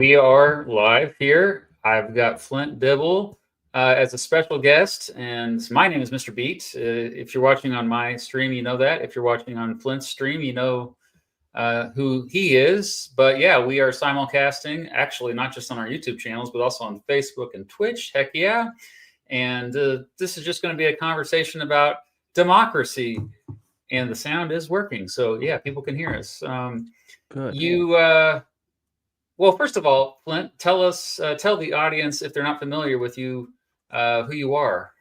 We are live here. I've got Flint Dibble as a special guest, and my name is Mr. Beat. If you're watching on my stream, you know that. If you're watching on Flint's stream, you know who he is. But yeah, we are simulcasting, actually, not just on our YouTube channels, but also on Facebook and Twitch. Heck yeah. And this is just going to be a conversation about democracy, and the sound is working. So yeah, people can hear us. Good. Well, first of all, Flint, tell the audience, if they're not familiar with you, who you are.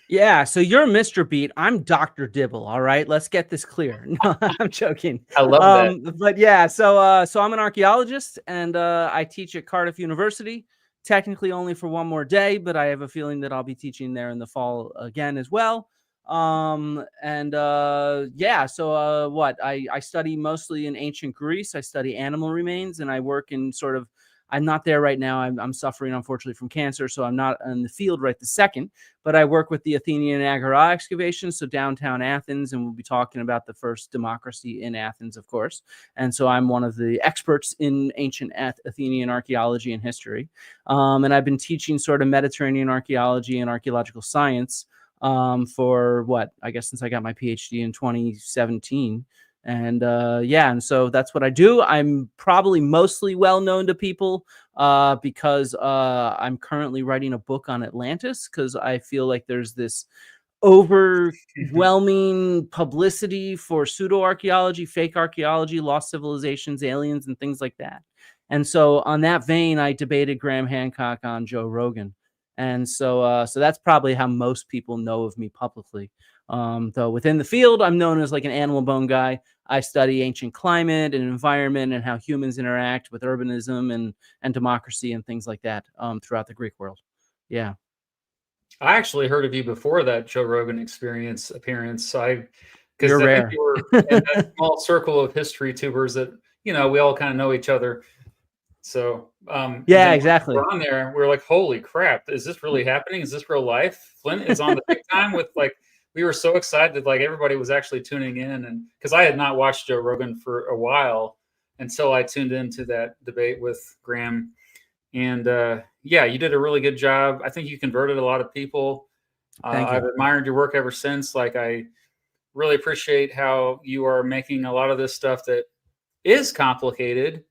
Yeah, so you're Mr. Beat. I'm Dr. Dibble. All right, let's get this clear. No, I'm joking. I love that. But yeah, so I'm an archaeologist, and I teach at Cardiff University. Technically, only for one more day, but I have a feeling that I'll be teaching there in the fall again as well. Yeah, so what I study mostly in ancient Greece. I study animal remains, and I work in sort of. I'm not there right now. I'm suffering, unfortunately, from cancer, so I'm not in the field right this second. But I work with the Athenian Agora excavations, so downtown Athens, and we'll be talking about the first democracy in Athens, of course. And so I'm one of the experts in ancient Athenian archaeology and history. And I've been teaching sort of Mediterranean archaeology and archaeological science for what, I guess, since I got my PhD in 2017. And and so that's what I do. I'm probably mostly well known to people because I'm currently writing a book on Atlantis, because I feel like there's this overwhelming publicity for pseudo archaeology, fake archaeology, lost civilizations, aliens, and things like that. And so on that vein, I debated Graham Hancock on Joe Rogan. And so that's probably how most people know of me publicly. Though within the field, I'm known as like an animal bone guy. I study ancient climate and environment and how humans interact with urbanism and democracy and things like that throughout the Greek world. Yeah. I actually heard of you before that Joe Rogan appearance. Because You're I rare. think you were in that small circle of history tubers that, we all kind of know each other. So yeah, exactly. We're on there. We're like, holy crap, is this really happening? Is this real life? Flint is on the big time with like. We were so excited, like everybody was actually tuning in, and because I had not watched Joe Rogan for a while until I tuned into that debate with Graham. And yeah, you did a really good job. I think you converted a lot of people. I've admired your work ever since. Like, I really appreciate how you are making a lot of this stuff that is complicated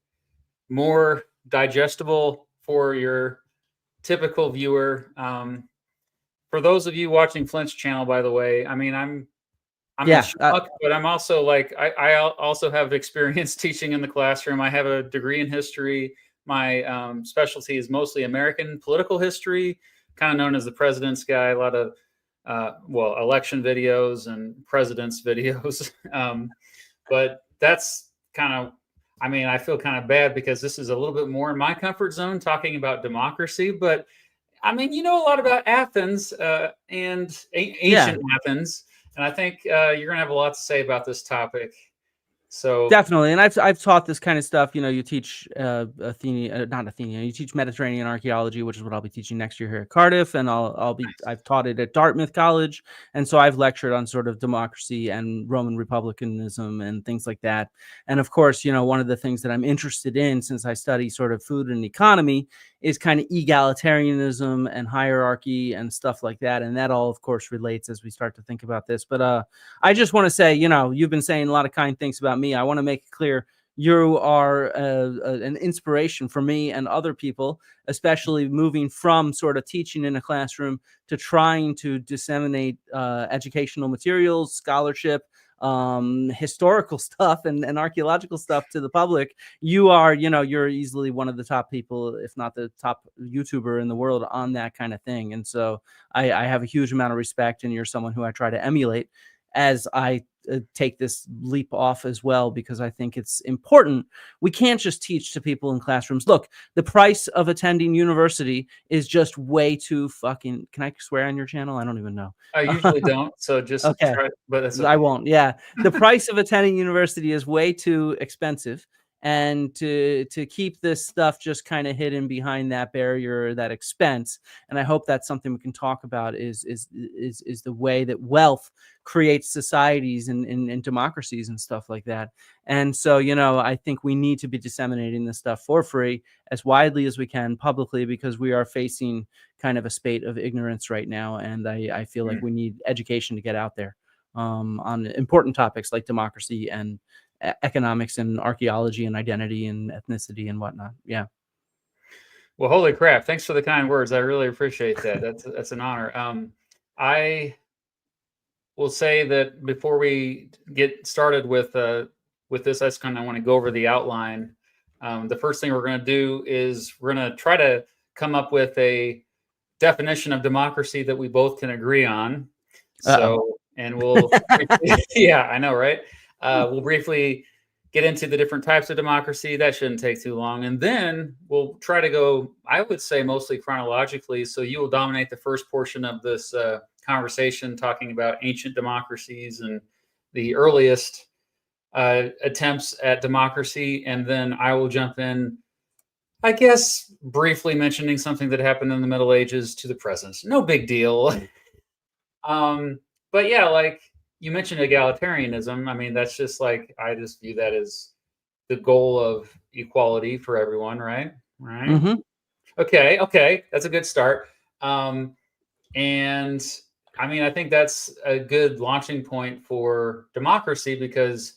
more digestible for your typical viewer. For those of you watching Flint's channel, by the way, I mean, I'm a schmuck, but I'm also like, I also have experience teaching in the classroom. I have a degree in history. My specialty is mostly American political history, kind of known as the president's guy. A lot of, election videos and president's videos. But that's kind of, I mean, I feel kind of bad because this is a little bit more in my comfort zone talking about democracy, but I mean, you know a lot about Athens and ancient Athens, and I think you're going to have a lot to say about this topic. So definitely, and I've taught this kind of stuff. You teach you teach Mediterranean archaeology, which is what I'll be teaching next year here at Cardiff, and I've taught it at Dartmouth College, and so I've lectured on sort of democracy and Roman republicanism and things like that. And of course, one of the things that I'm interested in, since I study sort of food and economy, is kind of egalitarianism and hierarchy and stuff like that. And that all, of course, relates as we start to think about this. But I just want to say, you've been saying a lot of kind things about me. I want to make it clear you are an inspiration for me and other people, especially moving from sort of teaching in a classroom to trying to disseminate educational materials, scholarship, historical stuff and archaeological stuff to the public. You're easily one of the top people, if not the top YouTuber in the world on that kind of thing. And so I have a huge amount of respect, and you're someone who I try to emulate as I take this leap off as well, because I think it's important. We can't just teach to people in classrooms. Look, the price of attending university is just way too fucking. Can I swear on your channel? I don't even know. I usually don't. So just okay. Try, but it's okay. I won't. Yeah. The price of attending university is way too expensive. and to keep this stuff just kind of hidden behind that barrier, that expense. And I hope that's something we can talk about is the way that wealth creates societies and democracies and stuff like that. And so, I think we need to be disseminating this stuff for free as widely as we can publicly, because we are facing kind of a spate of ignorance right now. And I feel like we need education to get out there on important topics like democracy and economics and archaeology and identity and ethnicity and whatnot. Yeah. Well, holy crap! Thanks for the kind words. I really appreciate that. That's an honor. I will say that before we get started with this, I just kind of want to go over the outline. The first thing we're going to do is we're going to try to come up with a definition of democracy that we both can agree on. So, and we'll, yeah, I know, right? We'll briefly get into the different types of democracy. That shouldn't take too long. And then we'll try to go, I would say, mostly chronologically. So you will dominate the first portion of this conversation, talking about ancient democracies and the earliest attempts at democracy. And then I will jump in, I guess, briefly mentioning something that happened in the Middle Ages to the present. No big deal. But yeah, like you mentioned egalitarianism. I mean, that's just like, I just view that as the goal of equality for everyone, right? Right. Mm-hmm. Okay. That's a good start. And I mean, I think that's a good launching point for democracy, because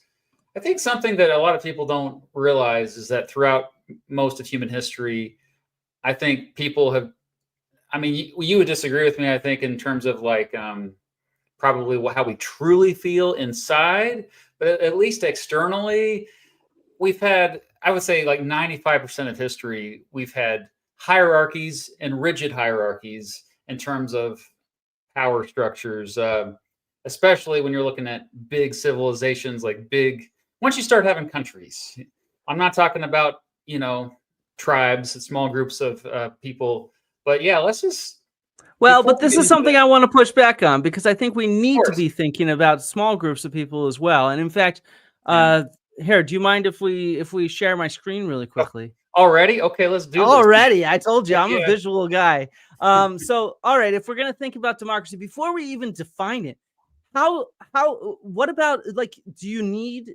I think something that a lot of people don't realize is that throughout most of human history, I think people have, I mean, you would disagree with me, I think, in terms of like probably how we truly feel inside, but at least externally, we've had, I would say, like 95% of history, we've had hierarchies and rigid hierarchies in terms of power structures, especially when you're looking at big civilizations, like once you start having countries. I'm not talking about, tribes and small groups of people, but yeah, let's just. Well, but this is something I want to push back on, because I think we need to be thinking about small groups of people as well. And in fact, here, do you mind if we share my screen really quickly? Already? Okay, let's do this. Already, I told you, I'm a visual guy. So, all right, if we're going to think about democracy, before we even define it, what about, like, do you need,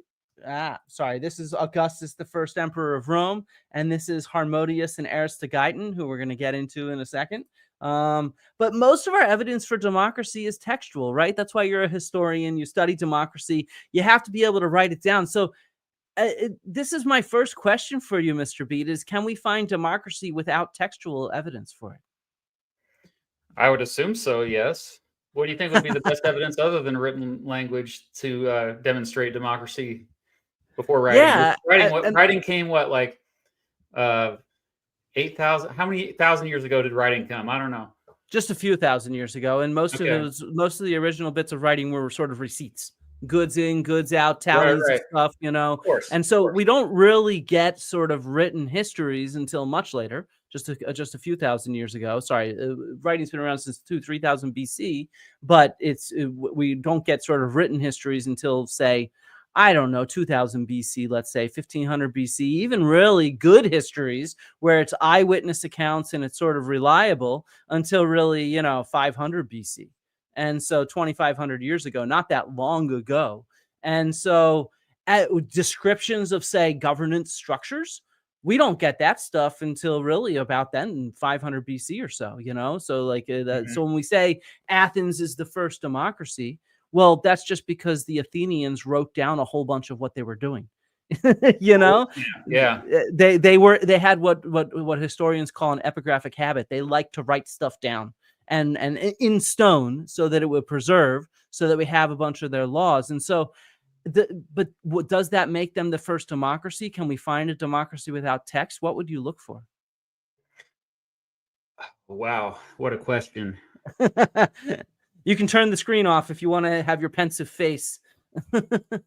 sorry, this is Augustus, the first emperor of Rome, and this is Harmodius and Aristogeiton, who we're going to get into in a second. But most of our evidence for democracy is textual, right? That's why you're a historian. You study democracy. You have to be able to write it down. So this is my first question for you, Mr. Beat, is can we find democracy without textual evidence for it? I would assume so, yes. What do you think would be the best evidence other than written language to demonstrate democracy before writing? Yeah. Writing came, what, like 8,000? How many thousand years ago did writing come? I don't know. Just a few thousand years ago. And most of the original bits of writing were sort of receipts. Goods in, goods out, tallies of stuff, Of course, and so we don't really get sort of written histories until much later, just a few thousand years ago. Sorry, writing's been around since 2,000-3,000 BC, but we don't get sort of written histories until, say, I don't know, 2000 BC, let's say 1500 BC, even really good histories where it's eyewitness accounts and it's sort of reliable until really, 500 BC. And so 2,500 years ago, not that long ago. And so descriptions of, say, governance structures, we don't get that stuff until really about then, 500 BC or so, So like so when we say Athens is the first democracy, well, that's just because the Athenians wrote down a whole bunch of what they were doing. Yeah. They had what historians call an epigraphic habit. They like to write stuff down and in stone so that it would preserve, so that we have a bunch of their laws. And so, but what does that make them the first democracy? Can we find a democracy without text? What would you look for? Wow, what a question. You can turn the screen off if you want to have your pensive face.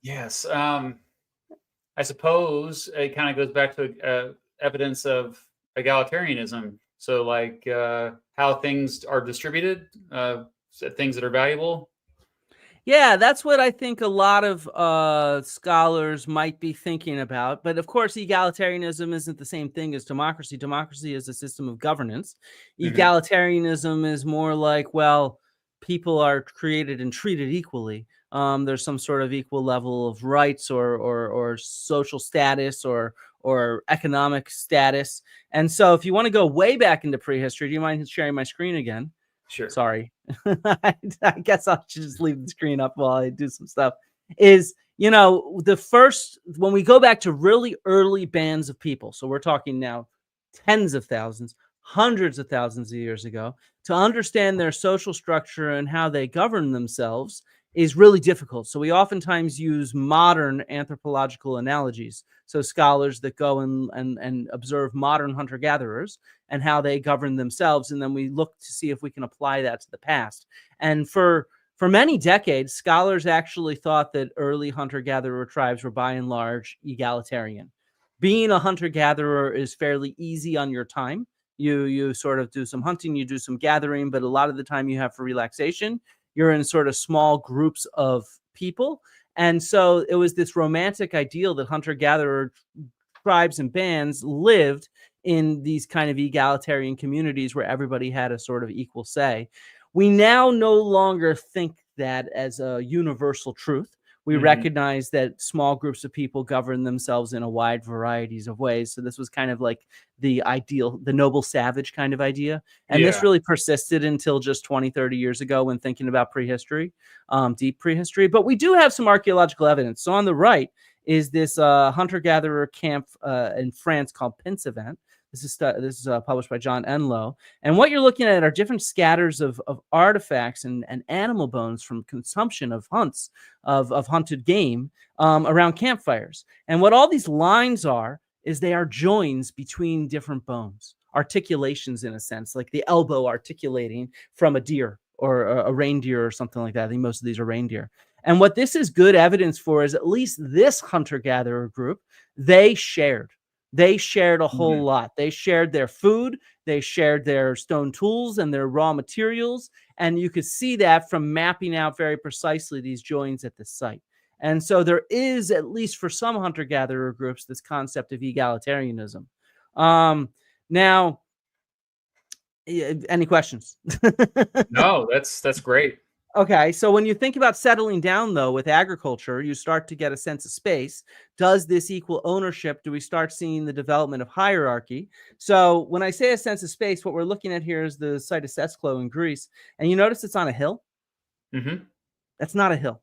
Yes. I suppose it kind of goes back to evidence of egalitarianism. So like how things are distributed, things that are valuable. Yeah, that's what I think a lot of scholars might be thinking about. But of course, egalitarianism isn't the same thing as democracy. Democracy is a system of governance. Hmm. Egalitarianism is more like, well, people are created and treated equally. There's some sort of equal level of rights or social status or economic status. And so, if you want to go way back into prehistory, do you mind sharing my screen again? Sure. Sorry. I guess I'll just leave the screen up while I do some stuff. Is, the first, when we go back to really early bands of people, so we're talking now tens of thousands, hundreds of thousands of years ago, to understand their social structure and how they govern themselves is really difficult. So we oftentimes use modern anthropological analogies. So scholars that go and observe modern hunter gatherers and how they govern themselves, and then we look to see if we can apply that to the past. And for many decades, scholars actually thought that early hunter-gatherer tribes were by and large egalitarian. Being a hunter-gatherer is fairly easy on your time. You sort of do some hunting, you do some gathering, but a lot of the time you have for relaxation. You're in sort of small groups of people. And so it was this romantic ideal that hunter-gatherer tribes and bands lived in these kind of egalitarian communities where everybody had a sort of equal say. We now no longer think that as a universal truth. We Hmm. recognize that small groups of people govern themselves in a wide varieties of ways. So this was kind of like the ideal, the noble savage kind of idea. And this Yeah. really persisted until just 20, 30 years ago when thinking about prehistory, deep prehistory. But we do have some archaeological evidence. So on the right is this hunter-gatherer camp in France called Pinsevent. This is published by John Enlow. And what you're looking at are different scatters of artifacts and animal bones from consumption of hunts, of hunted game around campfires. And what all these lines are is they are joins between different bones, articulations in a sense, like the elbow articulating from a deer or a reindeer or something like that. I think most of these are reindeer. And what this is good evidence for is at least this hunter-gatherer group, they shared. They shared a whole Mhm. lot. They shared their food, they shared their stone tools and their raw materials. And you could see that from mapping out very precisely these joins at the site. And so there is, at least for some hunter-gatherer groups, this concept of egalitarianism. Now, any questions? No, that's great. Okay, so when you think about settling down, though, with agriculture, you start to get a sense of space. Does this equal ownership? Do we start seeing the development of hierarchy? So when I say a sense of space, what we're looking at here is the site of Sesklo in Greece. And you notice it's on a hill? Hmm. That's not a hill.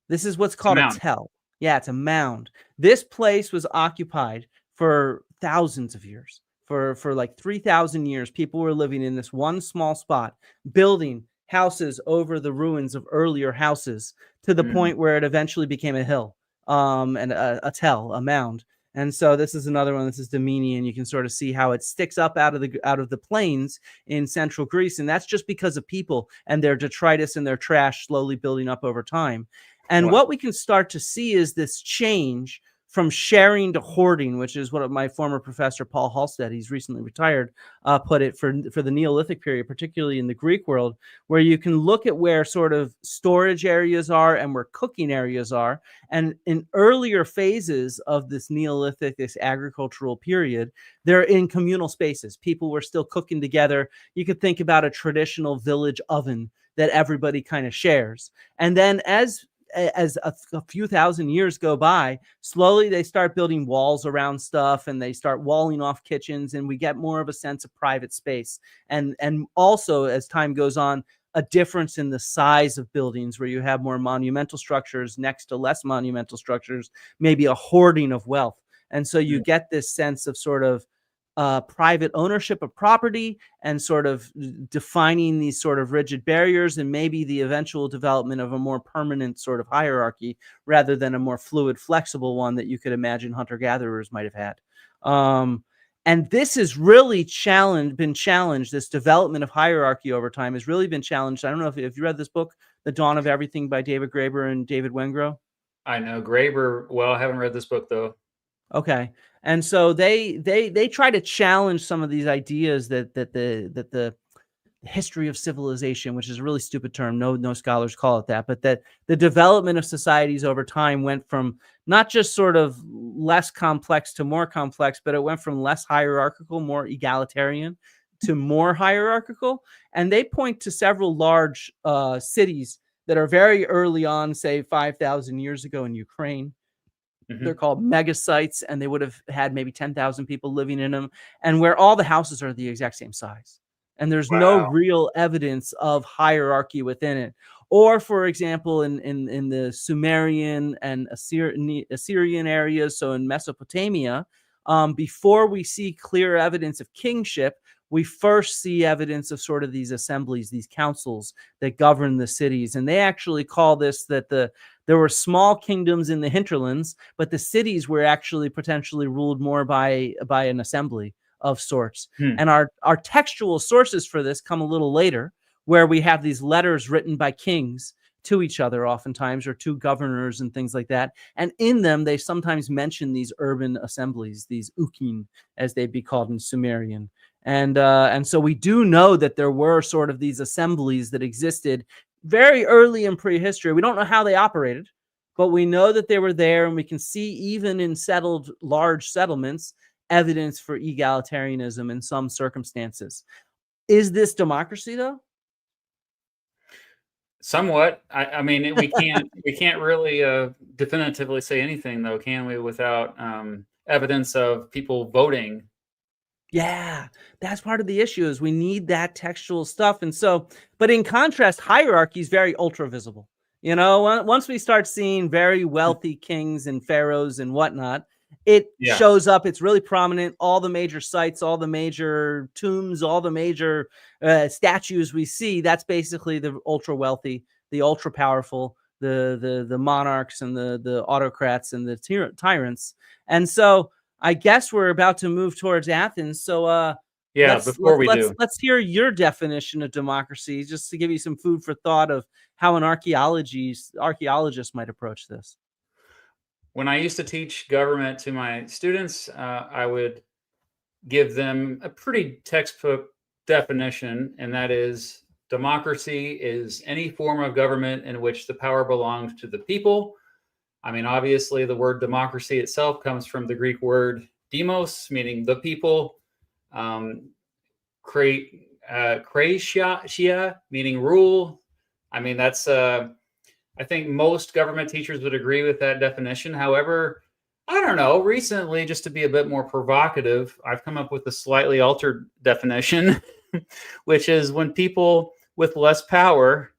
This is what's It's a called a mound. tell. Yeah, it's a mound. This place was occupied for thousands of years. For like 3,000 years, people were living in this one small spot, building houses over the ruins of earlier houses to the Mhm. point where it eventually became a hill, and a tell, a mound. And so this is another one. This is Domini, and you can sort of see how it sticks up out of the plains in central Greece, and that's just because of people and their detritus and their trash slowly building up over time. And Wow. what we can start to see is this change from sharing to hoarding, which is what my former professor Paul Halstead, he's recently retired, put it for the Neolithic period, particularly in the Greek world, where you can look at where sort of storage areas are and where cooking areas are. And in earlier phases of this Neolithic, this agricultural period, they're in communal spaces. People were still cooking together. You could think about a traditional village oven that everybody kind of shares. And then as a few thousand years go by, slowly they start building walls around stuff and they start walling off kitchens, and we get more of a sense of private space. And also, as time goes on, a difference in the size of buildings where you have more monumental structures next to less monumental structures, maybe a hoarding of wealth. And so you Mm. get this sense of sort of private ownership of property and sort of defining these sort of rigid barriers, and maybe the eventual development of a more permanent sort of hierarchy rather than a more fluid, flexible one that you could imagine hunter-gatherers might have had. And this has really been challenged. This development of hierarchy over time has really been challenged. I don't know if you read this book, The Dawn of Everything by David Graeber and David Wengrow. I know Graeber. Well, I haven't read this book though. Okay. And so they try to challenge some of these ideas that the history of civilization, which is a really stupid term. No scholars call it that, but that the development of societies over time went from not just sort of less complex to more complex, but it went from less hierarchical, more egalitarian, to more hierarchical. And they point to several large cities that are very early on, say 5,000 years ago in Ukraine. They're called mega sites, and they would have had maybe 10,000 people living in them, and where all the houses are the exact same size. And there's no real evidence of hierarchy within it. Or, for example, in the Sumerian and Assyrian areas, so in Mesopotamia, before we see clear evidence of kingship, we first see evidence of sort of these assemblies, these councils that govern the cities. And they actually call this that there were small kingdoms in the hinterlands, but the cities were actually potentially ruled more by an assembly of sorts. And our textual sources for this come a little later, where we have these letters written by kings to each other oftentimes, or to governors and things like that. And in them, they sometimes mention these urban assemblies, these ukin, as they'd be called in Sumerian. And so we do know that there were sort of these assemblies that existed very early in prehistory. We don't know how they operated, but we know that they were there, and we can see even in settled large settlements evidence for egalitarianism in some circumstances. Is this democracy, though? Somewhat. I mean, we can't really definitively say anything, though, can we, without evidence of people voting? Yeah, that's part of the issue, is we need that textual stuff. And so, but in contrast, hierarchy is very ultra visible. Once we start seeing very wealthy kings and pharaohs and whatnot, it shows up. It's really prominent. All the major sites, all the major tombs, all the major statues we see, that's basically the ultra wealthy, the ultra powerful, the monarchs and the autocrats and the tyrants. And so I guess we're about to move towards Athens. So let's hear your definition of democracy, just to give you some food for thought of how an archaeologist might approach this. When I used to teach government to my students, I would give them a pretty textbook definition, and that is, democracy is any form of government in which the power belongs to the people. I mean, obviously, the word democracy itself comes from the Greek word demos, meaning the people, kratia, meaning rule. I mean, that's, I think most government teachers would agree with that definition. However, I don't know, recently, just to be a bit more provocative, I've come up with a slightly altered definition, which is when people with less power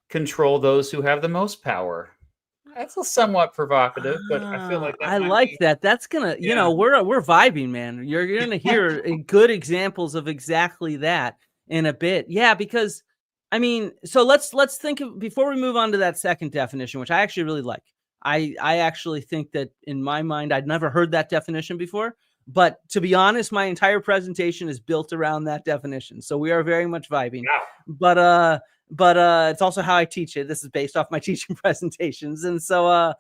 control those who have the most power. That's a somewhat provocative, but I feel like I like that. That's gonna, we're vibing, man. You're gonna hear good examples of exactly that in a bit. Yeah, because I mean, so let's think of, before we move on to that second definition, which I actually really like. I actually think that in my mind, I'd never heard that definition before. But to be honest, my entire presentation is built around that definition. So we are very much vibing. Yeah. But it's also how I teach it. This is based off my teaching presentations. And so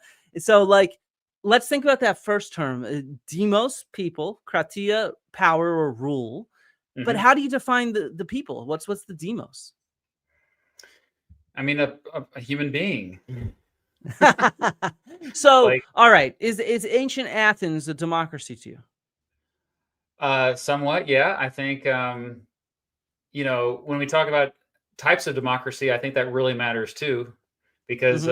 like, let's think about that first term, demos, people, kratia, power or rule. Mm-hmm. But how do you define the people? What's the demos? I mean, a human being. So, all right. Is ancient Athens a democracy to you? Somewhat, yeah. I think, when we talk about types of democracy, I think that really matters too, because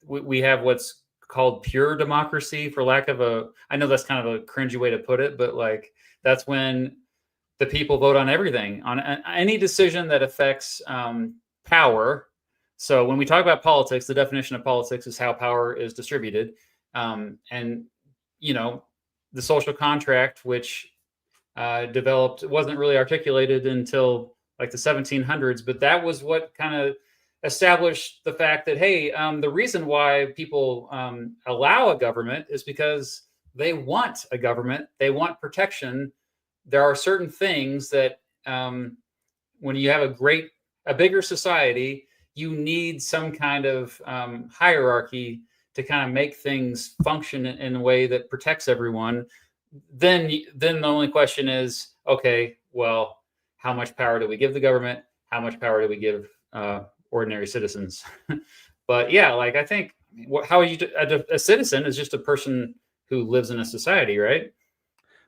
we have what's called pure democracy, for lack of I know that's kind of a cringy way to put it, but like, that's when the people vote on everything, on any decision that affects power. So when we talk about politics, the definition of politics is how power is distributed. And, the social contract, which developed, wasn't really articulated until like the 1700s, but that was what kind of established the fact that, hey, the reason why people allow a government is because they want a government. They want protection. There are certain things that when you have a bigger society, you need some kind of hierarchy to kind of make things function in a way that protects everyone. Then the only question is, okay, well, how much power do we give the government? how much power do we give ordinary citizens? But yeah, like I think how are you a citizen is just a person who lives in a society, right?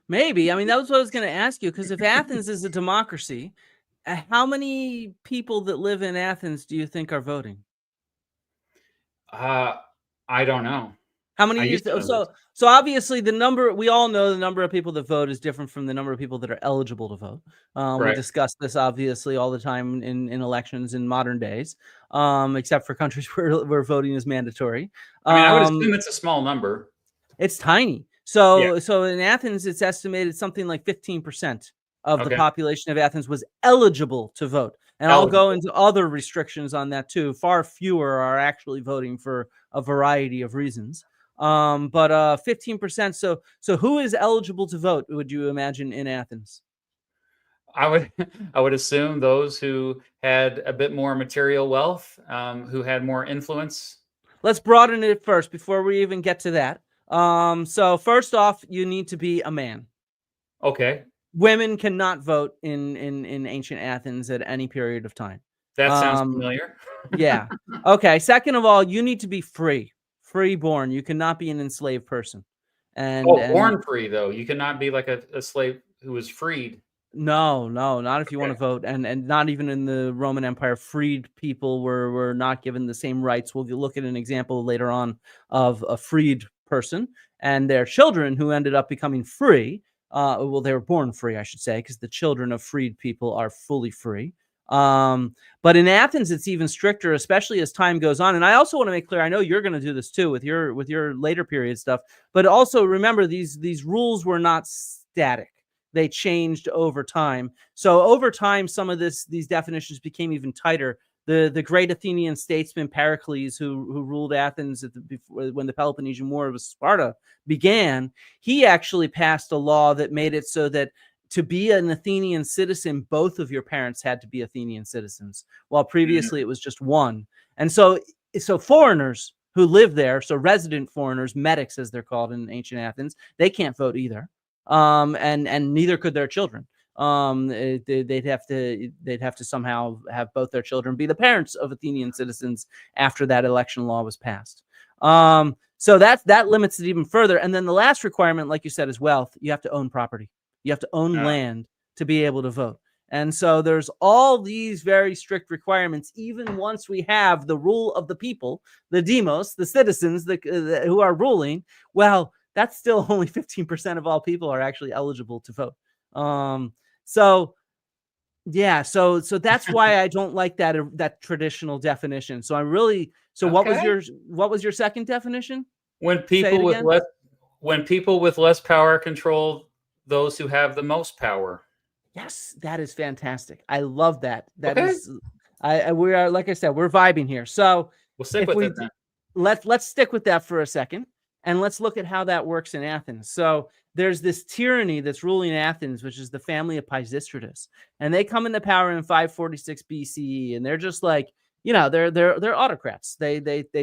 Maybe. I mean, that was what I was going to ask you, because if Athens is a democracy, how many people that live in Athens do you think are voting? I don't know. How many I do you used to know this. so obviously the number, we all know the number of people that vote is different from the number of people that are eligible to vote. We Right. discuss this obviously all the time in elections in modern days, except for countries where voting is mandatory. I mean, I would assume it's a small number. It's tiny. Yeah. So in Athens, it's estimated something like 15% of the Okay. population of Athens was eligible to vote. And I'll go Eligible. into other restrictions on that too. Far fewer are actually voting for a variety of reasons. But 15%. So who is eligible to vote, would you imagine, in Athens? I would I would assume those who had a bit more material wealth, who had more influence. Let's broaden it first before we even get to that. So first off, you need to be a man. Okay, Women cannot vote in ancient Athens at any period of time. that sounds Um, familiar. yeah. Okay. Second of all, you need to be free born. You cannot be an enslaved person. And Oh, and born free though. You cannot be like a slave who was freed. no, not if you want Okay. to vote, and not even in the Roman Empire. Freed people were not given the same rights. We'll look at an example later on of a freed person and their children who ended up becoming free. Well, they were born free, I should say, because the children of freed people are fully free. But in Athens, it's even stricter, especially as time goes on. And I also want to make clear, I know you're going to do this too with your later period stuff, but also remember these rules were not static. They changed over time. So over time, some of these definitions became even tighter. The great Athenian statesman Pericles, who ruled Athens when the Peloponnesian War with Sparta began, he actually passed a law that made it so that to be an Athenian citizen, both of your parents had to be Athenian citizens, while previously it was just one. And so foreigners who live there, so resident foreigners, metics as they're called in ancient Athens, they can't vote either. And neither could their children. They'd have to somehow have both their children be the parents of Athenian citizens after that election law was passed. So that limits it even further. And then the last requirement, like you said, is wealth. You have to own property. You have to own land to be able to vote. And so there's all these very strict requirements, even once we have the rule of the people, the demos, the citizens who are ruling. Well, that's still only 15% of all people are actually eligible to vote. So that's why I don't like that traditional definition. So Okay. what was your second definition? When Say it people with again. less power control those who have the most power. Yes, that is fantastic. I love that. That Okay. is, we are, like I said, we're vibing here. So We'll stick if with we it then. let's stick with that for a second, and let's look at how that works in Athens. So there's this tyranny that's ruling Athens, which is the family of Pisistratus, and they come into power in 546 BCE, and they're just like, they're autocrats. They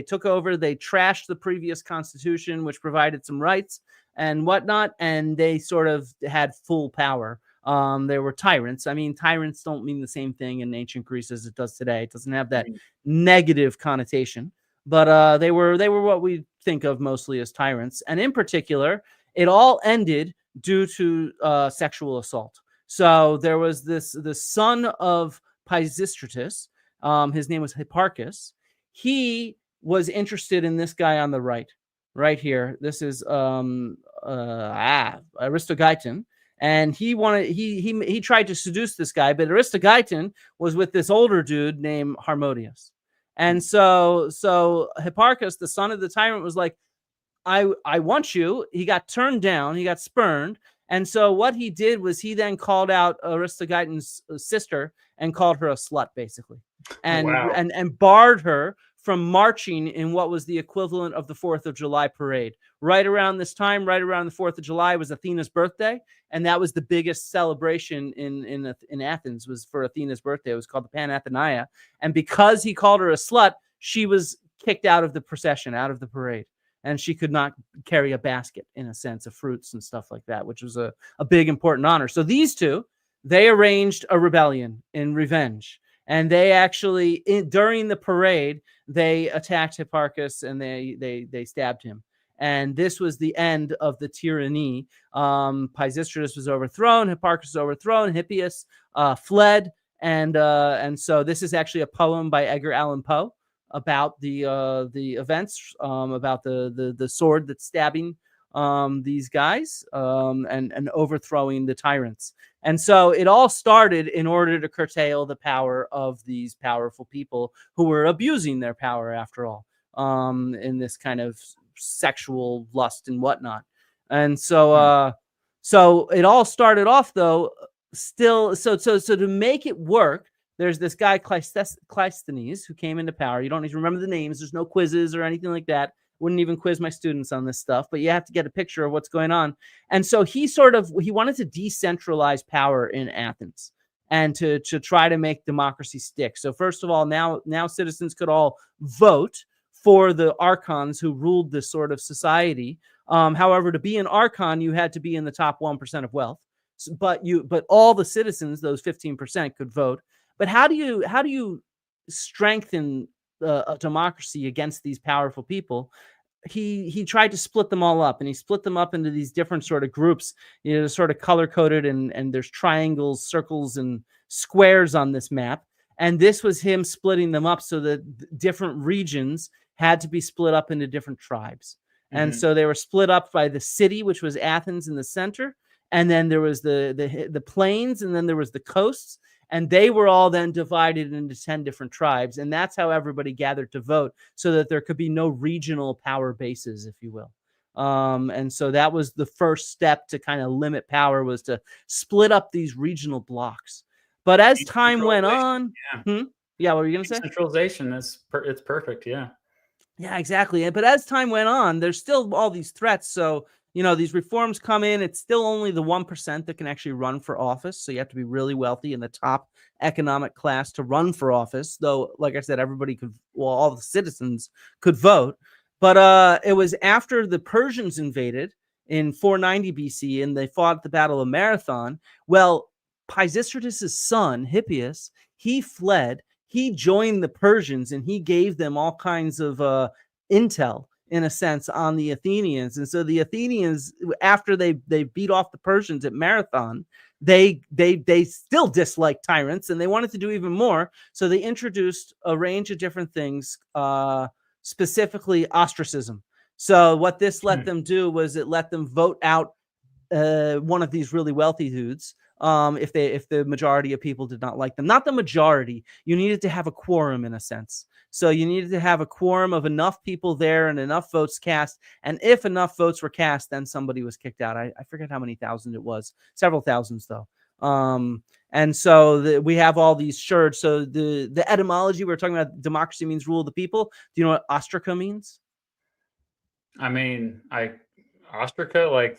took over, they trashed the previous constitution, which provided some rights and whatnot, and they sort of had full power. There were tyrants. I mean, tyrants don't mean the same thing in ancient Greece as it does today. It doesn't have that negative connotation, but they were what we think of mostly as tyrants. And in particular, it all ended due to sexual assault. So there was the son of Pisistratus. His name was Hipparchus. He was interested in this guy on the right here. This is Aristogeiton. And he tried to seduce this guy, but Aristogeiton was with this older dude named Harmodius. And so Hipparchus, the son of the tyrant, was like, I want you. He got turned down. He got spurned. And so what he did was he then called out Aristogeiton's sister and called her a slut, basically, Wow. and barred her from marching in what was the equivalent of the 4th of July parade. Right around this time, right around the 4th of July, was Athena's birthday, and that was the biggest celebration in Athens, was for Athena's birthday. It was called the Panathenaea, and because he called her a slut, she was kicked out of the procession, out of the parade, and she could not carry a basket, in a sense, of fruits and stuff like that, which was a big, important honor. So these two, they arranged a rebellion in revenge. And they actually, during the parade, they attacked Hipparchus and they stabbed him. And this was the end of the tyranny. Pisistratus was overthrown, Hipparchus was overthrown, Hippias fled, and so this is actually a poem by Edgar Allan Poe about the events, about the sword that's stabbing these guys, and overthrowing the tyrants. And so it all started in order to curtail the power of these powerful people who were abusing their power, after all, in this kind of sexual lust and whatnot. And so so it all started off, though, still. So to make it work, there's this guy Cleisthenes who came into power. You don't need to remember the names. There's no quizzes or anything like that. Wouldn't even quiz my students on this stuff, but you have to get a picture of what's going on. And so he wanted to decentralize power in Athens and to try to make democracy stick. So first of all, now citizens could all vote for the archons who ruled this sort of society. However, to be an archon, you had to be in the top 1% of wealth. But all the citizens, those 15%, could vote. But how do you strengthen a democracy against these powerful people? He tried to split them all up, and he split them up into these different sort of groups, sort of color coded, and there's triangles, circles, and squares on this map. And this was him splitting them up so that different regions had to be split up into different tribes. And so they were split up by the city, which was Athens in the center, and then there was the plains, and then there was the coasts. And they were all then divided into 10 different tribes. And that's how everybody gathered to vote, so that there could be no regional power bases, if you will. And so that was the first step to kind of limit power, was to split up these regional blocks. But as time went on, what were you going to say? Centralization, it's perfect. Yeah. Yeah, exactly. But as time went on, there's still all these threats. So, these reforms come in. It's still only the 1% that can actually run for office. So you have to be really wealthy in the top economic class to run for office. Though, like I said, everybody could, all the citizens could vote. But it was after the Persians invaded in 490 BC and they fought at the Battle of Marathon. Well, Pisistratus' son, Hippias, he fled. He joined the Persians and he gave them all kinds of intel, in a sense, on the Athenians. And so the Athenians, after they beat off the Persians at Marathon, they still disliked tyrants and they wanted to do even more. So they introduced a range of different things, specifically ostracism. So what this let them do was it let them vote out one of these really wealthy dudes. If the majority of people did not like them. Not the majority. You needed to have a quorum, in a sense. So you needed to have a quorum of enough people there and enough votes cast. And if enough votes were cast, then somebody was kicked out. I forget how many thousand it was. Several thousands, though. And so we have all these sherds. So the etymology, we're talking about democracy means rule of the people. Do you know what ostraca means? I mean, ostraca, like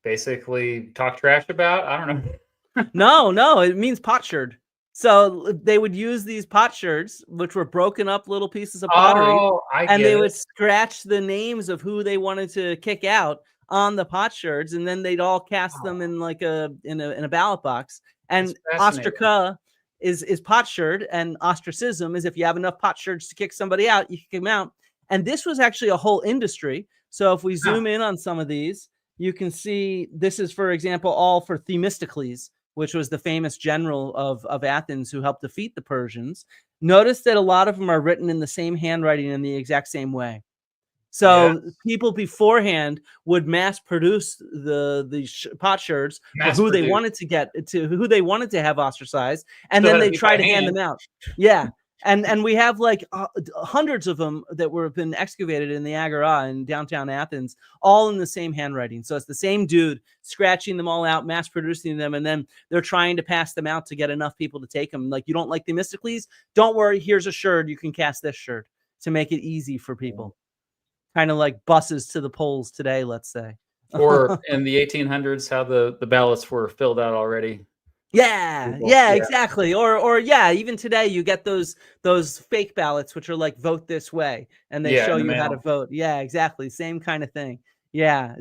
basically talk trash about? I don't know. No, it means potsherd. So they would use these potsherds, which were broken up little pieces of pottery, and they would scratch the names of who they wanted to kick out on the potsherds, and then they'd all cast them in like in a ballot box. And ostraca is potsherd, and ostracism is if you have enough potsherds to kick somebody out, you kick them out. And this was actually a whole industry. So if we zoom in on some of these, you can see this is, for example, all for Themistocles, which was the famous general of Athens who helped defeat the Persians. Notice that a lot of them are written in the same handwriting in the exact same way. So people beforehand would mass produce the potsherds for who they wanted to get to, who they wanted to have ostracized, and then they try to hand them out. Yeah. And we have like hundreds of them that were been excavated in the Agora in downtown Athens, all in the same handwriting. So it's the same dude scratching them all out, mass producing them, and then they're trying to pass them out to get enough people to take them. Like, you don't like Themistocles? Don't worry, here's a sherd. You can cast this sherd to make it easy for people. Kind of like buses to the polls today, let's say. Or in the 1800s, how the ballots were filled out already. Yeah, exactly. Or even today you get those fake ballots which are like vote this way, and they show you how to vote. Yeah, exactly. Same kind of thing. Yeah.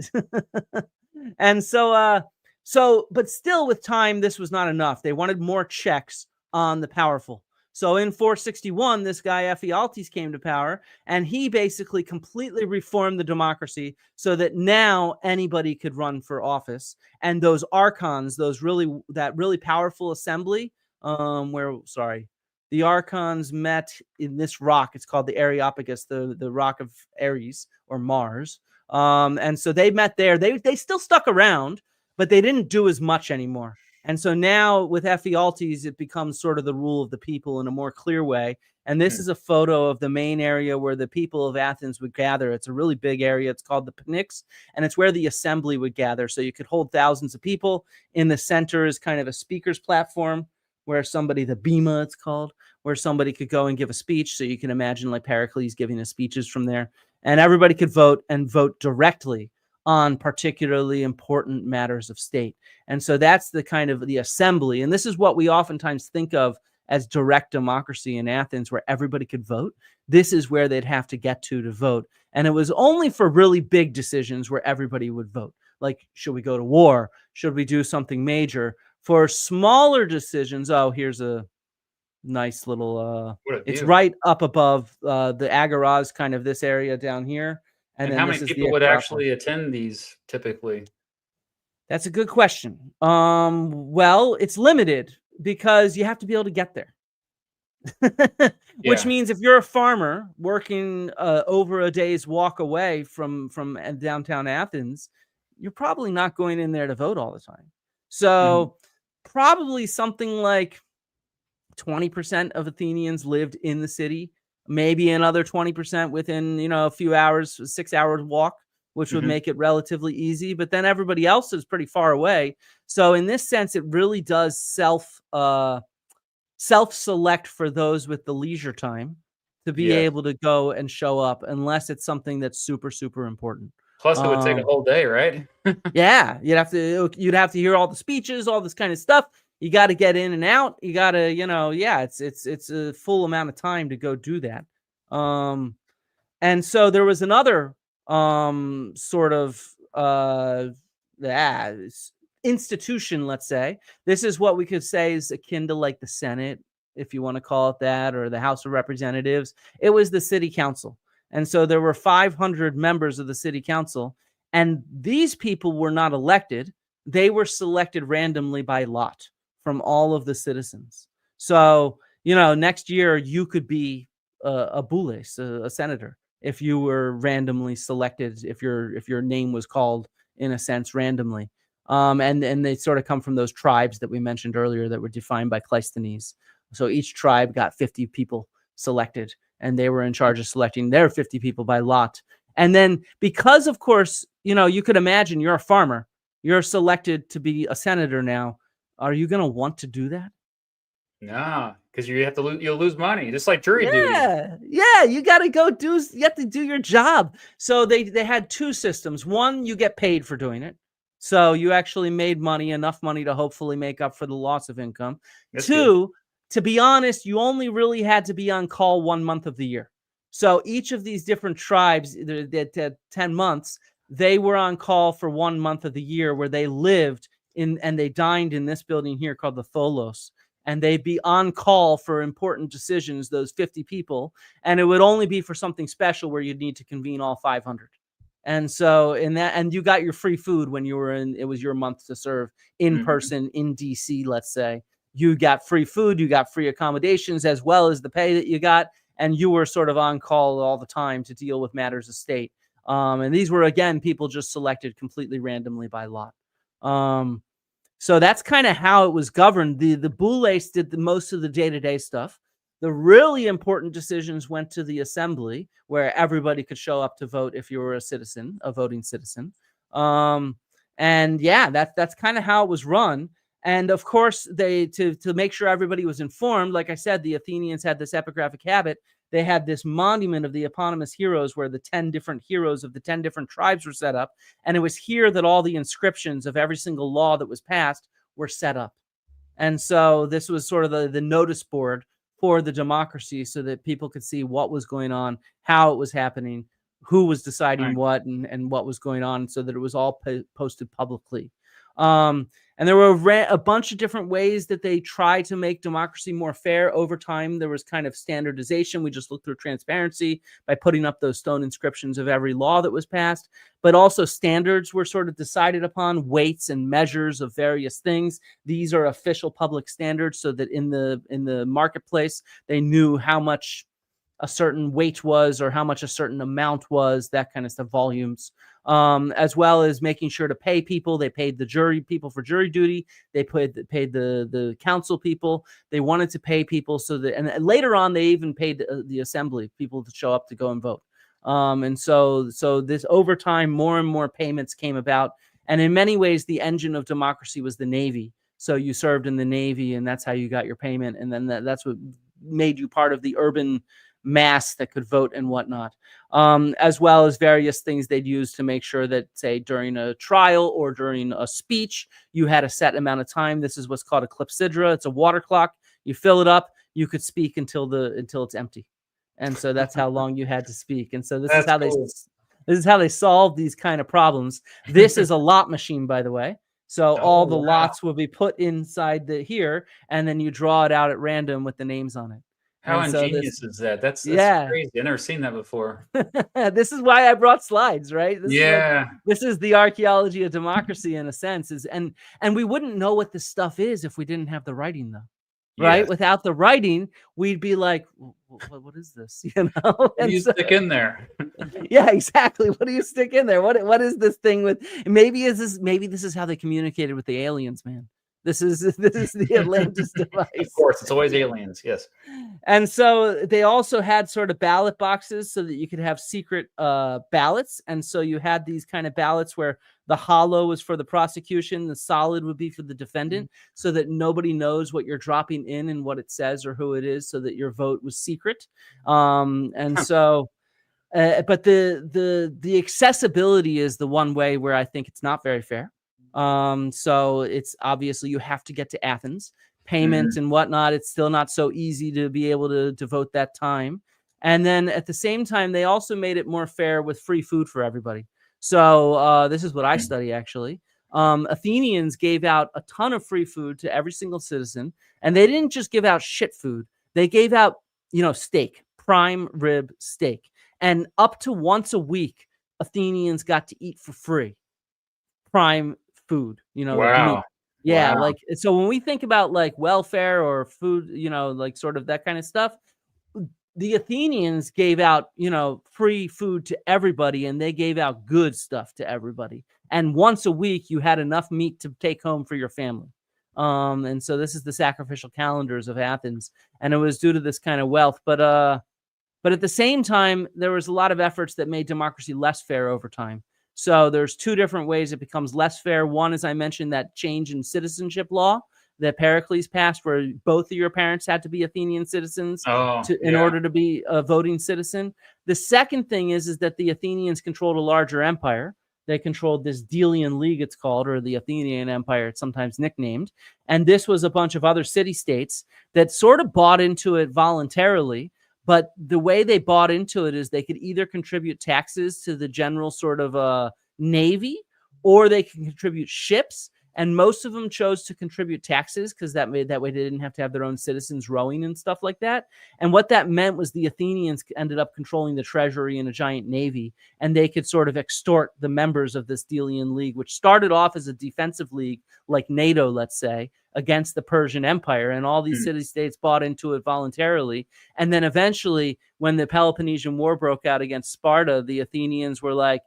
And so So, but still with time, this was not enough. They wanted more checks on the powerful. So in 461, this guy Ephialtes came to power, and he basically completely reformed the democracy so that now anybody could run for office. And those archons, that really powerful assembly, the archons met in this rock. It's called the Areopagus, the rock of Ares or Mars. And so they met there. They still stuck around, but they didn't do as much anymore. And so now with Ephialtes, it becomes sort of the rule of the people in a more clear way. And this is a photo of the main area where the people of Athens would gather. It's a really big area. It's called the Pnyx, and it's where the assembly would gather. So you could hold thousands of people. In the center is kind of a speaker's platform where the bema it's called, where somebody could go and give a speech. So you can imagine like Pericles giving his speeches from there. And everybody could vote and vote directly on particularly important matters of state. And so that's the kind of the assembly. And this is what we oftentimes think of as direct democracy in Athens, where everybody could vote. This is where they'd have to get to vote. And it was only for really big decisions where everybody would vote. Like, should we go to war? Should we do something major? For smaller decisions, here's a nice little, it's right up above the Agoras, kind of this area down here. And how many people would actually attend these typically? That's a good question. Well, it's limited because you have to be able to get there. Which means if you're a farmer working over a day's walk away from downtown Athens, you're probably not going in there to vote all the time. So probably something like 20% of Athenians lived in the city. Maybe another 20% within, a few hours, 6 hours walk, which would make it relatively easy. But then everybody else is pretty far away. So in this sense, it really does self-select for those with the leisure time to be able to go and show up, unless it's something that's super, super important. Plus, it would take a whole day, right? Yeah, you'd have to hear all the speeches, all this kind of stuff. You got to get in and out. You got to, it's a full amount of time to go do that. And so there was another sort of institution, let's say. This is what we could say is akin to like the Senate, if you want to call it that, or the House of Representatives. It was the city council. And so there were 500 members of the city council, and these people were not elected. They were selected randomly by lot from all of the citizens. So, next year you could be a boules, a senator, if you were randomly selected, if your name was called in a sense randomly. And they sort of come from those tribes that we mentioned earlier that were defined by Cleisthenes. So each tribe got 50 people selected, and they were in charge of selecting their 50 people by lot. And then because, of course, you could imagine you're a farmer, you're selected to be a senator now. Are you going to want to do that? No, because you'll lose money, just like jury duty. Yeah, you got to you have to do your job. So they had two systems. One, you get paid for doing it. So you actually made enough money to hopefully make up for the loss of income. That's Two, good. To be honest, you only really had to be on call 1 month of the year. So each of these different tribes that had 10 months, they were on call for 1 month of the year where they lived and they dined in this building here called the Tholos. And they'd be on call for important decisions, those 50 people. And it would only be for something special where you'd need to convene all 500. And so and you got your free food when you were it was your month to serve in person in DC, let's say. You got free food, you got free accommodations, as well as the pay that you got. And you were sort of on call all the time to deal with matters of state. And these were, again, people just selected completely randomly by lot. So that's kind of how it was governed. The boules did most of the day-to-day stuff. The really important decisions went to the assembly, where everybody could show up to vote if you were a voting citizen. And yeah, that's kind of how it was run. And of course, to make sure everybody was informed, like I said, the Athenians had this epigraphic habit. They had this monument of the eponymous heroes where the 10 different heroes of the 10 different tribes were set up. And it was here that all the inscriptions of every single law that was passed were set up. And so this was sort of the notice board for the democracy, so that people could see what was going on, how it was happening, who was deciding what, and what was going on, so that it was all posted publicly. And there were a bunch of different ways that they tried to make democracy more fair over time. There was kind of standardization. We just looked through transparency by putting up those stone inscriptions of every law that was passed. But also standards were sort of decided upon, weights and measures of various things. These are official public standards, so that in the marketplace, they knew how much a certain weight was or how much a certain amount was, that kind of stuff, volumes, as well as making sure to pay people. They paid the jury people for jury duty. They paid the council people. They wanted to pay people so that, and later on, they even paid the assembly people to show up to go and vote. And so this over time, more and more payments came about. And in many ways, the engine of democracy was the Navy. So you served in the Navy, and that's how you got your payment. And then that's what made you part of the urban mass that could vote and whatnot, as well as various things they'd use to make sure that, say, during a trial or during a speech, you had a set amount of time. This is what's called a clepsydra. It's a water clock. You fill it up. You could speak until it's empty, and so that's how long you had to speak. And so this is how they solve these kind of problems. This is a lot machine, by the way. So all the lots will be put inside here, and then you draw it out at random with the names on it. How ingenious is that? That's crazy. I've never seen that before. This is why I brought slides, right? This is the archaeology of democracy in a sense. And we wouldn't know what this stuff is if we didn't have the writing, though. Right? Yes. Without the writing, we'd be like, what is this? You know? What do you stick in there? Yeah, exactly. What do you stick in there? What is this thing with? Maybe this is how they communicated with the aliens, man. This is the Atlantis device. Of course, it's always aliens. Yes. And so they also had sort of ballot boxes so that you could have secret ballots. And so you had these kind of ballots where the hollow was for the prosecution, the solid would be for the defendant, so that nobody knows what you're dropping in and what it says or who it is, so that your vote was secret. So, but the accessibility is the one way where I think it's not very fair. So it's obviously you have to get to Athens, payment and whatnot. It's still not so easy to be able to devote that time. And then at the same time, they also made it more fair with free food for everybody. So this is what I study, actually. Athenians gave out a ton of free food to every single citizen, and they didn't just give out shit food. They gave out, steak, prime rib steak. And up to once a week, Athenians got to eat for free prime food, Wow. Meat. Yeah. Wow. So when we think about welfare or food, sort of that kind of stuff, the Athenians gave out, free food to everybody, and they gave out good stuff to everybody. And once a week, you had enough meat to take home for your family. And so this is the sacrificial calendars of Athens, and it was due to this kind of wealth. But at the same time, there was a lot of efforts that made democracy less fair over time. So there's two different ways it becomes less fair. One, as I mentioned, that change in citizenship law that Pericles passed, where both of your parents had to be Athenian citizens in order to be a voting citizen. The second thing is that the Athenians controlled a larger empire. They controlled this Delian League, it's called, or the Athenian Empire, it's sometimes nicknamed. And this was a bunch of other city-states that sort of bought into it voluntarily. But the way they bought into it is they could either contribute taxes to the general sort of navy, or they can contribute ships. And most of them chose to contribute taxes because that way they didn't have to have their own citizens rowing and stuff like that. And what that meant was the Athenians ended up controlling the treasury and a giant navy, and they could sort of extort the members of this Delian League, which started off as a defensive league like NATO, let's say, against the Persian Empire. And all these city-states bought into it voluntarily. And then eventually, when the Peloponnesian War broke out against Sparta, the Athenians were like,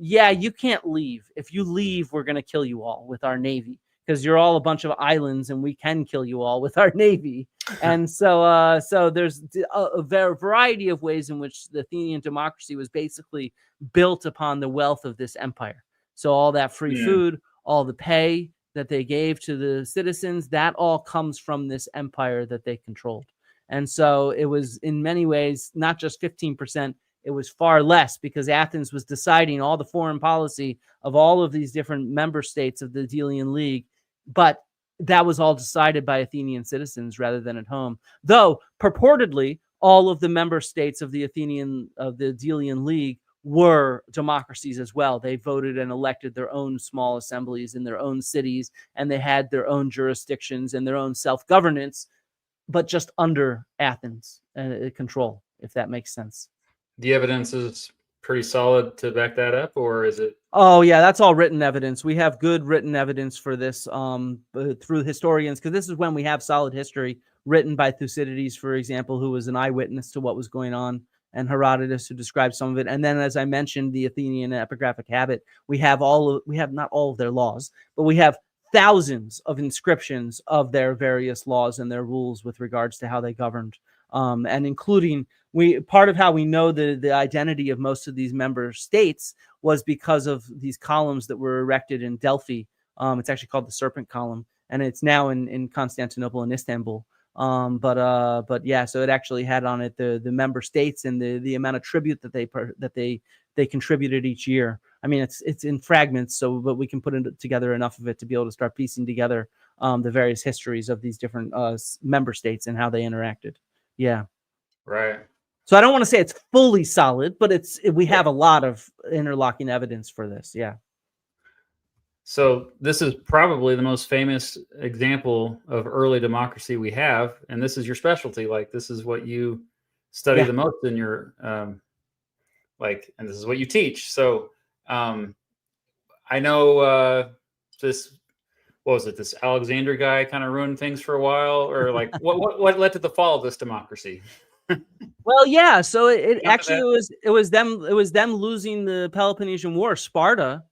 yeah, you can't leave. If you leave, we're going to kill you all with our navy, because you're all a bunch of islands and we can kill you all with our navy. And so there's a variety of ways in which the Athenian democracy was basically built upon the wealth of this empire. So all that free food, all the pay that they gave to the citizens, that all comes from this empire that they controlled. And so it was in many ways not just 15%, it was far less, because Athens was deciding all the foreign policy of all of these different member states of the Delian League. But that was all decided by Athenian citizens rather than at home. Though purportedly all of the member states of the Delian League were democracies as well. They voted and elected their own small assemblies in their own cities, and they had their own jurisdictions and their own self-governance, but just under Athens control, if that makes sense. The evidence is pretty solid to back that up, or is it? Oh yeah, that's all written evidence. We have good written evidence for this through historians, because this is when we have solid history written by Thucydides, for example, who was an eyewitness to what was going on, and Herodotus, who described some of it. And then, as I mentioned, the Athenian epigraphic habit. We have not all of their laws, but we have thousands of inscriptions of their various laws and their rules with regards to how they governed, and including part of how we know the identity of most of these member states was because of these columns that were erected in Delphi. It's actually called the Serpent Column, and it's now in Constantinople and Istanbul. But yeah, so it actually had on it the member states and the amount of tribute that they contributed each year. I mean, it's in fragments, but we can put together enough of it to be able to start piecing together the various histories of these different member states and how they interacted. Yeah. Right. So I don't want to say it's fully solid, but we have a lot of interlocking evidence for this. Yeah. So this is probably the most famous example of early democracy we have, and this is your specialty. Like, this is what you study the most in your and this is what you teach. So I know this. What was it? This Alexander guy kind of ruined things for a while, or like what led to the fall of this democracy? Well, yeah. So it was them losing the Peloponnesian War. Sparta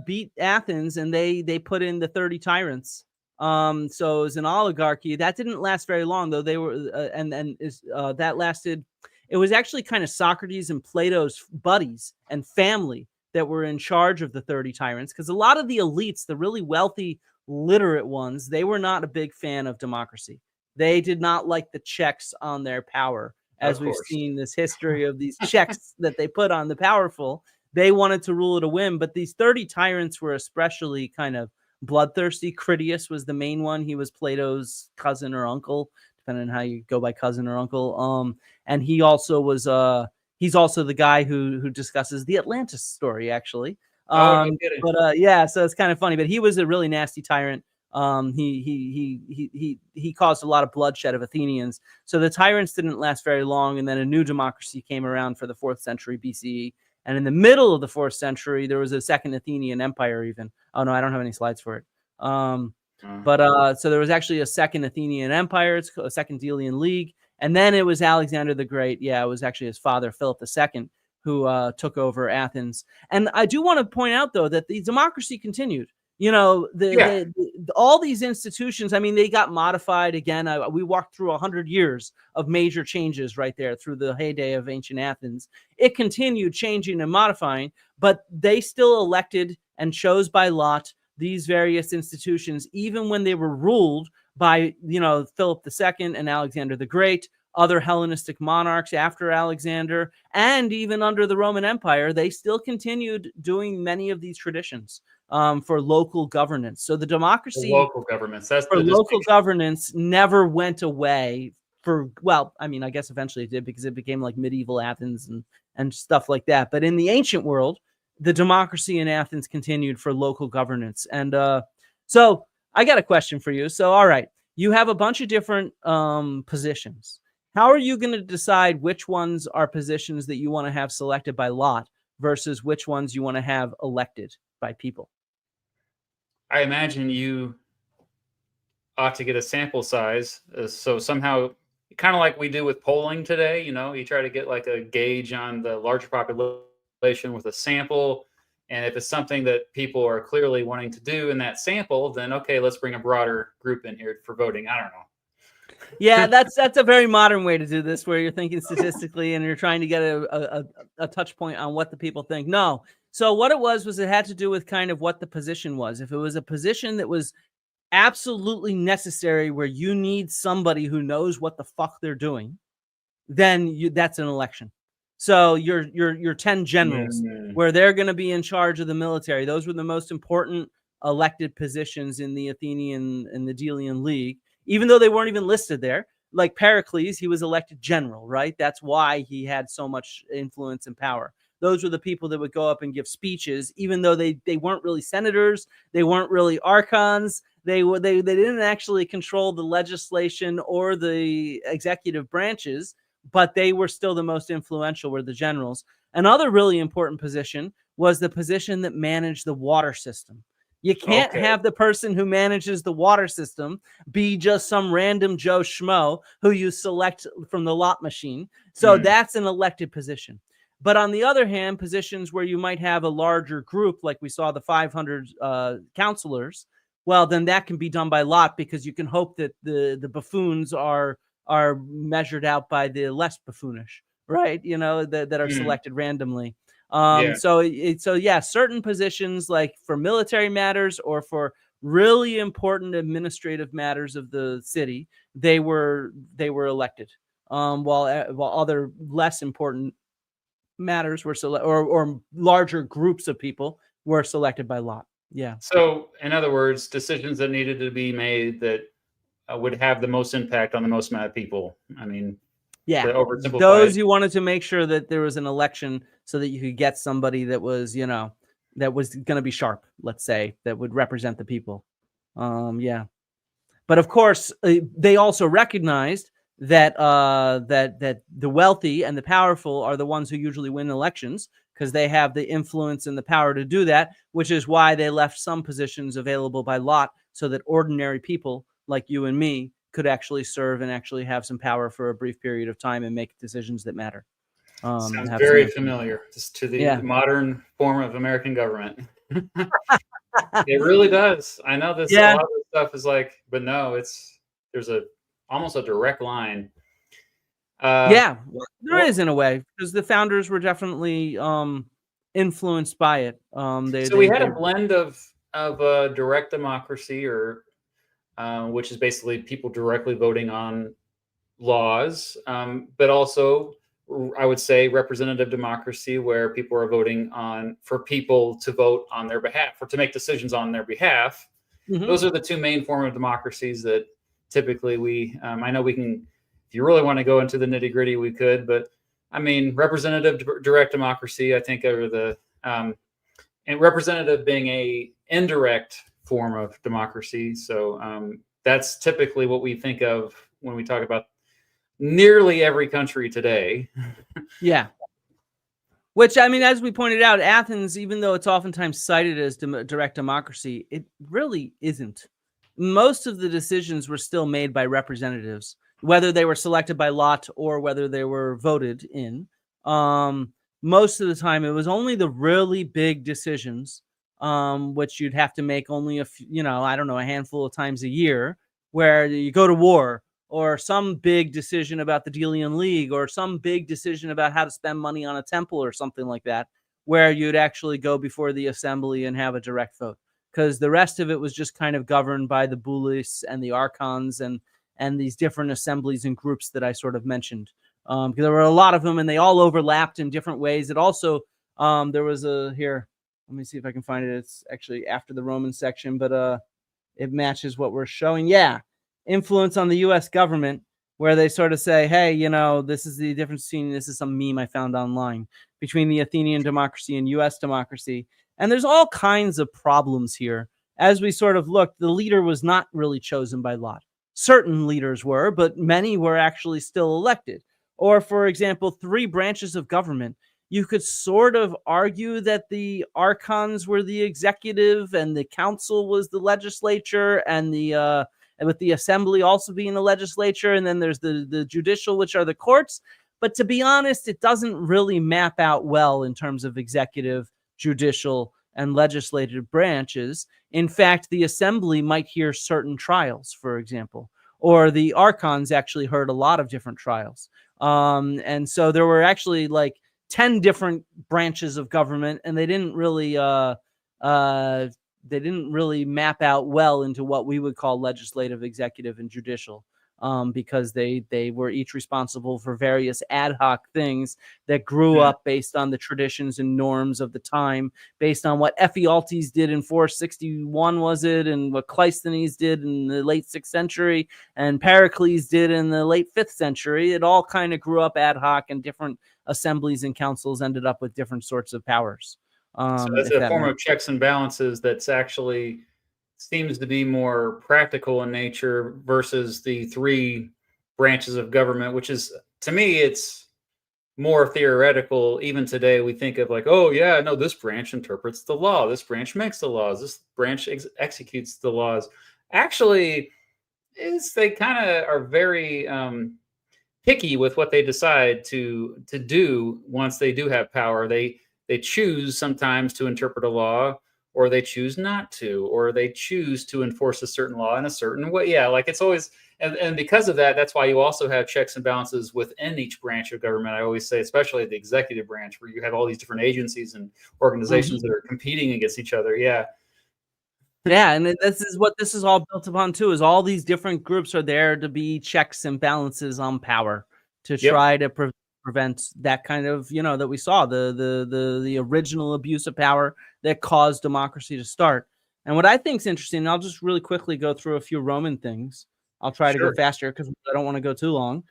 beat Athens, and they put in the 30 tyrants. So it was an oligarchy that didn't last very long, though. They were that lasted. It was actually kind of Socrates and Plato's buddies and family that were in charge of the 30 tyrants, because a lot of the elites, the really wealthy, literate ones, they were not a big fan of democracy. They did not like the checks on their power, as we've seen this history of these checks that they put on the powerful. They wanted to rule at a whim, but these 30 tyrants were especially kind of bloodthirsty. Critias was the main one. He was Plato's cousin or uncle, depending on how you go by cousin or uncle. And he also was he's also the guy who discusses the Atlantis story, actually. No yeah, so it's kind of funny, but he was a really nasty tyrant. He caused a lot of bloodshed of Athenians. So the tyrants didn't last very long, and then a new democracy came around for the 4th century BCE. And in the middle of the 4th century, there was a second Athenian empire even. Oh, no, I don't have any slides for it. So there was actually a second Athenian empire. It's a second Delian League. And then it was Alexander the Great. Yeah, it was actually his father, Philip II, who took over Athens. And I do want to point out, though, that the democracy continued. You know, all these institutions, I mean, they got modified again. We walked through 100 years of major changes right there through the heyday of ancient Athens. It continued changing and modifying, but they still elected and chose by lot these various institutions, even when they were ruled by, Philip II and Alexander the Great, other Hellenistic monarchs after Alexander, and even under the Roman Empire, they still continued doing many of these traditions for local governance. So the democracy, local governments, local governance never went away. I guess eventually it did, because it became like medieval Athens and stuff like that. But in the ancient world, the democracy in Athens continued for local governance. And so I got a question for you. So, all right, you have a bunch of different positions. How are you going to decide which ones are positions that you want to have selected by lot versus which ones you want to have elected by people? I imagine you ought to get a sample size. So somehow, kind of like we do with polling today, you try to get like a gauge on the larger population with a sample. And if it's something that people are clearly wanting to do in that sample, then okay, let's bring a broader group in here for voting. I don't know. Yeah, that's a very modern way to do this, where you're thinking statistically and you're trying to get a touch point on what the people think. No. So what it was it had to do with kind of what the position was. If it was a position that was absolutely necessary, where you need somebody who knows what the fuck they're doing, then that's an election. So your 10 generals, where they're going to be in charge of the military, those were the most important elected positions in the Athenian and the Delian League, even though they weren't even listed there. like Pericles, he was elected general, right? That's why he had so much influence and power. Those were the people that would go up and give speeches, even though they weren't really senators, they weren't really archons. They didn't actually control the legislation or the executive branches, but they were still the most influential, were the generals. Another really important position was the position that managed the water system. You can't have the person who manages the water system be just some random Joe Schmo who you select from the lot machine. So that's an elected position. But on the other hand, positions where you might have a larger group, like we saw the 500 counselors, well, then that can be done by lot, because you can hope that the buffoons are measured out by the less buffoonish, right? That are selected randomly. So certain positions, like for military matters or for really important administrative matters of the city, they were elected. While other less important matters were or larger groups of people were selected by lot. Yeah. So, in other words, decisions that needed to be made that would have the most impact on the most amount of people. I mean, yeah, oversimplified. You wanted to make sure that there was an election so that you could get somebody that was, that was going to be sharp, let's say, that would represent the people. Yeah. But of course, they also recognized that that the wealthy and the powerful are the ones who usually win elections, because they have the influence and the power to do that, which is why they left some positions available by lot so that ordinary people like you and me could actually serve and actually have some power for a brief period of time and make decisions that matter. Sounds very familiar just to the modern form of American government. It really does. I know this. A lot of this stuff is like, but no, there's almost a direct line. There is, in a way, because the founders were definitely influenced by it. So we had a blend of direct democracy, or which is basically people directly voting on laws, but also, I would say, representative democracy, where people are voting for people to vote on their behalf or to make decisions on their behalf. Those are the two main forms of democracies that typically I know we can, if you really want to go into the nitty gritty, we could, but I mean, representative direct democracy, I think, are the, and representative being a indirect form of democracy. So that's typically what we think of when we talk about nearly every country today. Yeah. Which, I mean, as we pointed out, Athens, even though it's oftentimes cited as direct democracy, it really isn't. Most of the decisions were still made by representatives, whether they were selected by lot or whether they were voted in. Most of the time, it was only the really big decisions, which you'd have to make only a handful of times a year, where you go to war, or some big decision about the Delian League, or some big decision about how to spend money on a temple or something like that, where you'd actually go before the assembly and have a direct vote. Because the rest of it was just kind of governed by the Bulis and the Archons and these different assemblies and groups that I sort of mentioned. Because there were a lot of them, and they all overlapped in different ways. It also, there was here, let me see if I can find it. It's actually after the Roman section, but it matches what we're showing. Yeah. Influence on the U.S. government, where they sort of say, hey, this is the difference between, this is some meme I found online, between the Athenian democracy and U.S. democracy. And there's all kinds of problems here. As we sort of looked, the leader was not really chosen by lot. Certain leaders were, but many were actually still elected. Or, for example, 3 branches of government. You could sort of argue that the archons were the executive and the council was the legislature, and with the assembly also being the legislature, and then there's the judicial, which are the courts. But to be honest, it doesn't really map out well in terms of executive, judicial, and legislative branches. In fact, the assembly might hear certain trials, for example, or the archons actually heard a lot of different trials. And so there were actually like 10 different branches of government, and they didn't really map out well into what we would call legislative, executive, and judicial. because they were each responsible for various ad hoc things that grew up based on the traditions and norms of the time, based on what Ephialtes did in 461, was it, and what Cleisthenes did in the late 6th century, and Pericles did in the late 5th century. It all kind of grew up ad hoc, and different assemblies and councils ended up with different sorts of powers. So that's a form of checks and balances that's actually seems to be more practical in nature versus the three branches of government, which is, to me, it's more theoretical. Even today, we think of like, oh yeah, no, this branch interprets the law, this branch makes the laws, this branch executes the laws. Actually, they kind of are very picky with what they decide to do once they do have power. They choose sometimes to interpret a law, or they choose not to, or they choose to enforce a certain law in a certain way. Yeah, like it's always, and because of that, that's why you also have checks and balances within each branch of government. I always say, especially the executive branch, where you have all these different agencies and organizations that are competing against each other. Yeah. Yeah, and this is what this is all built upon too, is all these different groups are there to be checks and balances on power, to try to prevent that kind of, that we saw, the original abuse of power that caused democracy to start. And what I think is interesting, and I'll just really quickly go through a few Roman things. I'll try to go faster because I don't want to go too long.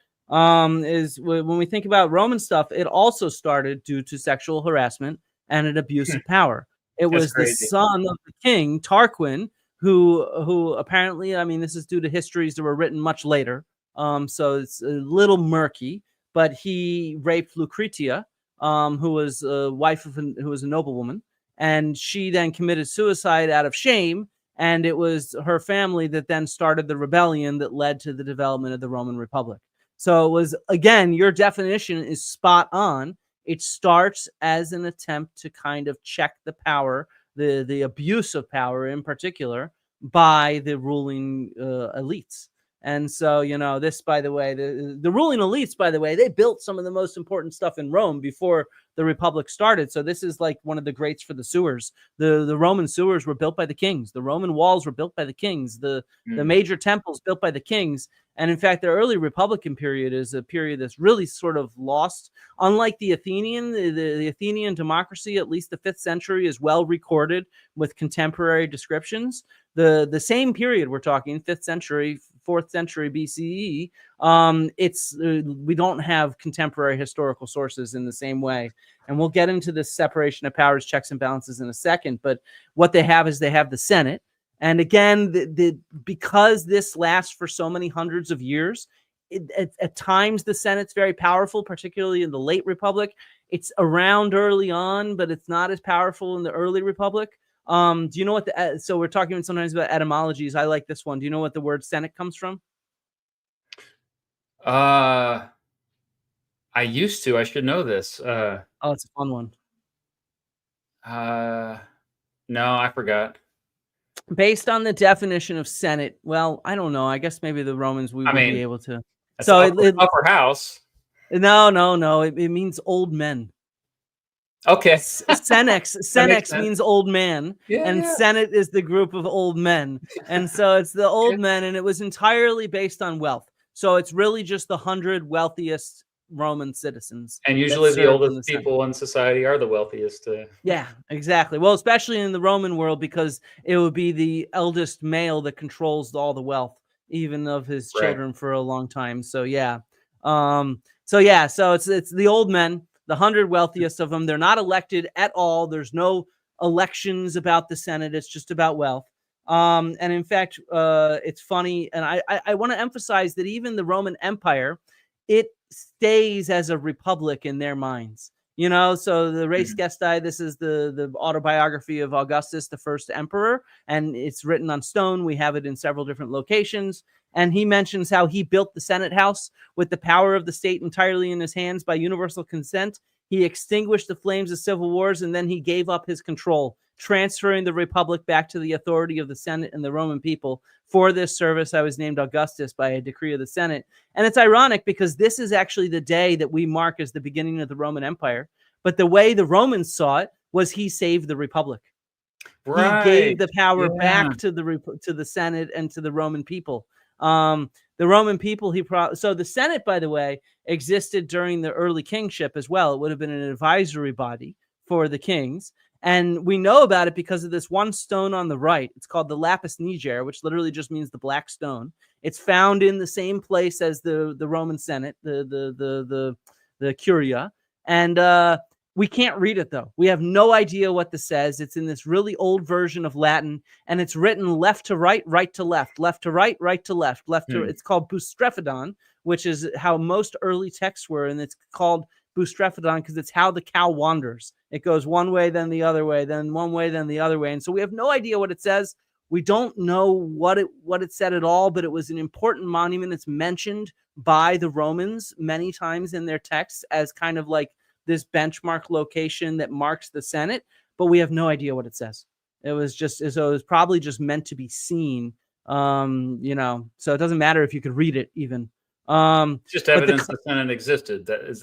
Is when we think about Roman stuff, it also started due to sexual harassment and an abuse of power. It was the son of the king, Tarquin, who apparently, I mean, this is due to histories that were written much later, so it's a little murky, but he raped Lucretia, who was a wife of who was a noblewoman, and she then committed suicide out of shame, and it was her family that then started the rebellion that led to the development of the Roman Republic. So it was, again, your definition is spot on. It starts as an attempt to kind of check the power, the abuse of power in particular, by the ruling elites. And so, this, by the way, the ruling elites, by the way, they built some of the most important stuff in Rome before the Republic started. So this is like one of the greats for the sewers. The Roman sewers were built by the kings. The Roman walls were built by the kings. The major temples built by the kings. And in fact, the early Republican period is a period that's really sort of lost. Unlike the Athenian, the Athenian democracy, at least the 5th century, is well recorded with contemporary descriptions. The same period we're talking, 5th century, 4th century BCE, we don't have contemporary historical sources in the same way. And we'll get into this separation of powers, checks and balances in a second. But what they have is they have the Senate. And again, because this lasts for so many hundreds of years, at times the Senate's very powerful, particularly in the late Republic. It's around early on, but it's not as powerful in the early Republic. Do you know what so we're talking sometimes about etymologies. I like this one. Do you know what the word Senate comes from? I used to. I should know this. Oh, it's a fun one. No, I forgot. Based on the definition of Senate, well, I don't know. I guess maybe the Romans would be able to. So upper house. No. It means old men. Okay. Senex means old man, and Senate is the group of old men. And so it's the old men, and it was entirely based on wealth. So it's really just the 100 wealthiest Roman citizens. And usually the oldest people in society are the wealthiest. Yeah, exactly. Well, especially in the Roman world, because it would be the eldest male that controls all the wealth, even of his children for a long time. So yeah. So it's the old men, the 100 wealthiest of them. They're not elected at all. There's no elections about the Senate. It's just about wealth. And in fact, it's funny. And I want to emphasize that even the Roman Empire, it stays as a republic in their minds. So the Res Gestae, this is the autobiography of Augustus, the first emperor, and it's written on stone. We have it in several different locations. And he mentions how he built the Senate House with the power of the state entirely in his hands by universal consent. He extinguished the flames of civil wars, and then he gave up his control, transferring the republic back to the authority of the Senate and the Roman people. For this service, I was named Augustus by a decree of the Senate. And it's ironic because this is actually the day that we mark as the beginning of the Roman Empire. But the way the Romans saw it was he saved the republic. He gave the power back to the Senate and to the Roman people. The Roman people, so the Senate, by the way, existed during the early kingship as well. It would have been an advisory body for the kings. And we know about it because of this one stone on the right. It's called the lapis niger, which literally just means the black stone. It's found in the same place as the Roman Senate, the Curia. And we can't read it, though. We have no idea what this says. It's in this really old version of Latin, and it's written left to right, right to left, left to right, right to left, left to. It's called Boustrophedon, which is how most early texts were, and it's called Boustrophedon because it's how the cow wanders. It goes one way, then the other way, then one way, then the other way, and so we have no idea what it says. We don't know what it said at all, but it was an important monument. It's mentioned by the Romans many times in their texts as kind of like this benchmark location that marks the Senate, but we have no idea what it says. It was probably just meant to be seen, so it doesn't matter if you could read it even. Just evidence the Senate existed. It's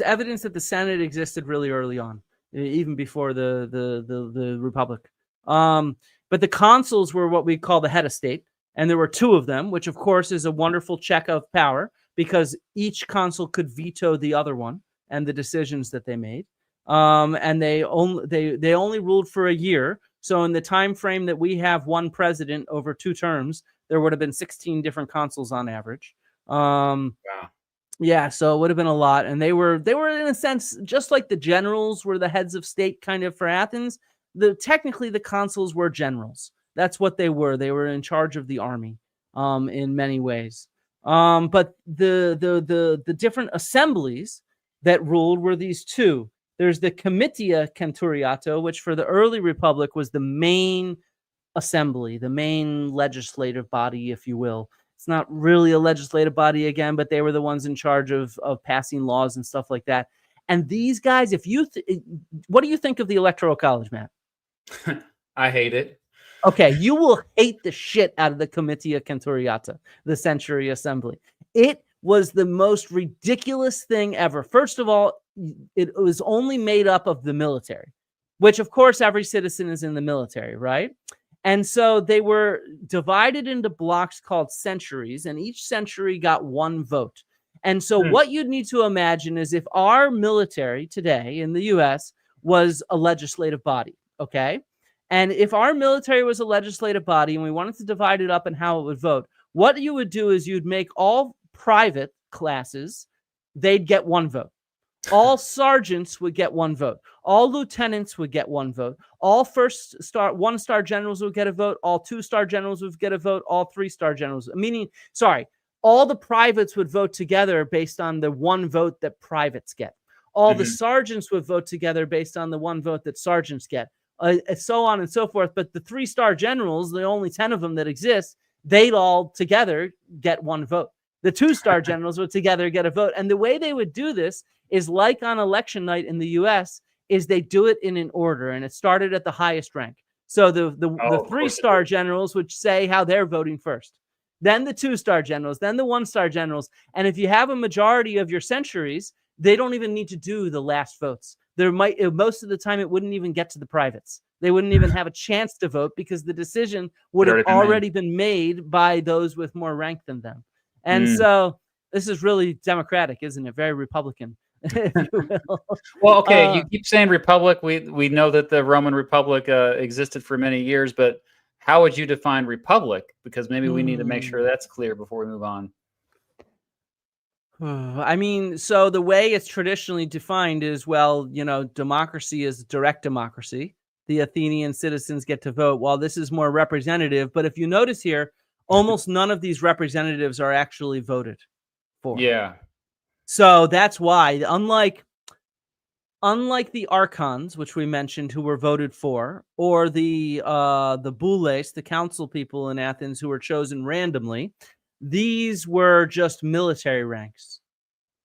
evidence that the Senate existed really early on, even before the Republic. But the consuls were what we call the head of state, and there were two of them, which of course is a wonderful check of power, because each consul could veto the other one and the decisions that they made. And they only ruled for a year. So in the time frame that we have one president over 2 terms, there would have been 16 different consuls on average. Wow. Yeah, so it would have been a lot. And they were in a sense just like the generals were the heads of state kind of for Athens. Technically the consuls were generals. That's what they were. They were in charge of the army in many ways. But the different assemblies that ruled were these two. There's the Comitia Centuriato, which for the early Republic was the main assembly, the main legislative body, if you will. It's not really a legislative body again, but they were the ones in charge of passing laws and stuff like that. And these guys, what do you think of the Electoral College, Matt? I hate it. Okay, you will hate the shit out of the Comitia Centuriata, the Century Assembly. It was the most ridiculous thing ever. First of all, it was only made up of the military, which of course every citizen is in the military, right? And so they were divided into blocks called centuries, and each century got 1 vote. And so what you'd need to imagine is if our military today in the US was a legislative body, okay? And if our military was a legislative body and we wanted to divide it up and how it would vote, what you would do is you'd make all private classes, they'd get 1 vote. All sergeants would get 1 vote. All lieutenants would get 1 vote. All 1-star generals would get a vote. All 2-star generals would get a vote. All 3-star generals, all the privates would vote together based on the 1 vote that privates get. All the sergeants would vote together based on the 1 vote that sergeants get. So on and so forth. But the 3-star generals, the only 10 of them that exist, they'd all together get 1 vote. The 2-star generals would together get a vote. And the way they would do this is like on election night in the US, is they do it in an order, and it started at the highest rank. So the 3-star generals would say how they're voting first, then the 2-star generals, then the 1-star generals. And if you have a majority of your centuries, they don't even need to do the last votes. Most of the time it wouldn't even get to the privates. They wouldn't even have a chance to vote because the decision would have already been made by those with more rank than them. And so this is really democratic, isn't it? Very Republican, if you will. Well, okay, you keep saying Republic. We know that the Roman Republic existed for many years, but how would you define Republic? Because maybe we need to make sure that's clear before we move on. I mean, so the way it's traditionally defined is, democracy is direct democracy. The Athenian citizens get to vote, while this is more representative. But if you notice here, almost none of these representatives are actually voted for. Yeah. So that's why, unlike the archons, which we mentioned, who were voted for, or the boules, the council people in Athens who were chosen randomly, these were just military ranks.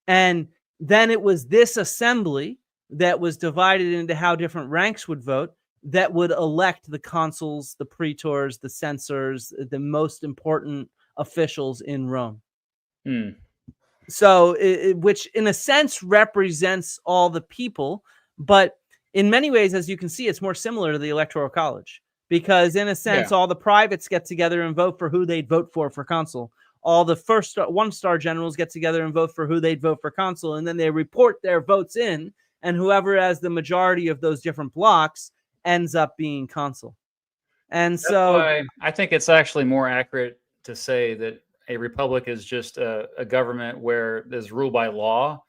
And then it was this assembly that was divided into how different ranks would vote that would elect the consuls, the praetors, the censors, the most important officials in Rome. So, which in a sense represents all the people, but in many ways, as you can see, it's more similar to the Electoral College, because in a sense, Yeah. all the privates get together and vote for who they'd vote for consul. All the first one-star generals get together and vote for who they'd vote for consul, and then they report their votes in, and whoever has the majority of those different blocks ends up being consul. And That's so, why I think it's actually more accurate to say that a republic is just a government where there's rule by law.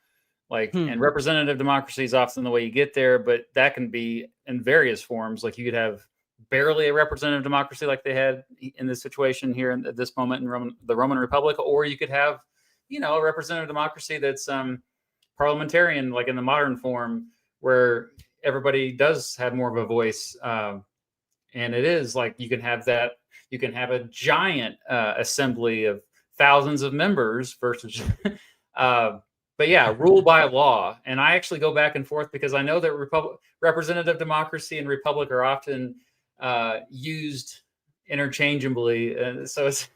Like, and representative democracy is often the way you get there, but that can be in various forms. Like, you could have barely a representative democracy like they had in this situation here at this moment in the Roman Republic, or you could have, a representative democracy that's parliamentarian, like in the modern form, where everybody does have more of a voice. And it is like you can have a giant assembly of thousands of members versus but yeah, rule by law. And I actually go back and forth because I know that representative democracy and republic are often used interchangeably. So it's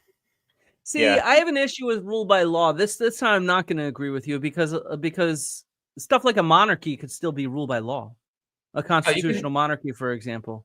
see, I have an issue with rule by law. This time I'm not going to agree with you because stuff like a monarchy could still be rule by law, a constitutional monarchy, for example.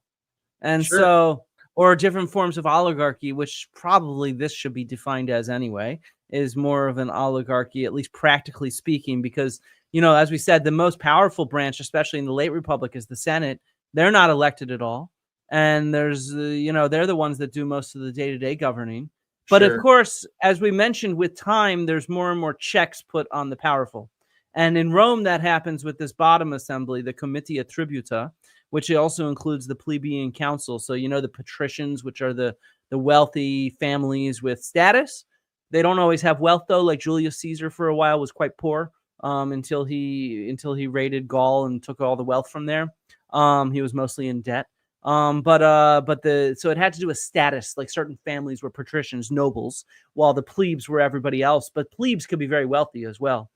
And so, or different forms of oligarchy, which probably this should be defined as anyway, is more of an oligarchy, at least practically speaking, because, as we said, the most powerful branch, especially in the late republic, is the Senate. They're not elected at all. And there's, they're the ones that do most of the day-to-day governing. But of course, as we mentioned, with time, there's more and more checks put on the powerful. And in Rome, that happens with this bottom assembly, the Comitia Tributa, which also includes the plebeian council. So, the patricians, which are the wealthy families with status. They don't always have wealth, though. Like Julius Caesar for a while was quite poor until he raided Gaul and took all the wealth from there. He was mostly in debt. So it had to do with status. Like certain families were patricians, nobles, while the plebes were everybody else. But plebes could be very wealthy as well.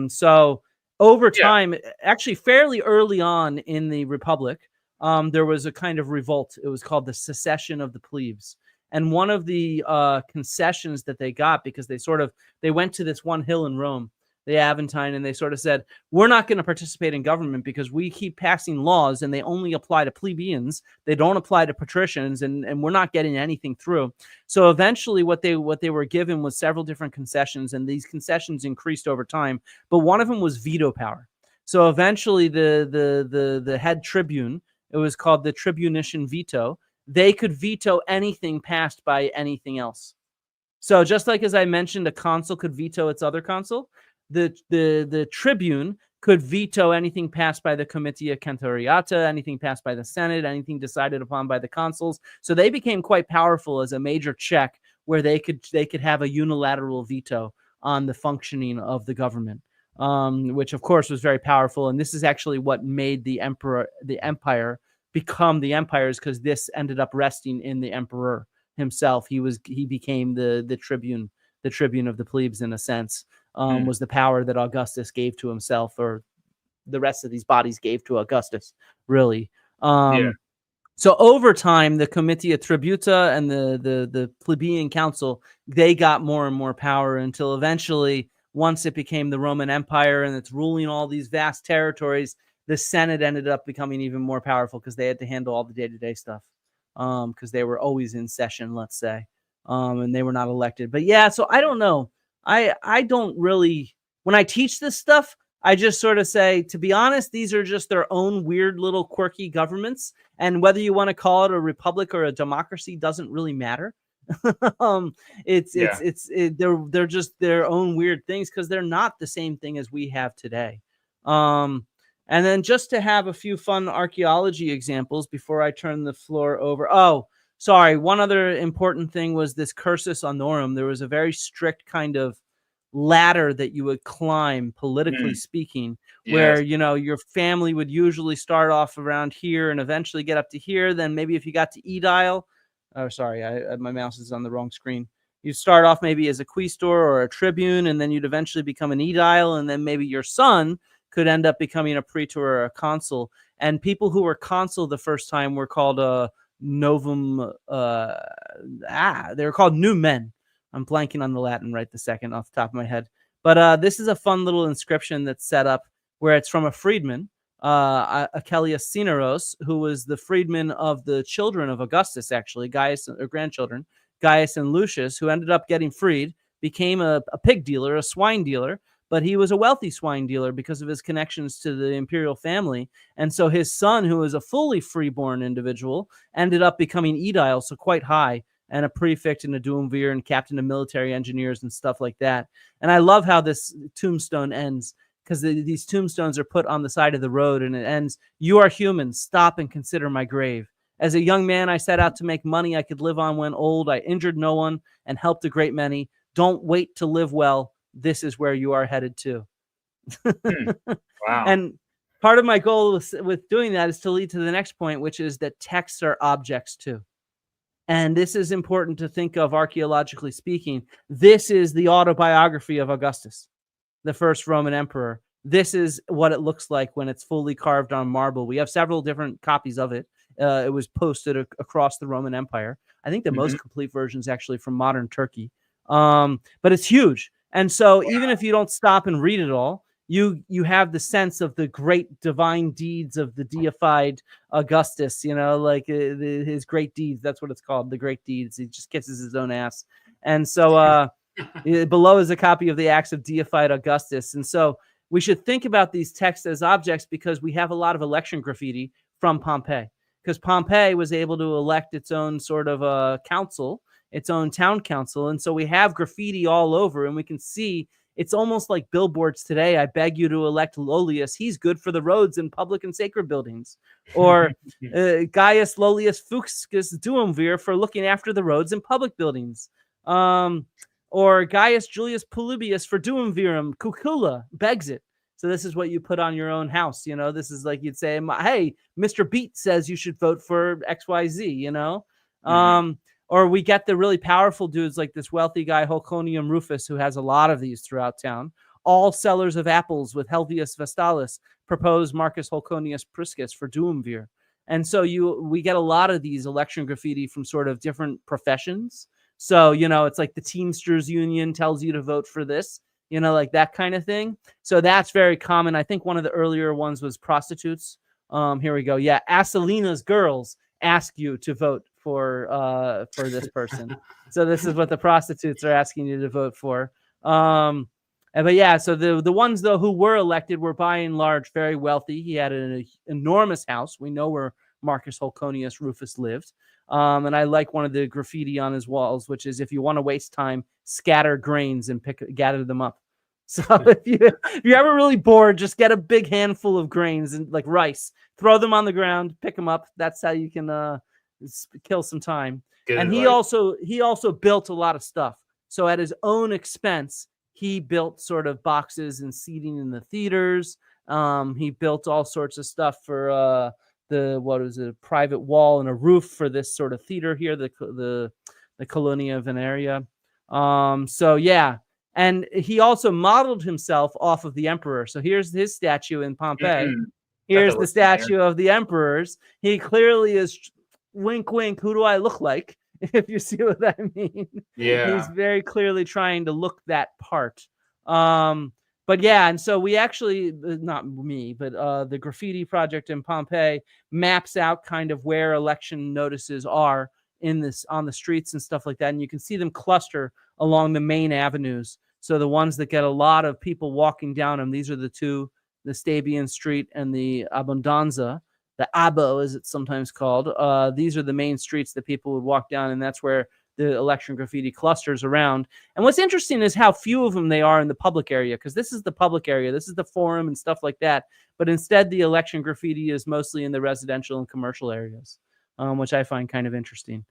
So over time, actually fairly early on in the Republic, there was a kind of revolt. It was called the secession of the plebes. And one of the concessions that they got, because they went to this one hill in Rome, the Aventine, and they sort of said, we're not going to participate in government because we keep passing laws and they only apply to plebeians. They don't apply to patricians, and we're not getting anything through. So eventually what they were given was several different concessions, and these concessions increased over time. But one of them was veto power. So eventually the head tribune, it was called the tribunician veto. They could veto anything passed by anything else. So just like as I mentioned, a consul could veto its other consul, the tribune could veto anything passed by the Comitia Centuriata, anything passed by the Senate, anything decided upon by the consuls. So they became quite powerful as a major check where they could have a unilateral veto on the functioning of the government, which of course was very powerful. And this is actually what made the empire become the empires, because this ended up resting in the emperor himself. He became the tribune of the plebes in a sense. Was the power that Augustus gave to himself, or the rest of these bodies gave to Augustus, really. So over time, the Comitia Tributa and the plebeian council, they got more and more power until eventually, once it became the Roman Empire and it's ruling all these vast territories, the Senate ended up becoming even more powerful because they had to handle all the day-to-day stuff, because they were always in session, let's say, and they were not elected. But yeah, so I don't know. I don't really, when I teach this stuff, I just sort of say, to be honest, these are just their own weird little quirky governments. And whether you want to call it a republic or a democracy doesn't really matter. They're just their own weird things because they're not the same thing as we have today. And then just to have a few fun archaeology examples before I turn the floor over. Oh, sorry. One other important thing was this cursus honorum. There was a very strict kind of ladder that you would climb, politically speaking, where, your family would usually start off around here and eventually get up to here. Then maybe if you got to edile, oh, sorry, my mouse is on the wrong screen. You'd start off maybe as a quaestor or a tribune, and then you'd eventually become an edile, and then maybe your son could end up becoming a praetor or a consul. And people who were consul the first time were called novum. They were called new men. I'm blanking on the Latin right this second off the top of my head. But this is a fun little inscription that's set up where it's from a freedman. Achilles Cineros, who was the freedman of the children of Augustus, actually, Gaius, or grandchildren, Gaius and Lucius, who ended up getting freed, became a pig dealer, a swine dealer, but he was a wealthy swine dealer because of his connections to the imperial family. And so his son, who was a fully freeborn individual, ended up becoming aedile, so quite high, and a prefect and a duumvir and captain of military engineers and stuff like that. And I love how this tombstone ends, because these tombstones are put on the side of the road, and it ends, "You are human, stop and consider my grave. As a young man, I set out to make money I could live on when old. I injured no one and helped a great many. Don't wait to live well. This is where you are headed to." Wow. And part of my goal with doing that is to lead to the next point, which is that texts are objects too. And this is important to think of archaeologically speaking. This is the autobiography of Augustus, the first Roman emperor. This is what it looks like when it's fully carved on marble. We have several different copies of it. It was posted across the Roman Empire. I think the most complete version is actually from modern Turkey. But it's huge. And so even if you don't stop and read it all, you have the sense of the great divine deeds of the deified Augustus, like his great deeds. That's what it's called, the great deeds. He just kisses his own ass. And so below is a copy of the Acts of deified Augustus. And so we should think about these texts as objects, because we have a lot of election graffiti from Pompeii, because Pompeii was able to elect its own sort of council, its own town council. And so we have graffiti all over, and we can see it's almost like billboards today. "I beg you to elect Lollius. He's good for the roads and public and sacred buildings." Or Gaius Lollius Fuchsicus Duumvir for looking after the roads and public buildings. Or Gaius Julius Polybius for Duumvirum Cucula begs it. So this is what you put on your own house. This is like you'd say, "Hey, Mr. Beat says you should vote for XYZ, Or we get the really powerful dudes like this wealthy guy, Holconium Rufus, who has a lot of these throughout town. "All sellers of apples with Helvius Vestalis propose Marcus Holconius Priscus for Duumvir." And so we get a lot of these election graffiti from sort of different professions. So, it's like the Teamsters Union tells you to vote for this, like that kind of thing. So that's very common. I think one of the earlier ones was prostitutes. Here we go. Yeah. Asalina's girls ask you to vote for this person. So this is what the prostitutes are asking you to vote for. But yeah, so the ones though who were elected were by and large very wealthy. He had an enormous house. We know where Marcus Holconius Rufus lived. And I like one of the graffiti on his walls, which is, "If you want to waste time, scatter grains and gather them up." So if you're ever really bored, just get a big handful of grains and like rice, throw them on the ground, pick them up. That's how you can kill some time. Good and advice. he also built a lot of stuff. So at his own expense, he built sort of boxes and seating in the theaters. He built all sorts of stuff for a private wall and a roof for this sort of theater here, the Colonia Veneria. So yeah. And he also modeled himself off of the emperor. So here's his statue in Pompeii. Here's the statue of the emperors. He clearly is, wink, wink, who do I look like? If you see what I mean. Yeah. He's very clearly trying to look that part. But yeah, and so we actually, not me, but the graffiti project in Pompeii maps out kind of where election notices are on the streets and stuff like that. And you can see them cluster along the main avenues. So the ones that get a lot of people walking down them, these are the two, the Stabian Street and the Abundanza, the Abo as it's sometimes called. These are the main streets that people would walk down, and that's where the election graffiti clusters around. And what's interesting is how few of them they are in the public area, because this is the public area, this is the forum and stuff like that. But instead, the election graffiti is mostly in the residential and commercial areas, which I find kind of interesting.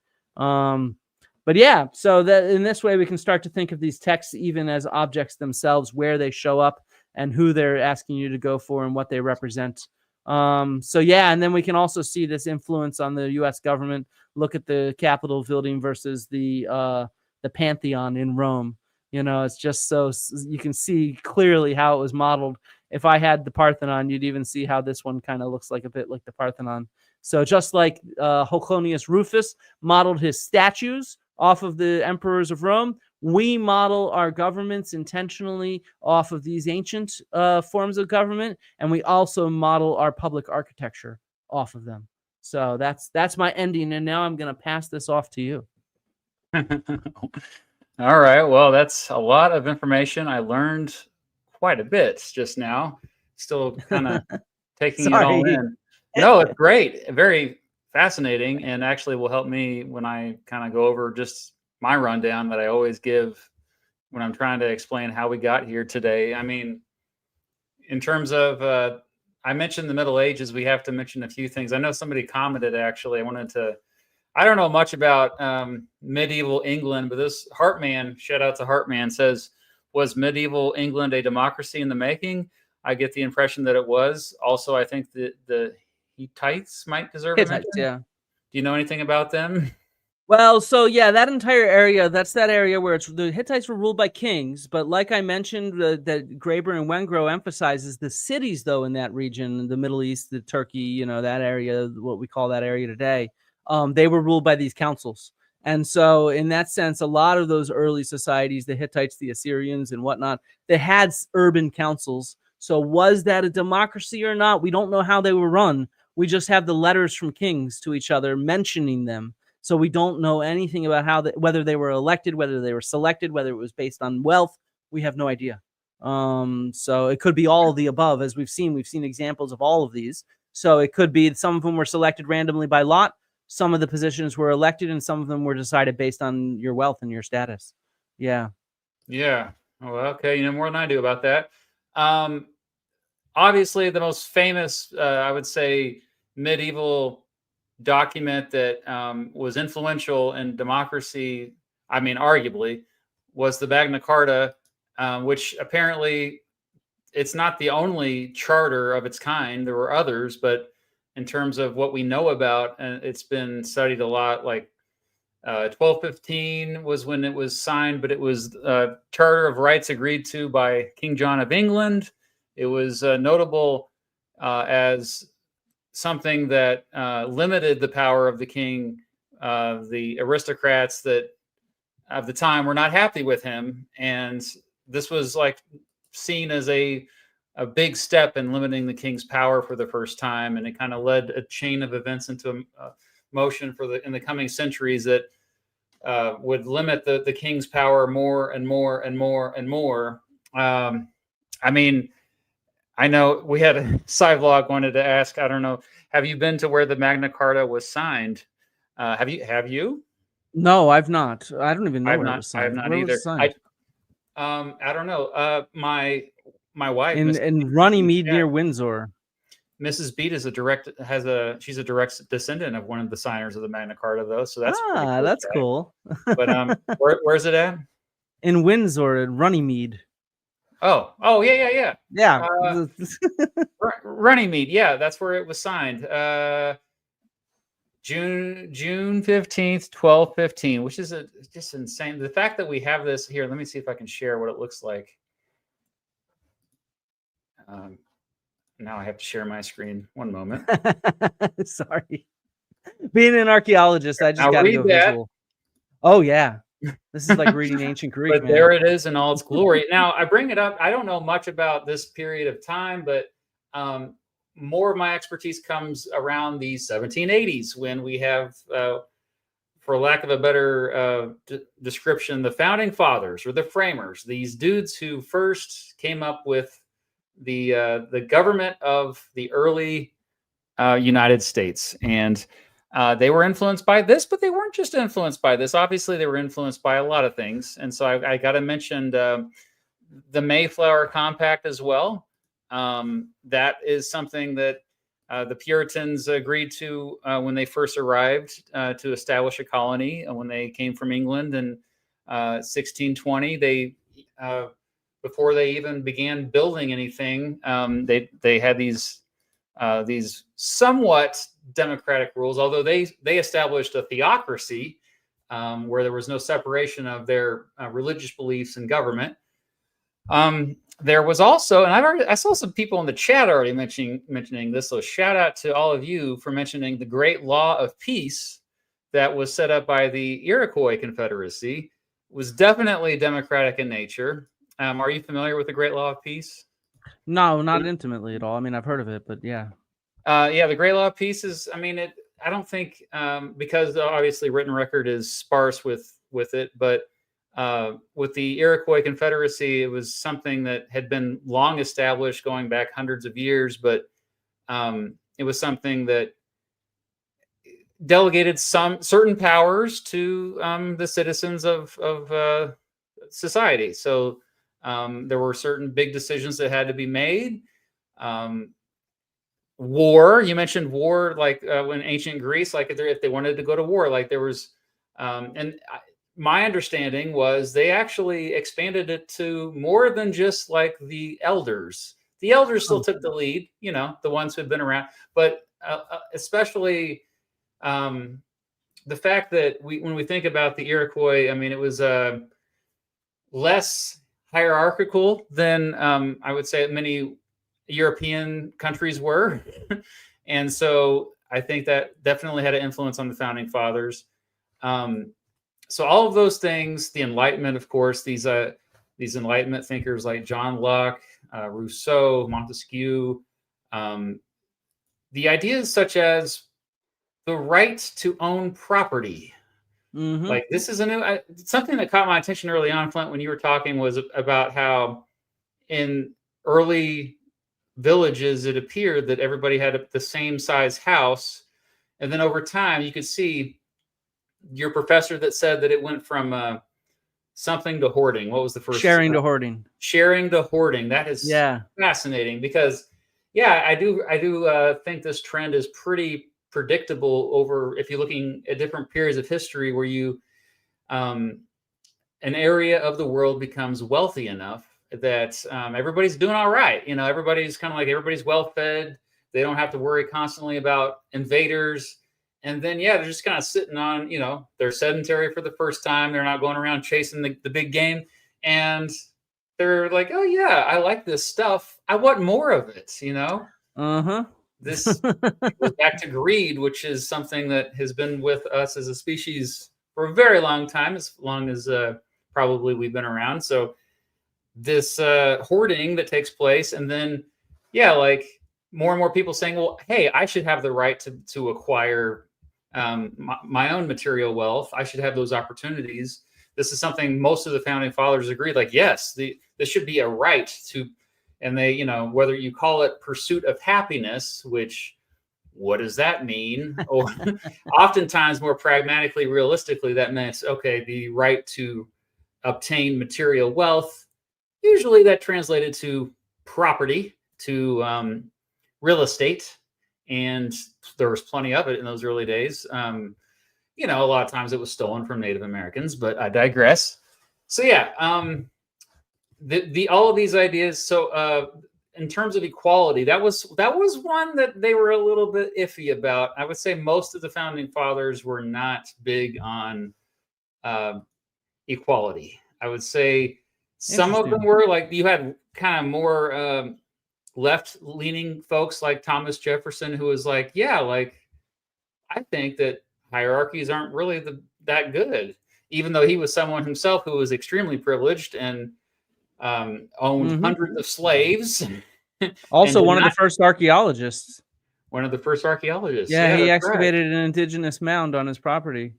But yeah, so that in this way, we can start to think of these texts even as objects themselves, where they show up and who they're asking you to go for and what they represent. So yeah, and then we can also see this influence on the U.S. government. Look at the Capitol building versus the Pantheon in Rome. It's just so you can see clearly how it was modeled. If I had the Parthenon, you'd even see how this one kind of looks like a bit like the Parthenon. So just like Holconius Rufus modeled his statues off of the emperors of Rome, We model our governments intentionally off of these ancient forms of government, and we also model our public architecture off of them. So that's my ending, and now I'm going to pass this off to you. All right. Well, that's a lot of information. I learned quite a bit just now. Still kind of taking it all Sorry. in. No, it's great. Very fascinating, and actually will help me when I kind of go over just my rundown that I always give when I'm trying to explain how we got here today. I mean, in terms of, I mentioned the Middle Ages, we have to mention a few things. I know somebody commented actually. I don't know much about medieval England, but this Heartman, shout out to Heartman, says, was medieval England a democracy in the making? I get the impression that it was. Also, I think that the Hittites might deserve a mention. Yeah. Do you know anything about them? Well, so yeah, that entire area, that's that area where the Hittites were ruled by kings. But like I mentioned, that Graeber and Wengrow emphasizes the cities, though, in that region, the Middle East, the Turkey, that area, what we call that area today, they were ruled by these councils. And so in that sense, a lot of those early societies, the Hittites, the Assyrians and whatnot, they had urban councils. So was that a democracy or not? We don't know how they were run. We just have the letters from kings to each other mentioning them. So we don't know anything about whether they were elected, whether they were selected, whether it was based on wealth. We have no idea. So it could be all of the above, as we've seen. We've seen examples of all of these. So it could be some of them were selected randomly by lot. Some of the positions were elected, and some of them were decided based on your wealth and your status. Yeah. Yeah. Oh, okay. You know more than I do about that. Obviously, the most famous, I would say, medieval document that was influential in democracy, I mean, arguably, was the Magna Carta, which apparently it's not the only charter of its kind. There were others, but in terms of what we know about, it's been studied a lot. Like 1215 was when it was signed, but it was a Charter of Rights agreed to by King John of England. It was notable as something that limited the power of the king. The aristocrats that of the time were not happy with him, and this was like seen as a big step in limiting the king's power for the first time, and it kind of led a chain of events into motion in the coming centuries that would limit the king's power more and more and more and more. I mean, I know we had a Cyvlog wanted to ask, I don't know, have you been to where the Magna Carta was signed? Have you? No, I've not. I don't even know where it was signed. I have not Where either. was it signed? I don't know. My wife in Runnymede near Windsor. Mrs. Beat she's a direct descendant of one of the signers of the Magna Carta, though. So that's pretty cool. That's cool. But where's it at? In Windsor, in Runnymede. Oh, yeah. Yeah. Runnymede, yeah, that's where it was signed. June 15th, 1215, which is just insane. The fact that we have this here, let me see if I can share what it looks like. Now I have to share my screen. One moment. Sorry. Being an archaeologist, I just got to go visual. Oh, yeah. This is like reading ancient Greek. But man, there it is in all its glory. Now, I bring it up. I don't know much about this period of time, but more of my expertise comes around the 1780s when we have, for lack of a better description, the founding fathers or the framers, these dudes who first came up with the government of the early United States. And they were influenced by this, but they weren't just influenced by this. Obviously, they were influenced by a lot of things. And so I got to mention the Mayflower Compact as well. That is something that the Puritans agreed to when they first arrived to establish a colony. When they came from England in 1620, they before they even began building anything, they had these somewhat democratic rules, although they established a theocracy where there was no separation of their religious beliefs and government. There was also, and I saw some people in the chat already mentioning this, so shout out to all of you for mentioning the Great Law of Peace that was set up by the Iroquois Confederacy, was definitely democratic in nature. Are you familiar with the Great Law of Peace? No, not intimately at all. I mean, I've heard of it, but yeah. Yeah, the Great Law of Peace is. I mean, it. I don't think because obviously written record is sparse with it, but with the Iroquois Confederacy, it was something that had been long established, going back hundreds of years. But it was something that delegated some certain powers to the citizens of society. So there were certain big decisions that had to be made. War, you mentioned war, like when ancient Greece, like if they wanted to go to war, like there was, my understanding was they actually expanded it to more than just like the elders. The elders still took the lead, the ones who had been around, but especially the fact that when we think about the Iroquois, I mean, it was less hierarchical than I would say many European countries were. And so I think that definitely had an influence on the founding fathers. So all of those things, the Enlightenment, of course, these Enlightenment thinkers like John Locke, Rousseau, Montesquieu, the ideas such as the right to own property. Like this is something that caught my attention early on, Flint, when you were talking, was about how in early villages it appeared that everybody had the same size house, and then over time you could see your professor that said that it went from something to hoarding. What was the first? Sharing to hoarding. Sharing to hoarding. That is fascinating because, I do think this trend is pretty predictable over if you're looking at different periods of history where an area of the world becomes wealthy enough that everybody's doing all right. Everybody's kind of like everybody's well fed. They don't have to worry constantly about invaders. And then, they're just kind of sitting on, they're sedentary for the first time. They're not going around chasing the big game. And they're like, oh, yeah, I like this stuff. I want more of it, This goes back to greed, which is something that has been with us as a species for a very long time, as long as probably we've been around. So this hoarding that takes place, and then, like more and more people saying, well, hey, I should have the right to acquire my own material wealth. I should have those opportunities. This is something most of the founding fathers agreed, like, yes, this should be a right to, and they, whether you call it pursuit of happiness, which, what does that mean? Or oftentimes more pragmatically, realistically, that meant, okay, the right to obtain material wealth. Usually that translated to property, to real estate. And there was plenty of it in those early days. A lot of times it was stolen from Native Americans, but I digress. So all of these ideas. So in terms of equality, that was one that they were a little bit iffy about. I would say most of the founding fathers were not big on equality. I would say some of them were, like, you had kind of more left-leaning folks like Thomas Jefferson, who was like, I think that hierarchies aren't really that good, even though he was someone himself who was extremely privileged and owned hundreds of slaves. Also, one of the first archaeologists. One of the first archaeologists. Yeah, he excavated an indigenous mound on his property,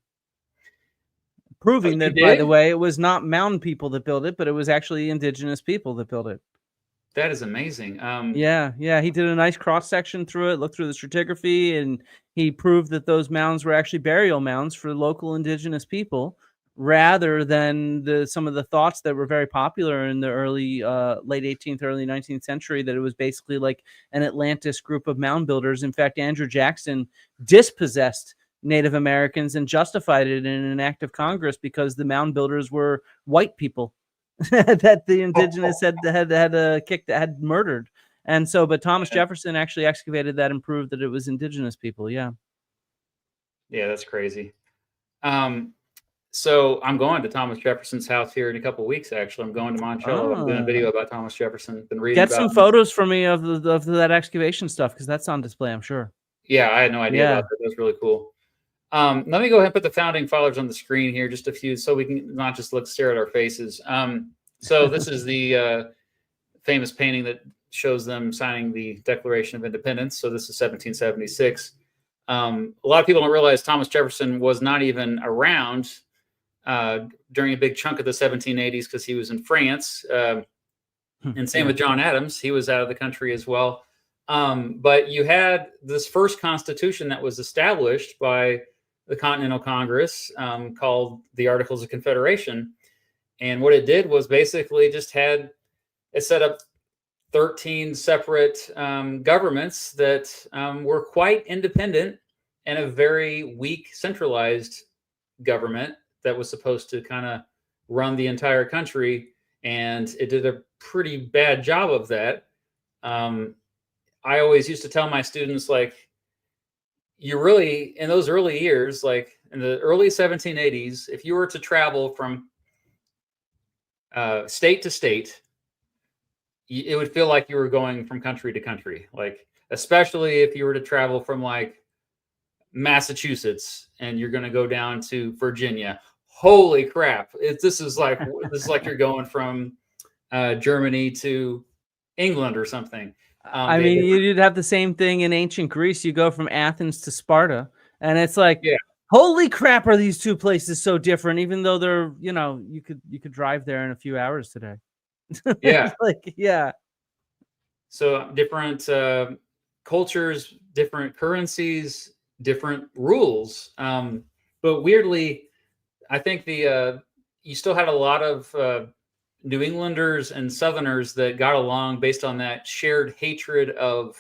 proving that, by the way, it was not mound people that built it, but it was actually indigenous people that built it. That is amazing. He did a nice cross section through it, looked through the stratigraphy, and he proved that those mounds were actually burial mounds for local indigenous people, rather than some of the thoughts that were very popular in the early late 18th, early 19th century, that it was basically like an Atlantis group of mound builders. In fact, Andrew Jackson dispossessed Native Americans and justified it in an act of Congress because the mound builders were white people that the indigenous had murdered. And so, but Thomas Jefferson actually excavated that and proved that it was indigenous people. Yeah, that's crazy. So I'm going to Thomas Jefferson's house here in a couple of weeks. Actually, I'm going to Monticello. I'm doing a video about Thomas Jefferson. Been reading. Get some photos for me of that excavation stuff, because that's on display, I'm sure. Yeah, I had no idea about that. That's really cool. Let me go ahead and put the founding fathers on the screen here, just a few, so we can not just stare at our faces. So this is the famous painting that shows them signing the Declaration of Independence. So this is 1776. A lot of people don't realize Thomas Jefferson was not even around during a big chunk of the 1780s because he was in France. And same with John Adams. He was out of the country as well. But you had this first constitution that was established by the Continental Congress called the Articles of Confederation. And what it did was basically just it set up 13 separate governments that were quite independent and a very weak centralized government that was supposed to kind of run the entire country. And it did a pretty bad job of that. I always used to tell my students, like, you really, in those early years, like in the early 1780s, if you were to travel from state to state, it would feel like you were going from country to country. Like, especially if you were to travel from like Massachusetts and you're going to go down to Virginia. Holy crap. This is like you're going from Germany to England or something. I mean, you'd have the same thing in ancient Greece. You go from Athens to Sparta, and it's like, yeah, holy crap, are these two places so different? Even though they're, you could drive there in a few hours today. Yeah, yeah. So different cultures, different currencies, different rules. But weirdly, I think you still had a lot of New Englanders and Southerners that got along based on that shared hatred of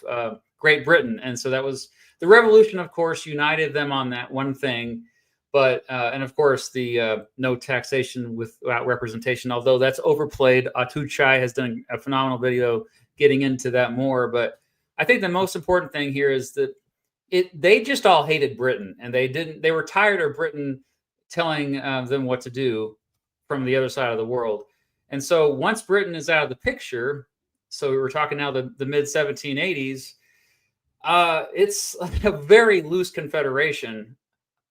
Great Britain. And so that was the Revolution, of course, united them on that one thing. But, and of course, the no taxation without representation, although that's overplayed. Atud Chai has done a phenomenal video getting into that more. But I think the most important thing here is that they just all hated Britain, and they were tired of Britain telling them what to do from the other side of the world. And so once Britain is out of the picture, so we're talking now the mid 1780s, it's like a very loose confederation.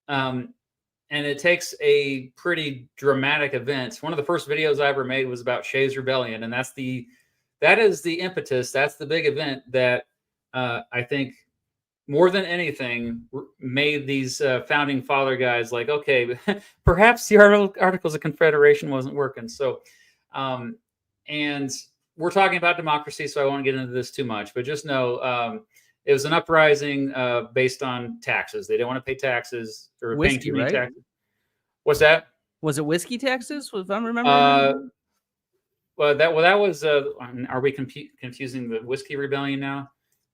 And it takes a pretty dramatic event. One of the first videos I ever made was about Shays' Rebellion. And that is the impetus. That's the big event that I think more than anything made these founding father guys like, okay, perhaps the Articles of Confederation wasn't working. So, and we're talking about democracy, so I won't get into this too much, but just know it was an uprising based on taxes. They didn't want to pay taxes or paying too many taxes. What's that? Was it whiskey taxes, if I'm remembering? That was. Are we confusing the Whiskey Rebellion now?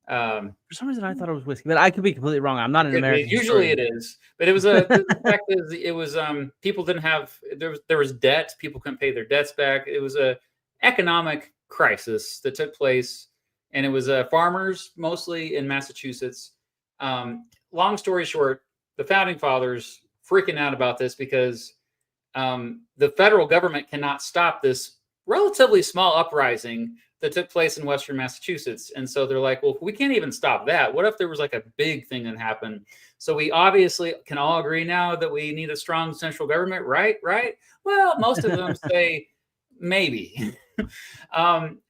For some reason, I thought it was whiskey, but I could be completely wrong. I'm not an American. Usually it is, but it was the fact is it was people didn't have there was debt. People couldn't pay their debts back. It was a economic crisis that took place, and it was farmers mostly in Massachusetts. Long story short, the founding fathers freaking out about this because the federal government cannot stop this relatively small uprising that took place in Western Massachusetts. And so they're like, well, we can't even stop that. What if there was like a big thing that happened? So we obviously can all agree now that we need a strong central government, right? Right. Well, most of them say maybe.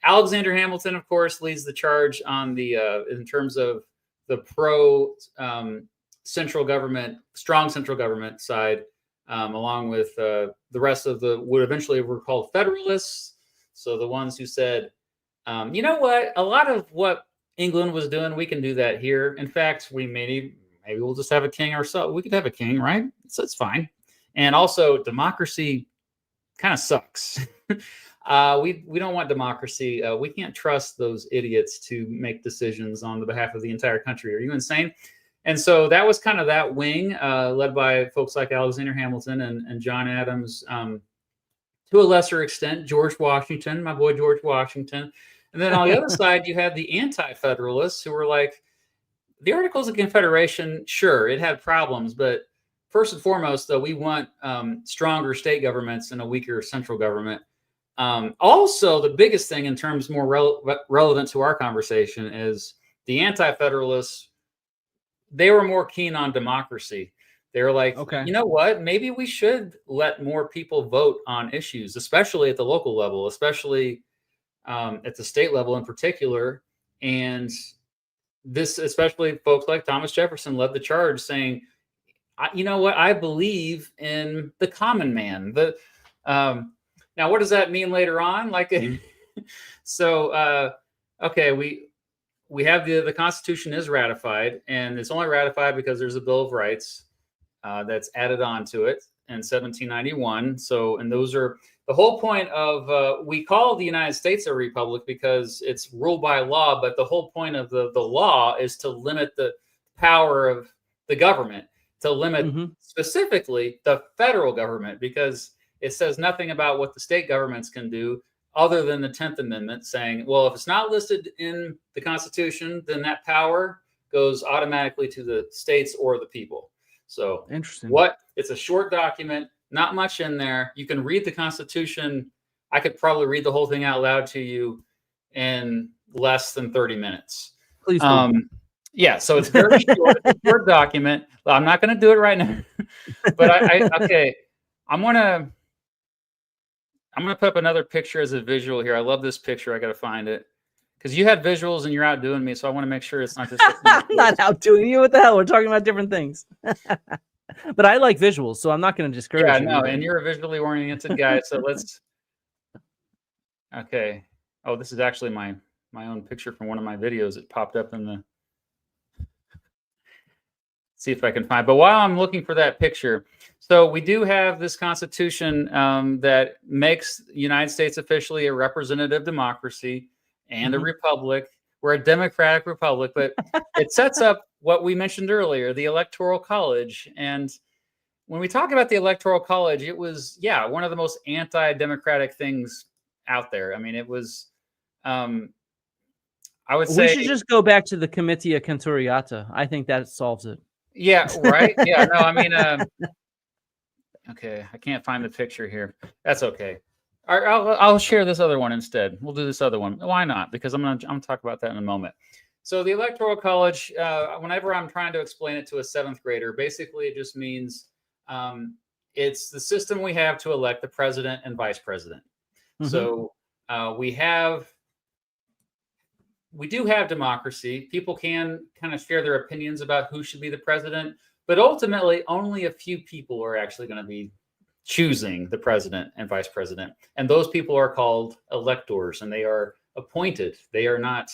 Alexander Hamilton, of course, leads the charge on in terms of the pro central government, strong central government side, along with the rest of what eventually were called Federalists. So the ones who said, you know what? A lot of what England was doing, we can do that here. In fact, maybe we'll just have a king ourselves. We could have a king, right? So it's fine. And also, democracy kind of sucks. We don't want democracy. We can't trust those idiots to make decisions on the behalf of the entire country. Are you insane? And so that was kind of that wing, led by folks like Alexander Hamilton and John Adams. To a lesser extent, George Washington, my boy George Washington. And then on the other side, you had the anti-federalists who were like, the Articles of Confederation, sure, it had problems, but first and foremost, though, we want stronger state governments and a weaker central government. Also, the biggest thing in terms more relevant to our conversation is the anti-federalists, they were more keen on democracy. They're like, Okay. you know what? Maybe we should let more people vote on issues, especially at the local level, especially at the state level in particular. And this, especially folks like Thomas Jefferson, led the charge, saying, you know what? I believe in the common man. Now, what does that mean later on? Like, so okay, we have the Constitution is ratified, and it's only ratified because there's a Bill of Rights that's added on to it in 1791. So, and those are the whole point of we call the United States a republic because it's ruled by law, but the whole point of the law is to limit the power of the government, to limit specifically the federal government, because it says nothing about what the state governments can do other than the 10th Amendment saying, well, if it's not listed in the Constitution, then that power goes automatically to the states or the people. So interesting. It's a short document, not much in there. You can read the Constitution. I could probably read the whole thing out loud to you in less than 30 minutes. Please do. Yeah, so it's very short, it's a short document. I'm not going to do it right now, but okay, I'm gonna put up another picture as a visual here. I love this picture. I got to find it because you had visuals and you're outdoing me, so I want to make sure it's not just. I'm not outdoing you. What the hell? We're talking about different things. But I like visuals, so I'm not going to discourage you. Yeah, no, and you're a visually oriented guy, so let's. Okay. Oh, this is actually my own picture from one of my videos. It popped up in the. See if I can find. But while I'm looking for that picture, so we do have this Constitution that makes the United States officially a representative democracy and a republic. We're a democratic republic, but it sets up what we mentioned earlier, the Electoral College. And when we talk about the Electoral College, it was, one of the most anti-democratic things out there. I mean, it was, I would say. We should just go back to the Comitia Centuriata. I think that solves it. Yeah, right. Yeah, no, I mean, okay, I can't find the picture here. That's okay. I'll share this other one instead. We'll do this other one. Why not? Because I'm gonna talk about that in a moment. So the Electoral College, whenever I'm trying to explain it to a 7th grader, basically it just means it's the system we have to elect the president and vice president. So we do have democracy. People can kind of share their opinions about who should be the president, but ultimately only a few people are actually going to be choosing the president and vice president. And those people are called electors, and they are appointed. They are not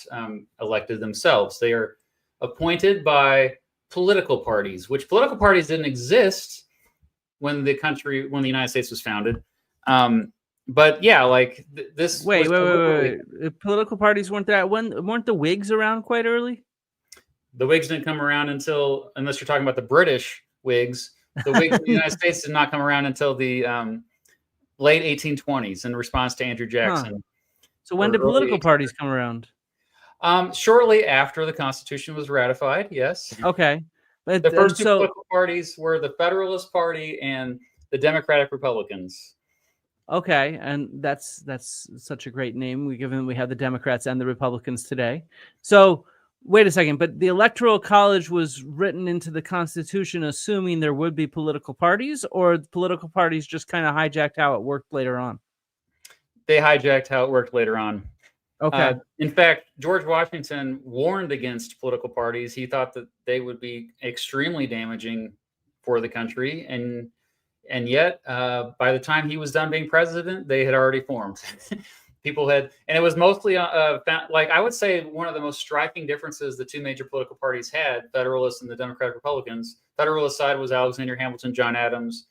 elected themselves. They are appointed by political parties, which political parties didn't exist when the United States was founded. But yeah, like this. Wait. Political parties weren't the Whigs around quite early? The Whigs didn't come around unless you're talking about the British Whigs. The Whigs in the United States did not come around until the late 1820s in response to Andrew Jackson. So when did political parties come around? Shortly after the Constitution was ratified, yes. Okay. But the first two political parties were the Federalist Party and the Democratic Republicans. Okay, and that's such a great name. We have the Democrats and the Republicans today. So wait a second, but the Electoral College was written into the Constitution assuming there would be political parties, or political parties just kind of hijacked how it worked later on? They hijacked how it worked later on. Okay. In fact, George Washington warned against political parties. He thought that they would be extremely damaging for the country, and yet, by the time he was done being president, they had already formed. People had, and it was mostly, like I would say, one of the most striking differences the two major political parties had, Federalists and the Democratic Republicans. Federalist side was Alexander Hamilton, John Adams.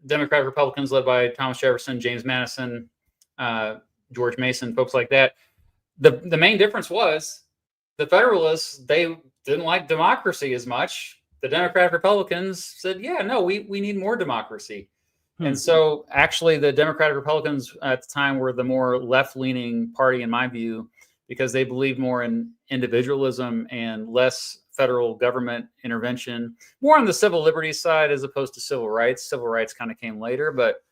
Democratic Republicans led by Thomas Jefferson, James Madison, George Mason, folks like that. The main difference was the Federalists, they didn't like democracy as much. The Democratic Republicans said, yeah, no, we need more democracy. And so actually the Democratic Republicans at the time were the more left-leaning party, in my view, because they believed more in individualism and less federal government intervention, more on the civil liberties side as opposed to civil rights. Civil rights kind of came later. But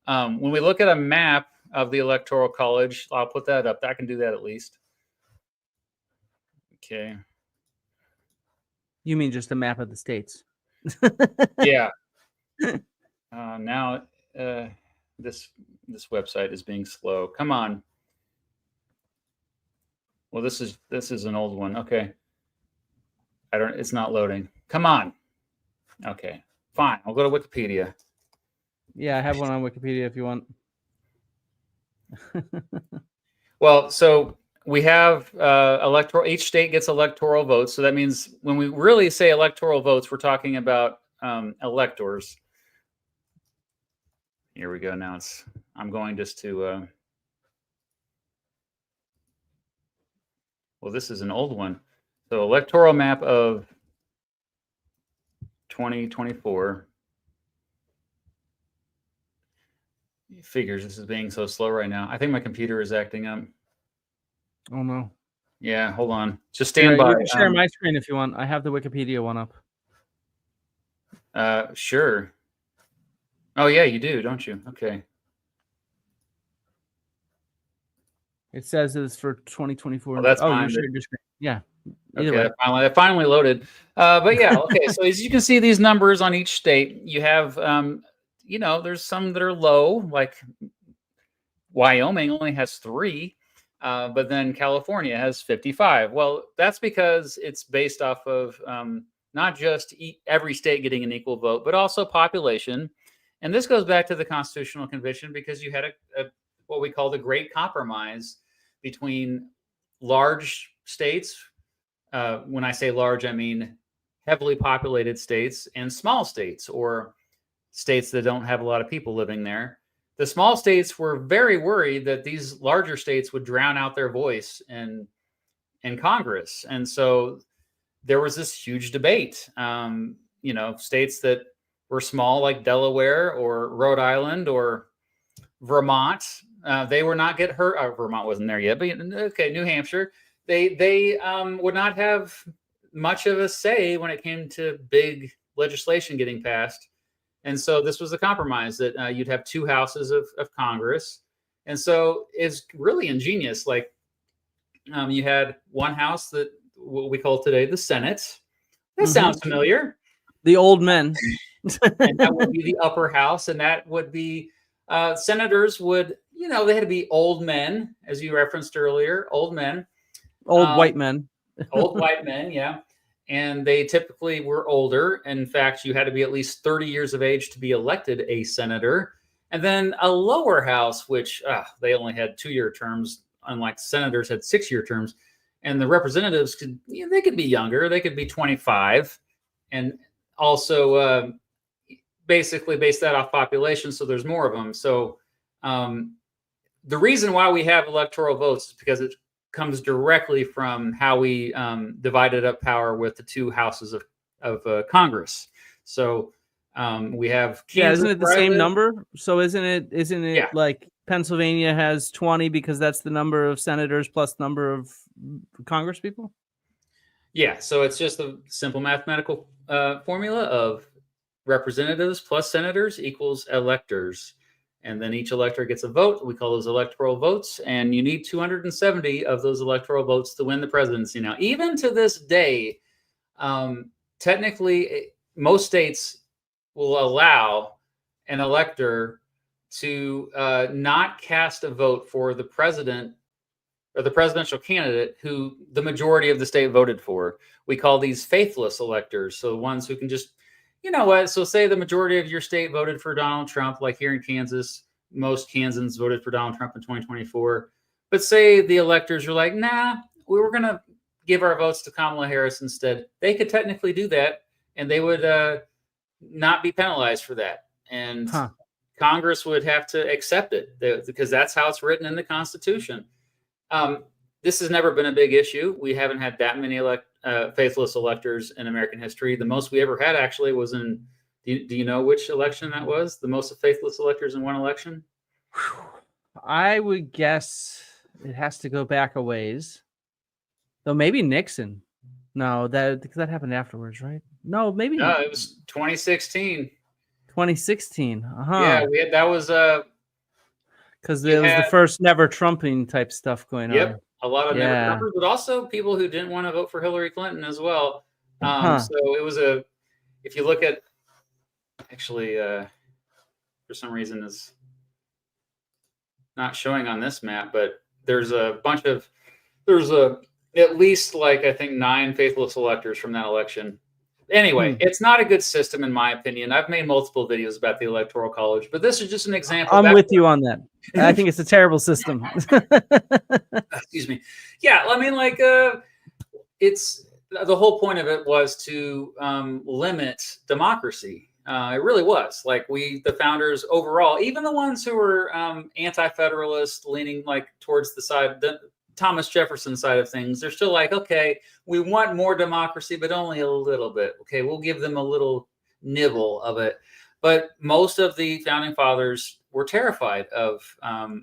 when we look at a map of the Electoral College, I'll put that up. I can do that at least. Okay. You mean just a map of the states? Yeah. Now this website is being slow. Come on. Well, this is an old one. Okay. It's not loading. Come on. Okay. Fine. I'll go to Wikipedia. Yeah, I have one on Wikipedia if you want. Well, so we have electoral. Each state gets electoral votes. So that means when we really say electoral votes, we're talking about electors. Here we go. Now I'm going just to. Well, this is an old one. So electoral map of 2024. Figures this is being so slow right now. I think my computer is acting up. Oh no. Yeah, hold on. Just stand by. You can share my screen if you want. I have the Wikipedia one up. Sure. Oh yeah, you do, don't you? Okay. It says it's for 2024. Well, that's fine. You shared your screen. Yeah. Either way. That finally loaded. But yeah, okay. So as you can see, these numbers on each state, you have, there's some that are low, like Wyoming only has 3, but then California has 55. Well, that's because it's based off of not just every state getting an equal vote, but also population. And this goes back to the Constitutional Convention because you had what we call the Great Compromise between large states. When I say large, I mean heavily populated states and small states, or states that don't have a lot of people living there. The small states were very worried that these larger states would drown out their voice in Congress. And so there was this huge debate. States that were small, like Delaware or Rhode Island or Vermont, they were not get hurt. Vermont wasn't there yet, but okay, New Hampshire. They would not have much of a say when it came to big legislation getting passed. And so this was a compromise that you'd have 2 houses of Congress. And so it's really ingenious. Like you had one house that what we call today the Senate. That sounds familiar. The old men. And that would be the upper house. And that would be senators would, they had to be old men, as you referenced earlier, old men. Old white men. Old white men, yeah. And they typically were older. In fact, you had to be at least 30 years of age to be elected a senator. And then a lower house, which they only had 2-year terms, unlike senators had 6-year terms. And the representatives could be younger. They could be 25. And also basically base that off population. So there's more of them. So the reason why we have electoral votes is because it comes directly from how we divided up power with the 2 houses of Congress. So we have Kansas, isn't it the same number? So isn't it like Pennsylvania has 20 because that's the number of senators plus number of Congress people? Yeah, so it's just a simple mathematical formula of representatives plus senators equals electors. And then each elector gets a vote. We call those electoral votes. And you need 270 of those electoral votes to win the presidency. Now, even to this day, technically, most states will allow an elector to not cast a vote for the president or the presidential candidate who the majority of the state voted for. We call these faithless electors. So ones who can just, so say the majority of your state voted for Donald Trump, like here in Kansas, most Kansans voted for Donald Trump in 2024. But say the electors are like, nah, we were going to give our votes to Kamala Harris instead. They could technically do that, and they would not be penalized for that. And Congress would have to accept it because that's how it's written in the Constitution. This has never been a big issue. We haven't had that many faithless electors in American history. The most we ever had actually was in, do you know which election that was? The most faithless electors in one election? I would guess it has to go back a ways. Though maybe Nixon. No, because that happened afterwards, right? No, maybe. No, it was 2016. 2016. Yeah, that was because there was the first never Trumping type stuff going on. A lot of never Trumpers, but also people who didn't want to vote for Hillary Clinton as well. So it was if you look at, actually, for some reason is not showing on this map, but there's at least like, I think 9 faithless electors from that election. Anyway, it's not a good system in my opinion. I've made multiple videos about the Electoral College, but this is just an example. I'm with you on that. I think it's a terrible system. Excuse me. Yeah, I mean, like, it's the whole point of it was to limit democracy. It really was. Like, the founders overall, even the ones who were anti-federalist, leaning like towards the Thomas Jefferson side of things, they're still like, okay, we want more democracy, but only a little bit. Okay, we'll give them a little nibble of it. But most of the founding fathers were terrified of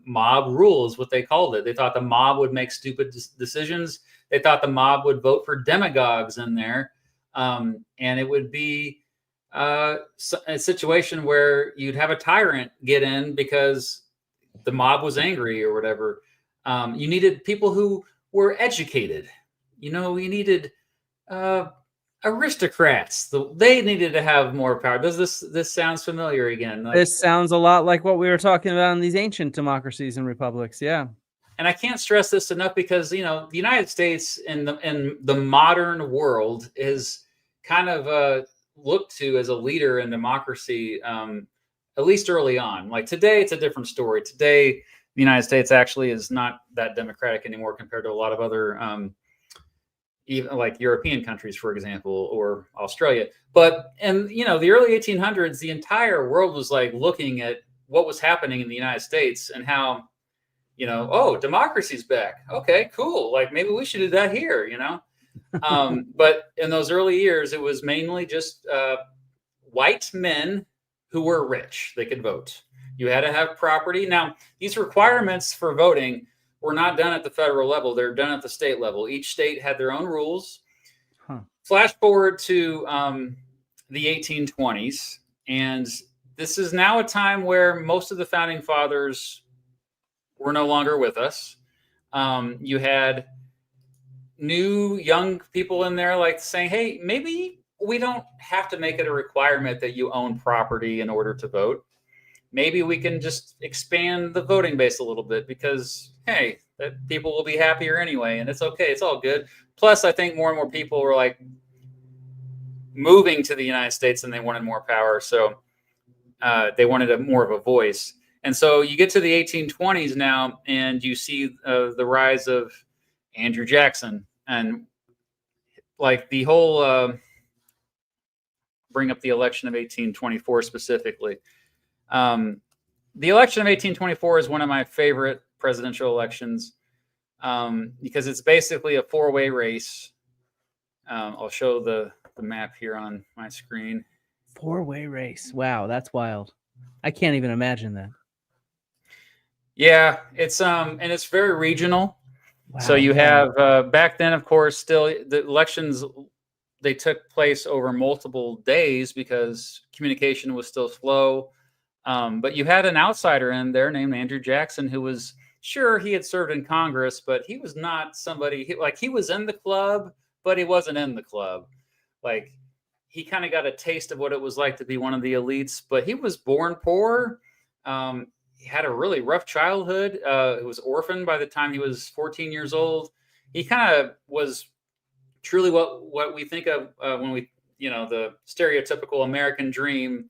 mob rule, is what they called it. They thought the mob would make stupid decisions. They thought the mob would vote for demagogues in there. And it would be a situation where you'd have a tyrant get in because the mob was angry or whatever. You needed people who were educated. You needed aristocrats. They needed to have more power. Does this sounds familiar again? This sounds a lot like what we were talking about in these ancient democracies and republics. Yeah. And I can't stress this enough because, the United States in the modern world is kind of looked to as a leader in democracy, at least early on. Like today, it's a different story. Today, the United States actually is not that democratic anymore compared to a lot of other, even like European countries, for example, or Australia. But in the early 1800s, the entire world was like looking at what was happening in the United States and how, oh, democracy's back. Okay, cool. Like maybe we should do that here, But in those early years, it was mainly just white men who were rich. They could vote. You had to have property. Now, these requirements for voting were not done at the federal level. They're done at the state level. Each state had their own rules. Flash forward to the 1820s, and this is now a time where most of the founding fathers were no longer with us. You had new young people in there like saying, hey, maybe we don't have to make it a requirement that you own property in order to vote. Maybe we can just expand the voting base a little bit because, hey, that people will be happier anyway, and it's okay. It's all good. Plus, I think more and more people were like moving to the United States and they wanted more power. So they wanted more of a voice. And so you get to the 1820s now, and you see the rise of Andrew Jackson and like the whole bring up the election of 1824 specifically. The election of 1824 is one of my favorite presidential elections because it's basically a 4-way race. I'll show the map here on my screen. 4-way race. Wow, that's wild. I can't even imagine that. Yeah, it's and it's very regional. Wow, so you have back then, of course, still the elections, they took place over multiple days because communication was still slow. But you had an outsider in there named Andrew Jackson, who was he had served in Congress, but he was not somebody he was in the club, but he wasn't in the club. Like he kind of got a taste of what it was like to be one of the elites, but he was born poor. He had a really rough childhood. He was orphaned by the time he was 14 years old. He kind of was truly what we think of when we, the stereotypical American dream.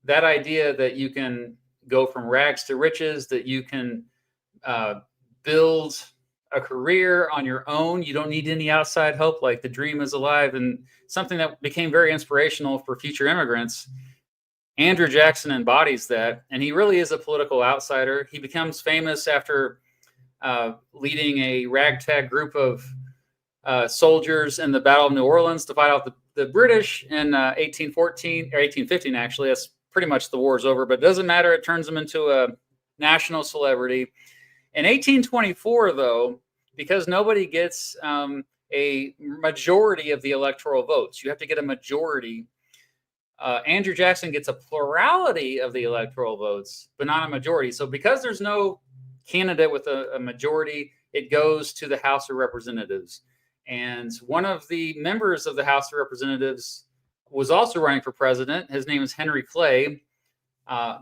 That idea that you can go from rags to riches, that you can build a career on your own. You don't need any outside help. Like the dream is alive, and something that became very inspirational for future immigrants. Andrew Jackson embodies that, and he really is a political outsider. He becomes famous after leading a ragtag group of soldiers in the Battle of New Orleans to fight out the British in 1814 or 1815. Actually, that's pretty much the war's over, but it doesn't matter. It turns him into a national celebrity. In 1824, though, because nobody gets a majority of the electoral votes, you have to get a majority. Andrew Jackson gets a plurality of the electoral votes, but not a majority. So because there's no candidate with a majority, it goes to the House of Representatives. And one of the members of the House of Representatives was also running for president. His name is Henry Clay.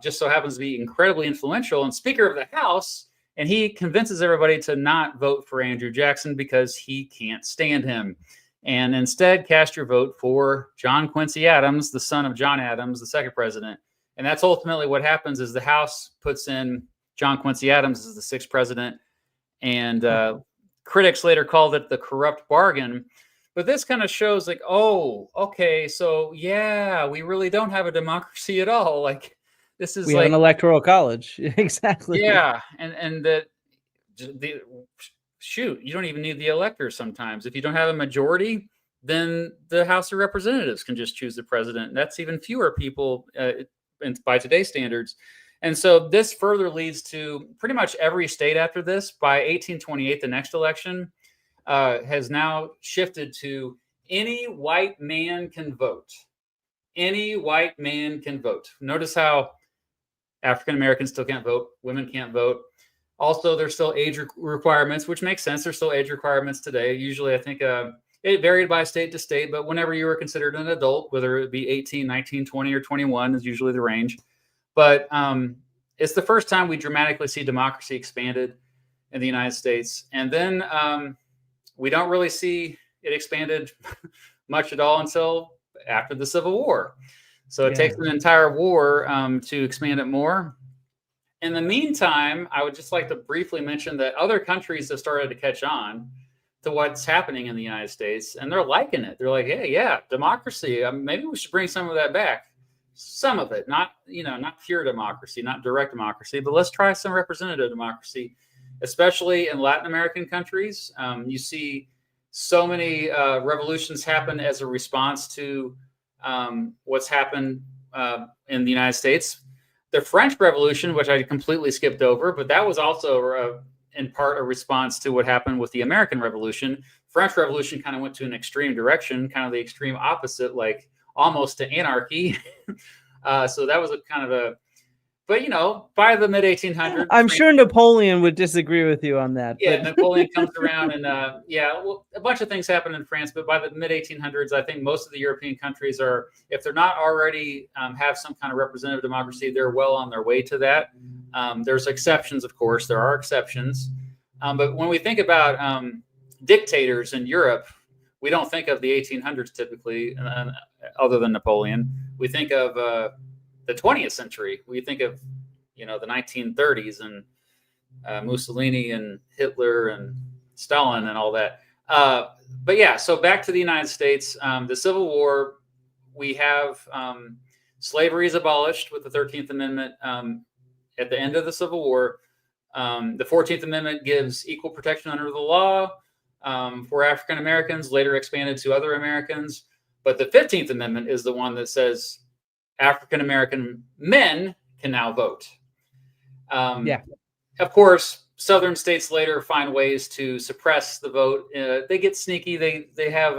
Just so happens to be incredibly influential and Speaker of the House. And he convinces everybody to not vote for Andrew Jackson because he can't stand him. And instead, cast your vote for John Quincy Adams, the son of John Adams, the second president. And that's ultimately what happens is the House puts in John Quincy Adams as the sixth president. And critics later called it the corrupt bargain. But this kind of shows like, oh, okay, so yeah, we really don't have a democracy at all. Like, this is We like have an electoral college. Exactly. yeah, and that the shoot, you don't even need the electors sometimes. If you don't have a majority, then the House of Representatives can just choose the president. And that's even fewer people by today's standards. And so this further leads to pretty much every state after this. By 1828, the next election has now shifted to any white man can vote. Any white man can vote. Notice how African Americans still can't vote. Women can't vote. Also, there's still age requirements, which makes sense. There's still age requirements today. Usually, I think it varied by state to state, but whenever you were considered an adult, whether it be 18, 19, 20, or 21 is usually the range. But it's the first time we dramatically see democracy expanded in the United States. And then we don't really see it expanded much at all until after the Civil War. So it takes an entire war to expand it more. In the meantime, I would just like to briefly mention that other countries have started to catch on to what's happening in the United States, and they're liking it. They're like, hey, yeah, democracy. Maybe we should bring some of that back. Some of it, not pure democracy, not direct democracy, but let's try some representative democracy, especially in Latin American countries. You see so many revolutions happen as a response to what's happened in the United States. The French Revolution, which I completely skipped over, but that was also in part a response to what happened with the American Revolution. French Revolution kind of went to an extreme direction, kind of the extreme opposite, like almost to anarchy. So that was a kind of a, but by the mid 1800s, I'm sure Napoleon would disagree with you on that. Yeah, Napoleon comes around, and well, a bunch of things happen in France. But by the mid 1800s, I think most of the European countries are, if they're not already have some kind of representative democracy, they're well on their way to that. There's exceptions, of course. There are exceptions, but when we think about dictators in Europe, we don't think of the 1800s typically, other than Napoleon. We think of the 20th century. We think of the 1930s and Mussolini and Hitler and Stalin and all that. But yeah, so back to the United States, the Civil War, we have slavery is abolished with the 13th Amendment at the end of the Civil War. The 14th Amendment gives equal protection under the law for African Americans, later expanded to other Americans. But the 15th Amendment is the one that says African American men can now vote. Of course, southern states later find ways to suppress the vote. They get sneaky. They have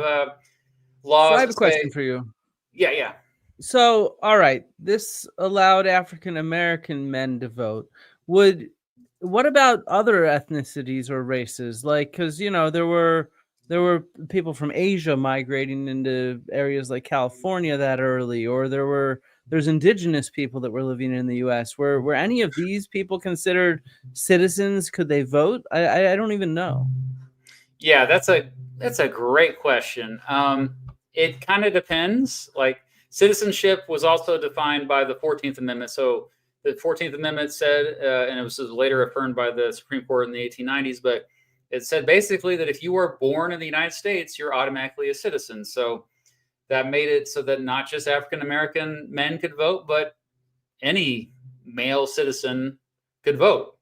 laws. So I have a question for you. Yeah. So, all right, this allowed African American men to vote. What about other ethnicities or races? Like, because there were people from Asia migrating into areas like California that early, or there's indigenous people that were living in the U.S. Were any of these people considered citizens? Could they vote? I don't even know. Yeah, that's a great question. It kind of depends. Like, citizenship was also defined by the 14th Amendment. So the 14th Amendment said, and it was later affirmed by the Supreme Court in the 1890s, but it said basically that if you were born in the United States, you're automatically a citizen. So that made it so that not just African American men could vote, but any male citizen could vote.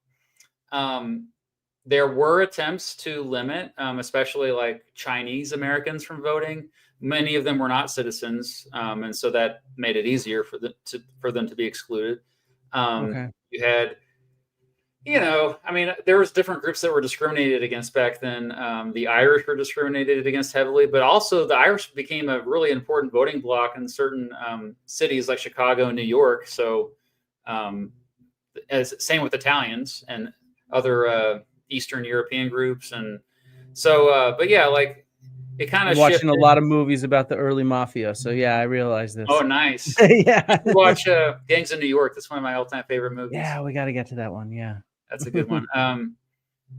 There were attempts to limit, especially like Chinese Americans from voting. Many of them were not citizens, and so that made it easier for them to be excluded. Okay. You had, there was different groups that were discriminated against back then. The Irish were discriminated against heavily, but also the Irish became a really important voting bloc in certain cities like Chicago and New York. So, same with Italians and other Eastern European groups. And so, but yeah, like it kind I'm of watching a shifted. lot of movies about the early mafia, so yeah, I realize Oh, this. nice. You Yeah. should watch Gangs of New York. That's one of my all-time favorite movies. Yeah, we got to get to that one. Yeah. That's a good one.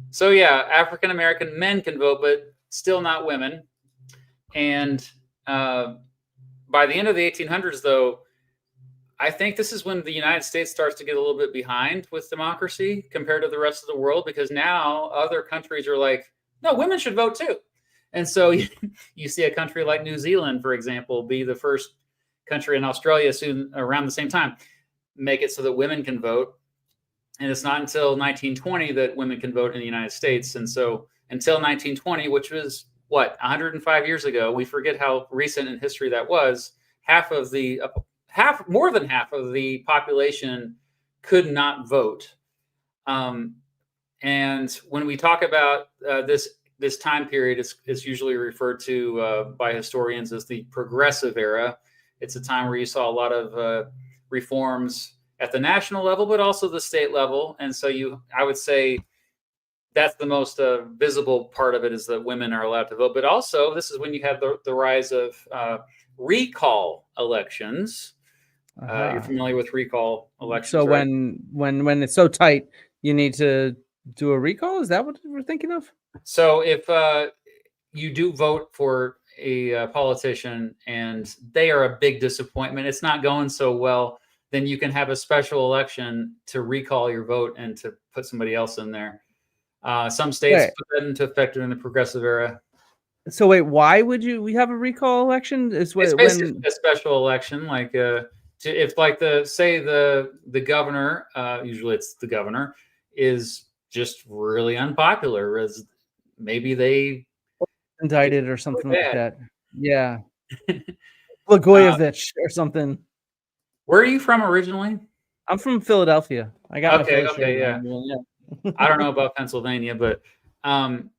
So yeah, African American men can vote, but still not women. And uh, by the end of the 1800s, though, I think this is when the United States starts to get a little bit behind with democracy compared to the rest of the world, because now other countries are like, no, women should vote too. And so you see a country like New Zealand, for example, be the first country, in Australia soon around the same time, make it so that women can vote. And it's not until 1920 that women can vote in the United States. And so until 1920, which was what, 105 years ago, we forget how recent in history that was. More than half of the population could not vote. Um, and when we talk about this time period, it's usually referred to by historians as the Progressive Era. It's a time where you saw a lot of reforms at the national level, but also the state level. And so I would say that's the most visible part of it, is that women are allowed to vote. But also, this is when you have the rise of recall elections. You're familiar with recall elections, So right? when it's so tight, you need to do a recall. Is that what we're thinking of? So if you do vote for a politician and they are a big disappointment, it's not going so well, then you can have a special election to recall your vote and to put somebody else in there. Some states Wait. put that into effect during the Progressive Era. So wait, why would we have a recall election? Is It's basically when a special election, like if like the governor, usually it's the governor, is just really unpopular, as maybe they did indicted or really something like bad. that. Yeah, Uh, Blagojevich or something. where are you from originally? I'm from Philadelphia. I got my Okay, Philly shirt okay, yeah. on. Yeah. I don't know about Pennsylvania, um,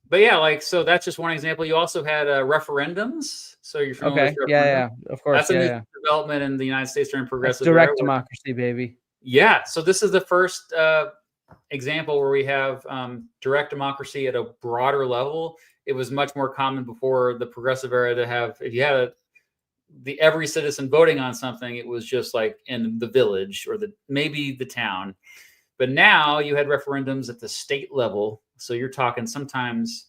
but yeah, like so that's just one example. You also had referendums. So you're familiar with Okay. Yeah, referendum? yeah. Of course. That's a Yeah, new yeah. development in the United States during That's Progressive Era. direct democracy, baby. Yeah, so this is the first example where we have direct democracy at a broader level. It was much more common before the Progressive Era to have, if you had every citizen voting on something, it was just like in the village or maybe the town. But now you had referendums at the state level. So you're talking sometimes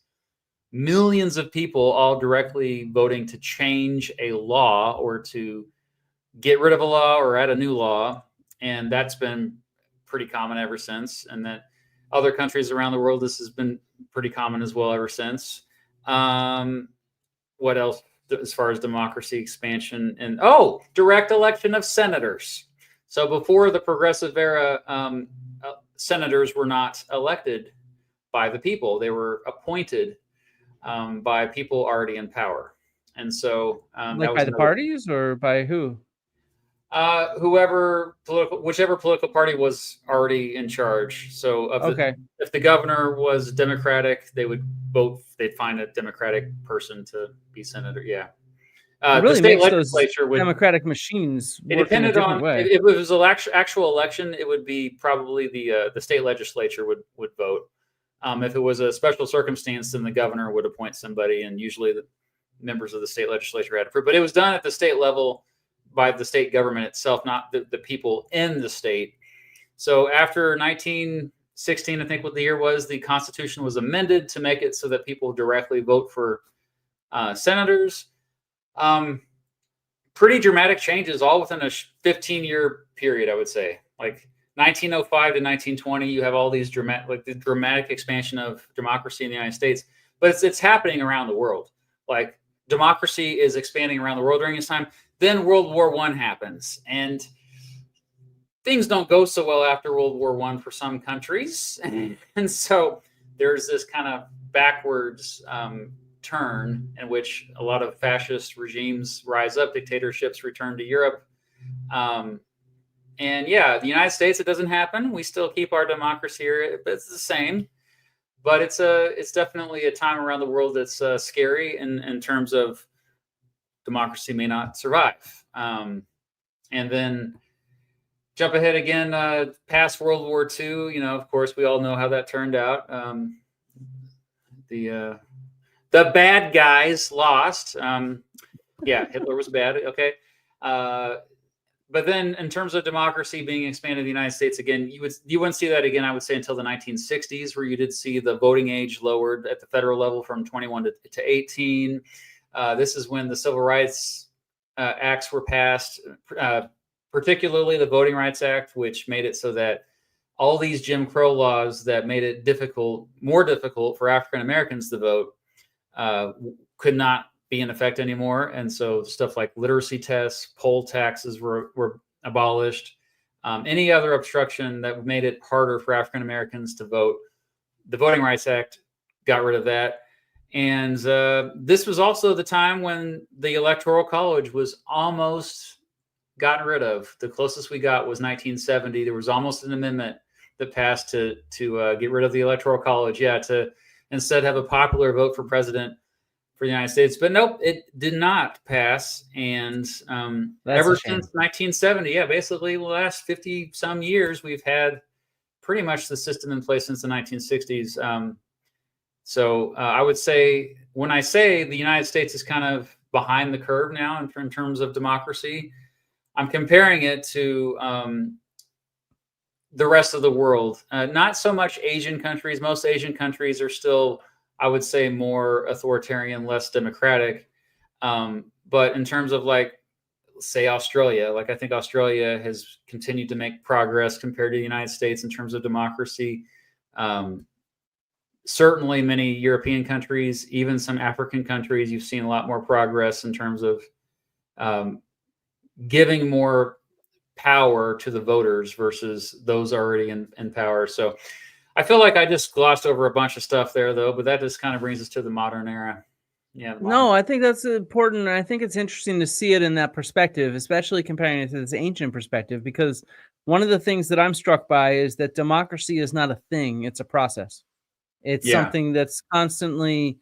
millions of people all directly voting to change a law or to get rid of a law or add a new law. And that's been pretty common ever since. And that other countries around the world, this has been pretty common as well ever since. What else as far as democracy expansion? And direct election of senators. So before the Progressive Era, senators were not elected by the people; they were appointed by people already in power. And so that Like was by the another. parties or by who? Whichever political party was already in charge. So Okay. if the governor was Democratic, they would vote. They'd find a Democratic person to be senator. Yeah. It The really state makes those legislature would. democratic machines It work in a depended different on way. if it was an actual election. It would be probably the state legislature would vote. If it was a special circumstance, then the governor would appoint somebody, and usually the members of the state legislature had approved. But it was done at the state level by the state government itself, not the people in the state. So after 1916, I think what the year was, the Constitution was amended to make it so that people directly vote for senators. Pretty dramatic changes, all within a 15-year period, I would say. Like 1905 to 1920, you have all these dramatic expansion of democracy in the United States, but it's happening around the world. Like democracy is expanding around the world during this time. Then World War I happens, and things don't go so well after World War I for some countries, and so there's this kind of backwards turn in which a lot of fascist regimes rise up, dictatorships return to Europe. And yeah, the United States, it doesn't happen. We still keep our democracy here, but it's the same. But it's definitely a time around the world that's scary in terms of democracy may not survive. And then jump ahead again, past World War II. Of course, we all know how that turned out. The the bad guys lost. Yeah, Hitler was bad. Okay. But then, in terms of democracy being expanded in the United States again, you wouldn't see that again. I would say until the 1960s, where you did see the voting age lowered at the federal level from 21 to 18. This is when the civil rights acts were passed, particularly the Voting Rights Act, which made it so that all these Jim Crow laws that made it more difficult for African Americans to vote, could not be in effect anymore. And so stuff like literacy tests, poll taxes were abolished. Any other obstruction that made it harder for African Americans to vote, the Voting Rights Act got rid of that. And this was also the time when the Electoral College was almost gotten rid of. The closest we got was 1970. There was almost an amendment that passed to get rid of the Electoral College. Yeah, to instead have a popular vote for president for the United States. But nope, it did not pass. And ever since 1970, yeah, basically the last 50 some years, we've had pretty much the system in place since the 1960s. So I would say, when I say the United States is kind of behind the curve now in terms of democracy, I'm comparing it to the rest of the world. Not so much Asian countries. Most Asian countries are still, I would say, more authoritarian, less democratic. But in terms of, like, say Australia, like, I think Australia has continued to make progress compared to the United States in terms of democracy. Certainly many European countries, even some African countries, you've seen a lot more progress in terms of giving more power to the voters versus those already in power. So I feel like I just glossed over a bunch of stuff there, though, but that just kind of brings us to the modern era. Yeah. No, I think that's important. And I think it's interesting to see it in that perspective, especially comparing it to this ancient perspective, because one of the things that I'm struck by is that democracy is not a thing, it's a process. It's something that's constantly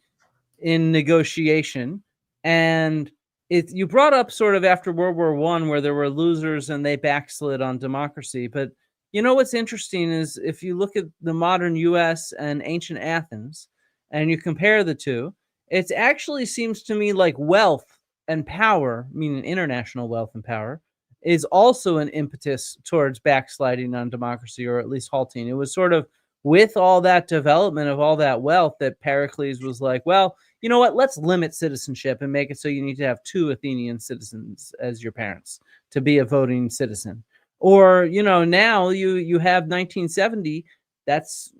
in negotiation. And you brought up sort of after World War I, where there were losers and they backslid on democracy. But you know what's interesting is if you look at the modern US and ancient Athens and you compare the two, it actually seems to me like wealth and power, meaning international wealth and power, is also an impetus towards backsliding on democracy, or at least halting. It was sort of with all that development of all that wealth that Pericles was like, well, you know what? Let's limit citizenship and make it so you need to have 2 Athenian citizens as your parents to be a voting citizen. Or, now you have 1970. That's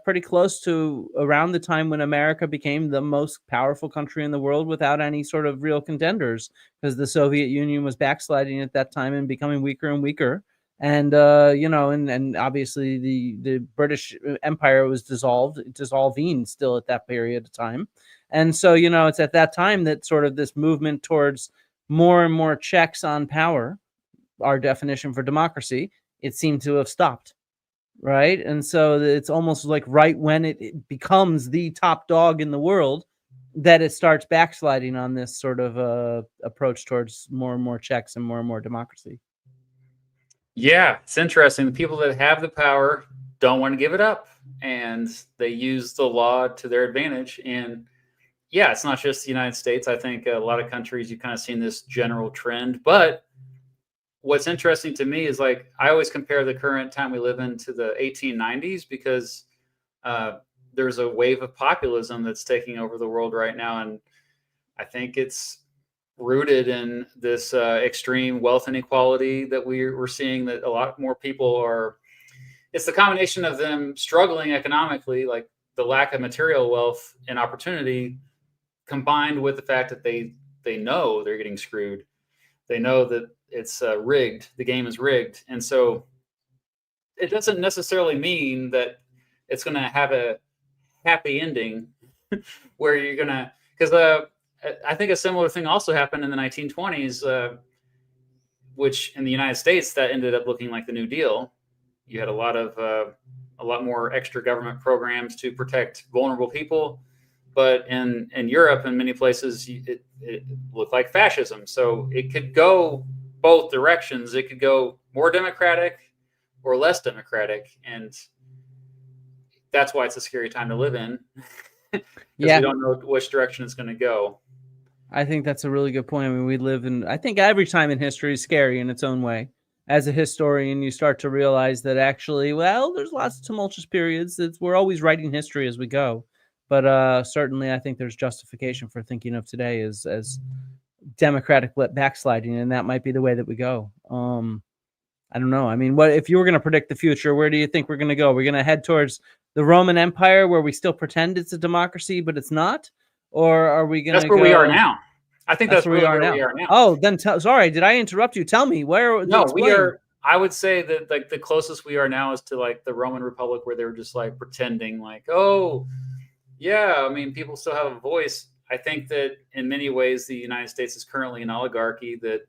pretty close to around the time when America became the most powerful country in the world without any sort of real contenders, because the Soviet Union was backsliding at that time and becoming weaker and weaker. And and obviously the British Empire was dissolving still at that period of time. And so, it's at that time that sort of this movement towards more and more checks on power, our definition for democracy, it seemed to have stopped. Right. And so it's almost like right when it becomes the top dog in the world that it starts backsliding on this sort of approach towards more and more checks and more democracy. Yeah, it's interesting. The people that have the power don't want to give it up, and they use the law to their advantage. And yeah, it's not just the United States. I think a lot of countries, you've kind of seen this general trend. But what's interesting to me is, like, I always compare the current time we live in to the 1890s, because there's a wave of populism that's taking over the world right now. And I think it's rooted in this extreme wealth inequality that we're seeing, that a lot more people are. It's the combination of them struggling economically, like the lack of material wealth and opportunity, combined with the fact that they know they're getting screwed. They know that it's rigged. The game is rigged. And so it doesn't necessarily mean that it's going to have a happy ending where you're going to, because I think a similar thing also happened in the 1920s, which in the United States, that ended up looking like the New Deal. You had a lot more extra government programs to protect vulnerable people. But in Europe and many places, it looked like fascism. So it could go both directions. It could go more democratic or less democratic. And that's why it's a scary time to live in. because we Yeah, don't know which direction it's going to go. I think that's a really good point. I mean, we live in, I think every time in history is scary in its own way. As a historian, you start to realize that actually, well, there's lots of tumultuous periods. We're always writing history as we go. But certainly, I think there's justification for thinking of today as democratic backsliding, and that might be the way that we go. I don't know. I mean, what if you were going to predict the future? Where do you think we're going to go? We're going to head towards the Roman Empire, where we still pretend it's a democracy, but it's not, or are we going That's to where we are go? now. I think That's that's where we really are where we now. are now. Oh, then sorry, did I interrupt you? Tell me where. No, we Explain. are. I would say that like the closest we are now is to like the Roman Republic, where they were just like pretending, like, oh, yeah. I mean, people still have a voice. I think that in many ways, the United States is currently an oligarchy. That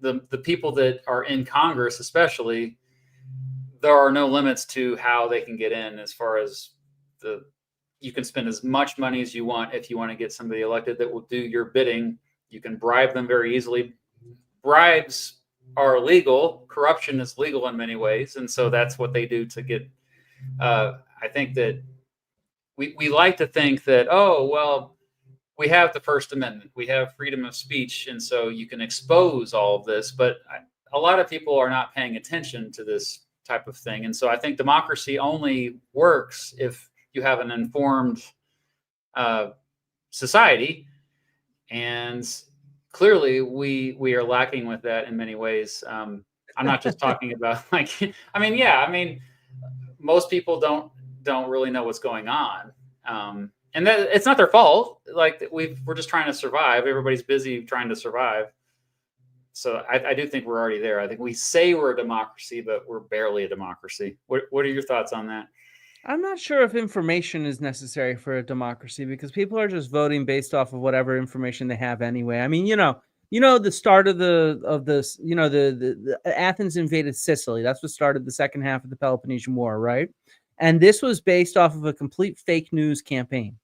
the people that are in Congress, especially, there are no limits to how they can get in. As far as you can spend as much money as you want if you want to get somebody elected that will do your bidding. You can bribe them very easily. Bribes are legal. Corruption is legal in many ways, and so that's what they do to get. I think that we like to think that, oh well, we have the First Amendment, we have freedom of speech, and so you can expose all of this. But a lot of people are not paying attention to this type of thing, and so I think democracy only works if you have an informed society, and clearly we are lacking with that in many ways. I'm not just talking about like I mean, yeah, I mean, most people don't really know what's going on, and that it's not their fault. Like we're just trying to survive. Everybody's busy trying to survive. So I do think we're already there. I think we say we're a democracy, but we're barely a democracy. What are your thoughts on that? I'm not sure if information is necessary for a democracy because people are just voting based off of whatever information they have anyway. I mean, the start of this, the Athens invaded Sicily. That's what started the second half of the Peloponnesian War, right? And this was based off of a complete fake news campaign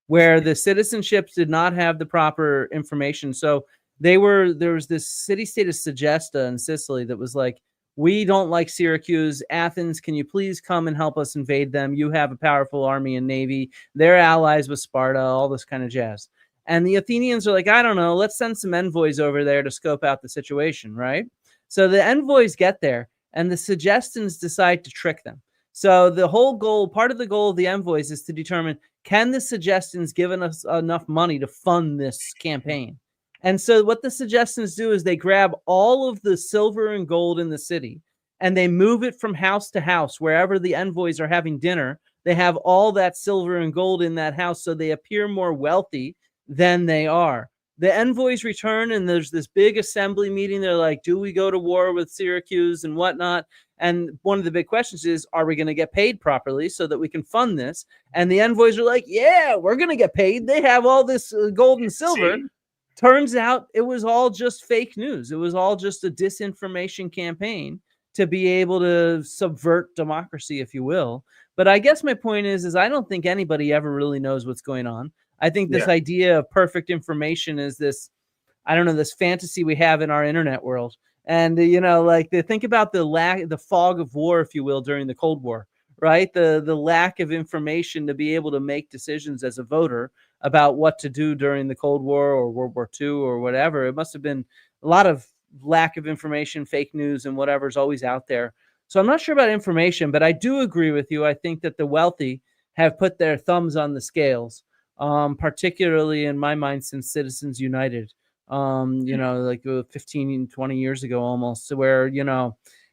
where the citizenships did not have the proper information. So there was this city-state of Segesta in Sicily that was like, we don't like Syracuse. Athens, can you please come and help us invade them? You have a powerful army and navy. They're allies with Sparta, all this kind of jazz. And the Athenians are like, I don't know, let's send some envoys over there to scope out the situation, right? So the envoys get there, and the Segestans decide to trick them. So the whole goal, part of the goal of the envoys is to determine, can the Segestans give us enough money to fund this campaign? And so what the Segestans do is they grab all of the silver and gold in the city and they move it from house to house. Wherever the envoys are having dinner, they have all that silver and gold in that house so they appear more wealthy than they are. The envoys return and there's this big assembly meeting. They're like, do we go to war with Syracuse and whatnot? And one of the big questions is, are we going to get paid properly so that we can fund this? And the envoys are like, yeah, we're going to get paid. They have all this gold and silver. See? Turns out it was all just fake news. It was all just a disinformation campaign to be able to subvert democracy, if you will. But I guess my point is I don't think anybody ever really knows what's going on. I think this idea of perfect information is this, I don't know, this fantasy we have in our internet world. And, think about the fog of war, if you will, during the Cold War, right? The lack of information to be able to make decisions as a voter about what to do during the Cold War or World War II or whatever. It must have been a lot of lack of information, fake news, and whatever's always out there. So I'm not sure about information, but I do agree with you. I think that the wealthy have put their thumbs on the scales, particularly in my mind since Citizens United, like 15, 20 years ago almost, where,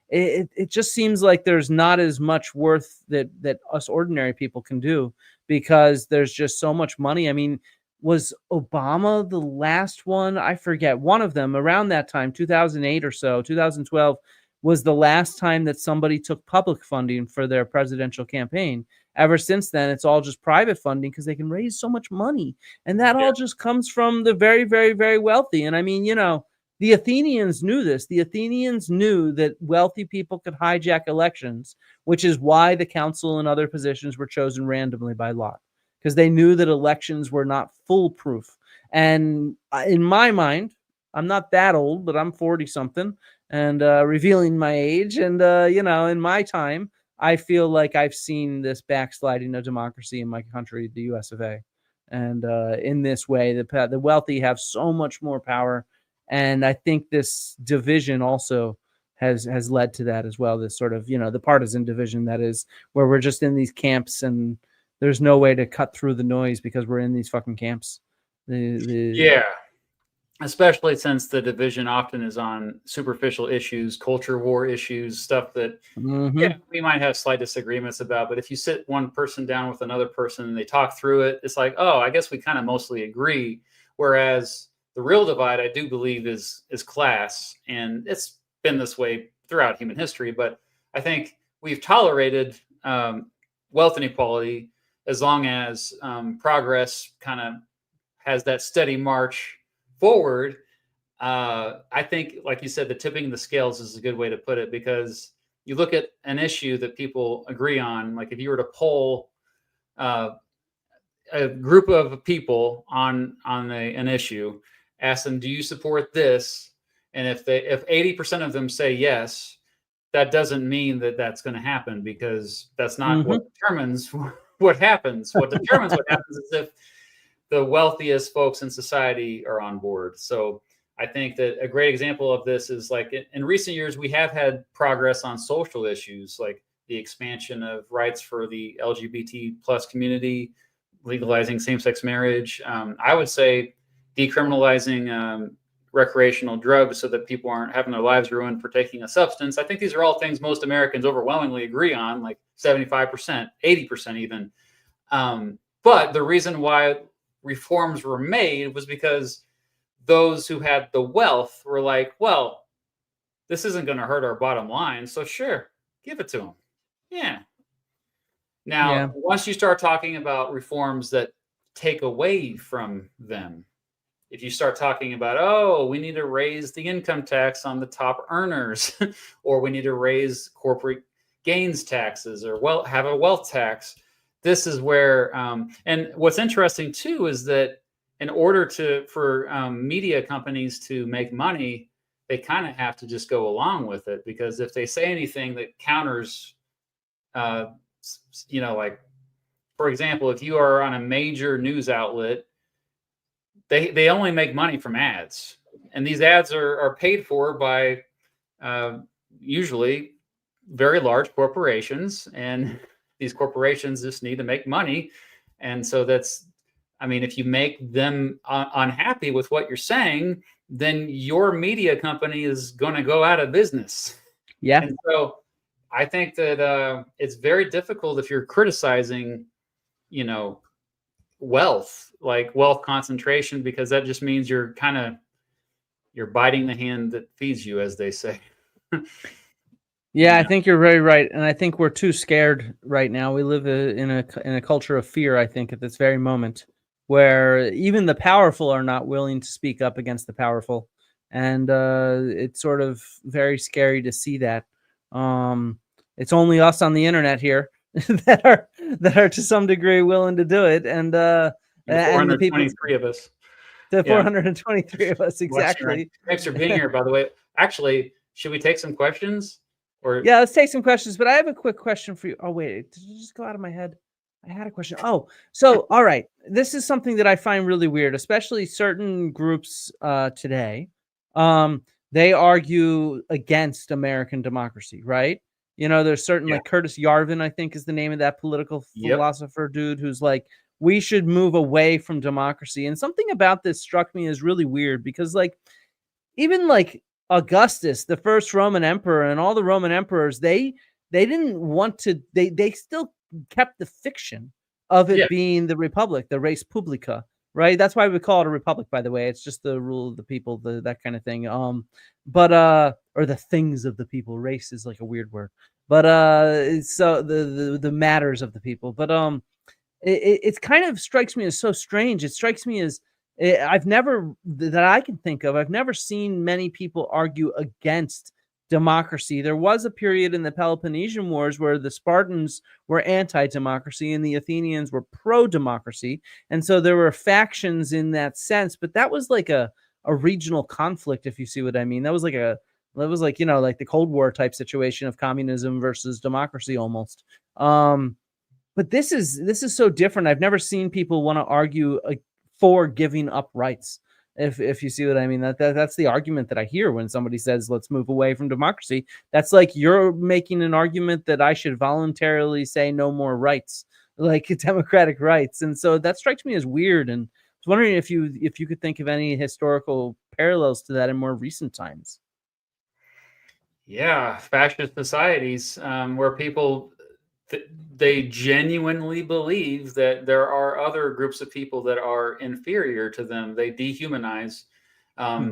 it just seems like there's not as much worth that us ordinary people can do because there's just so much money. I mean, was Obama the last one? I forget. One of them around that time, 2008 or so, 2012, was the last time that somebody took public funding for their presidential campaign. Ever since then, it's all just private funding because they can raise so much money. And that all just comes from the very, very, very wealthy. And I mean, the Athenians knew this. The Athenians knew that wealthy people could hijack elections, which is why the council and other positions were chosen randomly by lot, because they knew that elections were not foolproof. And in my mind, I'm not that old, but I'm 40 something and revealing my age. And, in my time, I feel like I've seen this backsliding of democracy in my country, the US of A. And in this way, the wealthy have so much more power. And I think this division also has led to that as well. This sort of, the partisan division that is where we're just in these camps and there's no way to cut through the noise because we're in these fucking camps. Yeah. Especially since the division often is on superficial issues, culture war issues, stuff that we might have slight disagreements about. But if you sit one person down with another person and they talk through it, it's like, oh, I guess we kind of mostly agree. Whereas the real divide, I do believe, is class, and it's been this way throughout human history. But I think we've tolerated wealth inequality as long as progress kind of has that steady march forward. I think, like you said, the tipping the scales is a good way to put it, because you look at an issue that people agree on. Like if you were to poll a group of people on an issue, ask them, do you support this? And if 80% of them say yes, that doesn't mean that that's going to happen, because that's not what determines what happens. What determines what happens is if the wealthiest folks in society are on board. So I think that a great example of this is, like, in recent years, we have had progress on social issues, like the expansion of rights for the LGBT plus community, legalizing same-sex marriage. I would say decriminalizing recreational drugs so that people aren't having their lives ruined for taking a substance. I think these are all things most Americans overwhelmingly agree on, like 75%, 80% even. But the reason why reforms were made was because those who had the wealth were like, well, this isn't going to hurt our bottom line, so sure, give it to them. Yeah. Now, once you start talking about reforms that take away from them, if you start talking about, oh, we need to raise the income tax on the top earners, or we need to raise corporate gains taxes, or have a wealth tax, this is where, and what's interesting too is that in order for media companies to make money, they kind of have to just go along with it, because if they say anything that counters, like, for example, if you are on a major news outlet, they only make money from ads, and these ads are paid for by usually very large corporations, and these corporations just need to make money. And so if you make them unhappy with what you're saying, then your media company is going to go out of business. Yeah. And so I think that it's very difficult if you're criticizing, wealth concentration, because that just means you're biting the hand that feeds you, as they say. Yeah, I think you're very right, and I think we're too scared right now. We live in a culture of fear, I think, at this very moment, where even the powerful are not willing to speak up against the powerful, and it's sort of very scary to see that. It's only us on the internet here that are to some degree willing to do it, and the 423 of us. The 423 of us, exactly. Thanks for being here, by the way. Actually, should we take some questions? Yeah, let's take some questions, but I have a quick question for you. Oh, wait, did it just go out of my head? I had a question. Oh, so, all right. This is something that I find really weird, especially certain groups today. They argue against American democracy, right? There's certain, like Curtis Yarvin, I think is the name of that political philosopher dude, who's like, we should move away from democracy. And something about this struck me as really weird, because like, even like Augustus, the first Roman emperor, and all the Roman emperors, they didn't want to, they still kept the fiction of it being the republic, the res publica, right? That's why we call it a republic, by the way. It's just the rule of the people, that kind of thing. Or the things of the people. Race is like a weird word, but so the matters of the people. But it kind of strikes me as so strange. It strikes me as, I've never, that I can think of, I've never seen many people argue against democracy. There was a period in the Peloponnesian Wars where the Spartans were anti-democracy and the Athenians were pro-democracy. And so there were factions in that sense, but that was like a regional conflict, if you see what I mean. That was like a That was like, like the Cold War type situation of communism versus democracy almost. But this is so different. I've never seen people want to argue for giving up rights. If you see what I mean, that's the argument that I hear when somebody says let's move away from democracy. That's like you're making an argument that I should voluntarily say no more rights, like democratic rights. And so that strikes me as weird. And I was wondering if you could think of any historical parallels to that in more recent times. Yeah, fascist societies where people they genuinely believe that there are other groups of people that are inferior to them. They dehumanize,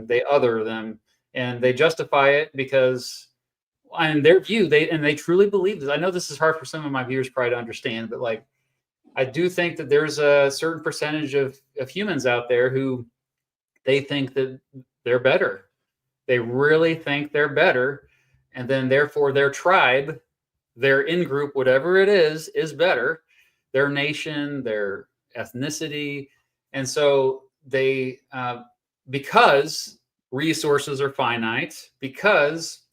they other them, and they justify it because, in their view, they truly believe this. I know this is hard for some of my viewers probably to understand, but like I do think that there's a certain percentage of humans out there who they think that they're better. They really think they're better, and then therefore their tribe, their in group, whatever it is better, their nation, their ethnicity. And so they, because resources are finite, because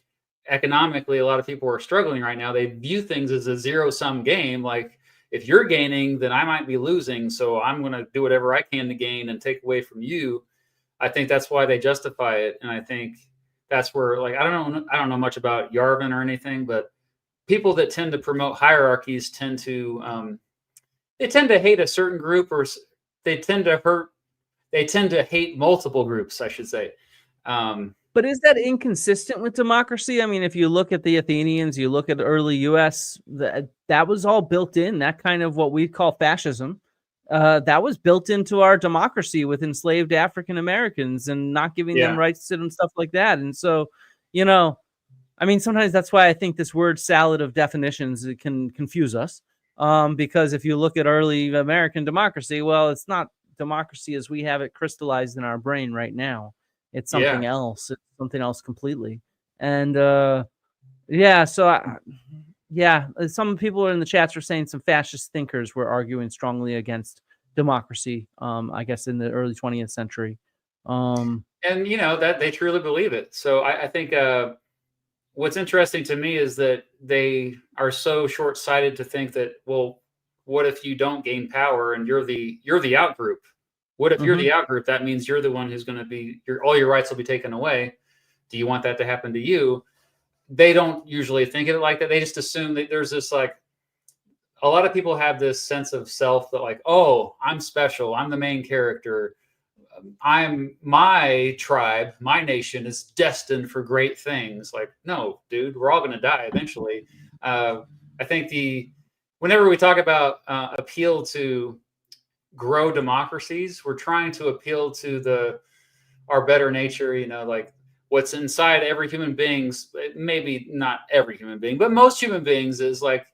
economically a lot of people are struggling right now, they view things as a zero sum game. Like, if you're gaining, then I might be losing. So I'm going to do whatever I can to gain and take away from you. I think that's why they justify it. And I think that's where, like, I don't know much about Yarvin or anything, but people that tend to promote hierarchies tend to they tend to hate a certain group, or they tend to hate multiple groups, I should say. But is that inconsistent with democracy? I mean, if you look at the Athenians, you look at the early U.S., that was all built in. That kind of what we call fascism, that was built into our democracy with enslaved African Americans and not giving them rights to them, stuff like that. And so, I mean, sometimes that's why I think this word salad of definitions, it can confuse us. Because if you look at early American democracy, well, it's not democracy as we have it crystallized in our brain right now. It's something else. It's something else completely. And some people in the chats were saying some fascist thinkers were arguing strongly against democracy, I guess in the early 20th century. And that they truly believe it. So I think what's interesting to me is that they are so short-sighted to think that, well, what if you don't gain power and you're the out group? What if you're the out group? That means you're the one who's going to be all your rights will be taken away. Do you want that to happen to you? They don't usually think of it like that. They just assume that there's this, like, a lot of people have this sense of self that, like, oh, I'm special. I'm the main character. My tribe, my nation is destined for great things. Like, no, dude, we're all going to die eventually. I think whenever we talk about appeal to grow democracies, we're trying to appeal to our better nature, like what's inside every human being's, maybe not every human being, but most human beings, is like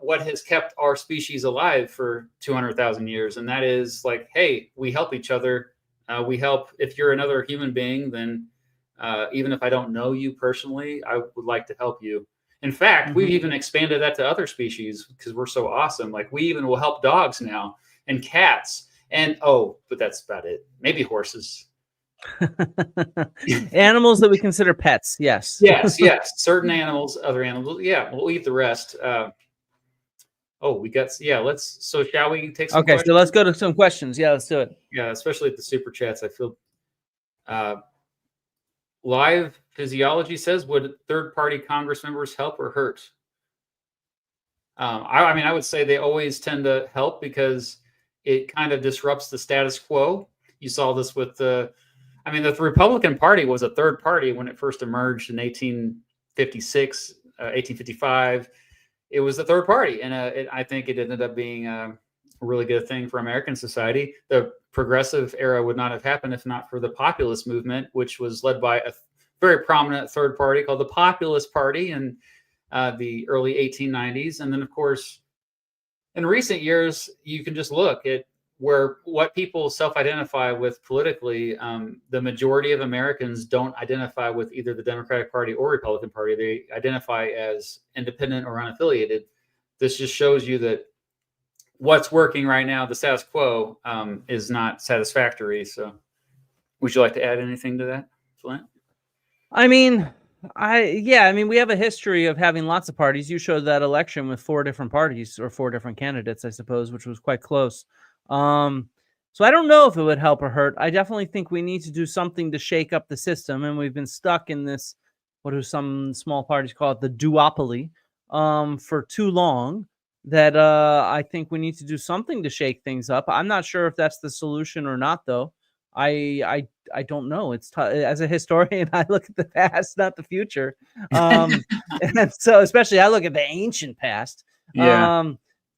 what has kept our species alive for 200,000 years. And that is like, hey, we help each other. We help. If you're another human being, then even if I don't know you personally, I would like to help you. In fact, we've even expanded that to other species because we're so awesome. Like, we even will help dogs now, and cats, and but that's about it. Maybe horses. Animals that we consider pets. Yes. Yes. Certain animals, other animals. Yeah, we'll eat the rest. So shall we take some questions? So let's go to some questions. Yeah, let's do it. Yeah, especially at the super chats. I feel Live Physiology says, would third-party Congress members help or hurt? I mean, I would say they always tend to help because it kind of disrupts the status quo. You saw this with the Republican Party was a third party when it first emerged in 1856, 1855. It was the third party, and I think it ended up being a really good thing for American society. The progressive era would not have happened if not for the populist movement, which was led by a very prominent third party called the Populist Party in the early 1890s. And then, of course, in recent years, you can just look at what people self-identify with politically. The majority of Americans don't identify with either the Democratic Party or Republican Party. They identify as independent or unaffiliated. This just shows you that what's working right now, the status quo, is not satisfactory. So would you like to add anything to that, Flint? I mean, I mean, we have a history of having lots of parties. You showed that election with 4 different parties or 4 different candidates, I suppose, which was quite close. Um, so I don't know if it would help or hurt. I definitely think we need to do something to shake up the system, and we've been stuck in this, what do some small parties call it, the duopoly, for too long. That I think we need to do something to shake things up. I'm not sure if that's the solution or not, though. I don't know. It's as a historian, I look at the past, not the future. And so especially I look at the ancient past. Yeah,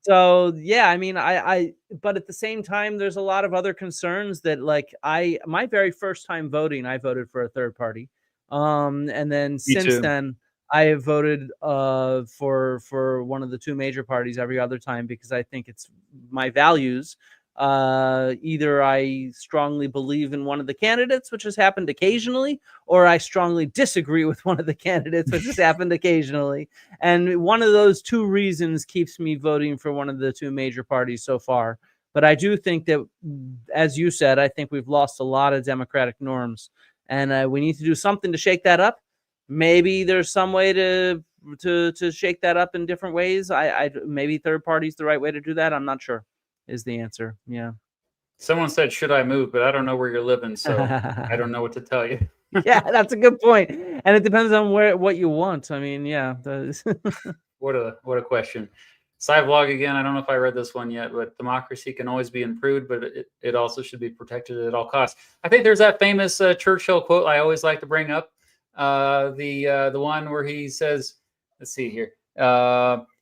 So yeah, I mean, but at the same time, there's a lot of other concerns that like my very first time voting, I voted for a third party. And then me since too. then, I have voted for one of the two major parties every other time because I think it's my values. Either I strongly believe in one of the candidates, which has happened occasionally, or I strongly disagree with one of the candidates, which has happened occasionally. And one of those two reasons keeps me voting for one of the two major parties so far. But I do think that, as you said, I think we've lost a lot of democratic norms, and we need to do something to shake that up. Maybe there's some way to shake that up in different ways. I maybe third party's the right way to do that. I'm not sure is the answer. Yeah. Someone said, "Should I move?" But I don't know where you're living, so I don't know what to tell you. Yeah, that's a good point. And it depends on what you want. I mean, yeah. What a question. Side vlog again. I don't know if I read this one yet, but democracy can always be improved, but it also should be protected at all costs. I think there's that famous Churchill quote I always like to bring up. The one where he says, "Let's see here.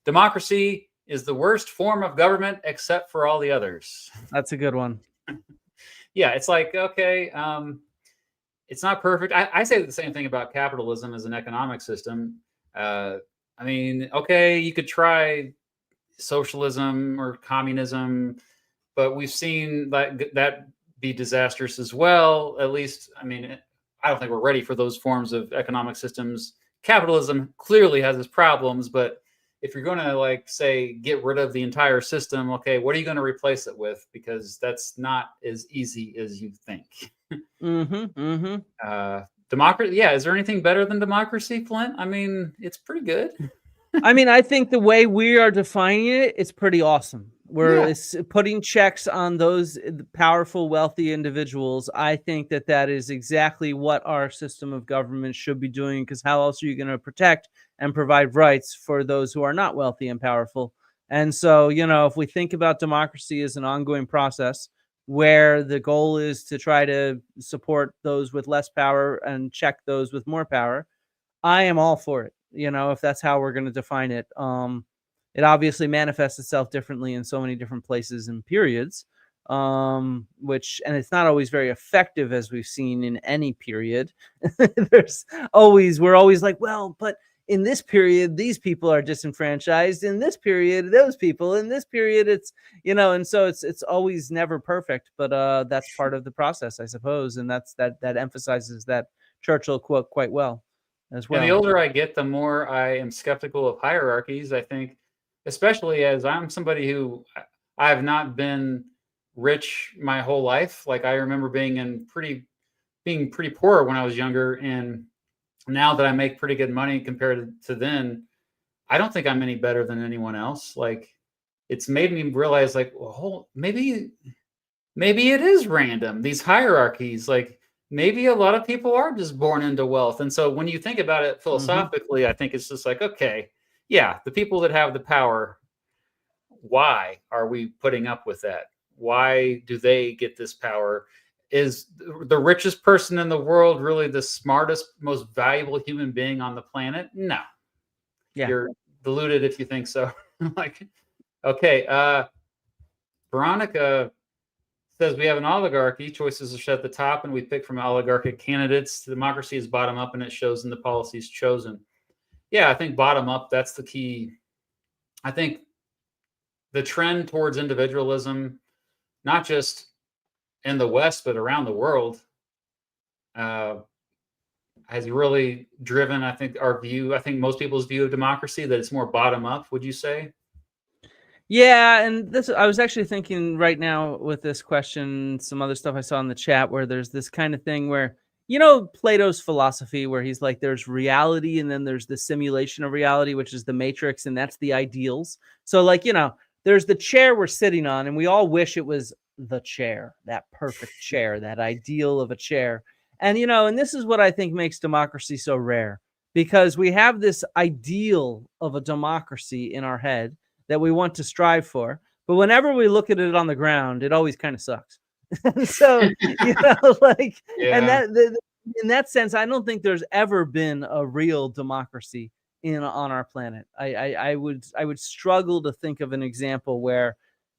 Democracy is the worst form of government except for all the others." That's a good one. Yeah, it's like okay, it's not perfect. I say the same thing about capitalism as an economic system. Uh, I mean, okay, you could try socialism or communism, but we've seen that be disastrous as well. At least, I mean, I don't think we're ready for those forms of economic systems. Capitalism clearly has its problems, but if you're going to like say get rid of the entire system, okay, what are you going to replace it with? Because that's not as easy as you think. Mhm. Mhm. Democracy, yeah. Is there anything better than democracy, Flint? I mean, it's pretty good. I mean, I think the way we are defining it, it's pretty awesome. We're Yeah, it's putting checks on those powerful, wealthy individuals. I think that that is exactly what our system of government should be doing. Because how else are you going to protect and provide rights for those who are not wealthy and powerful? And so, if we think about democracy as an ongoing process where the goal is to try to support those with less power and check those with more power, I am all for it, if that's how we're going to define it. It obviously manifests itself differently in so many different places and periods, and it's not always very effective as we've seen in any period. We're always like, well, but in this period, these people are disenfranchised. In this period, those people. In this period, and so it's always never perfect, but that's part of the process, I suppose, and that emphasizes that Churchill quote quite well as and the well. older I get, the more I am skeptical of hierarchies. I think, especially as I'm somebody who I have not been rich my whole life. Like I remember being pretty poor when I was younger, and now that I make pretty good money compared to then, I don't think I'm any better than anyone else. Like it's made me realize, like, well, maybe it is random. These hierarchies, like maybe a lot of people are just born into wealth. And so when you think about it Mhm. philosophically, I think it's just like, okay, yeah, the people that have the power, why are we putting up with that? Why do they get this power? Is the richest person in the world really the smartest, most valuable human being on the planet? No. Yeah. You're deluded if you think so. Like, okay, Veronica says we have an oligarchy. Choices are set at the top, and we pick from oligarchic candidates. Democracy is bottom up, and it shows in the policies chosen. Yeah, I think bottom up. That's the key. I think the trend towards individualism, not just in the West but around the world, uh, has really driven. I think our view. I think most people's view of democracy that it's more bottom up. Would you say? Yeah, and this I was actually thinking right now with this question, some other stuff I saw in the chat where there's this kind of thing where you know, Plato's philosophy where he's like, there's reality and then there's the simulation of reality, which is the matrix, and that's the ideals. So like, you know, there's the chair we're sitting on and we all wish it was the chair, that perfect chair, that ideal of a chair. And, you know, and this is what I think makes democracy so rare, because we have this ideal of a democracy in our head that we want to strive for. But whenever we look at it on the ground, it always kind of sucks. So, you know, like, and Yeah. in that sense, I don't think there's ever been a real democracy on our planet. I would struggle to think of an example where,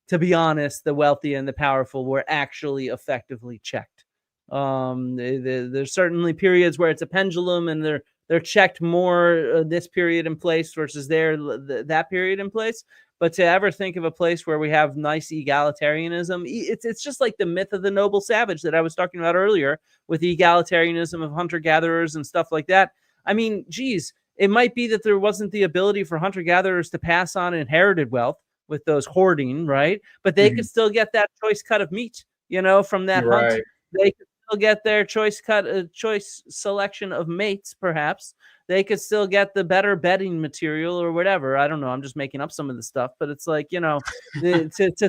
to be honest, the wealthy and the powerful were actually effectively checked. There's certainly periods where it's a pendulum, and they're checked more this period in place versus that period in place. But to ever think of a place where we have nice egalitarianism, it's just like the myth of the noble savage that I was talking about earlier, with the egalitarianism of hunter-gatherers and stuff like that. I mean, geez, it might be that there wasn't the ability for hunter-gatherers to pass on inherited wealth with those hoarding, right? But they could still get that choice cut of meat, you know, from that hunt. Right. They could still get their choice selection of mates, perhaps. They could still get the better bedding material or whatever. I don't know. I'm just making up some of the stuff, but it's like, you know, to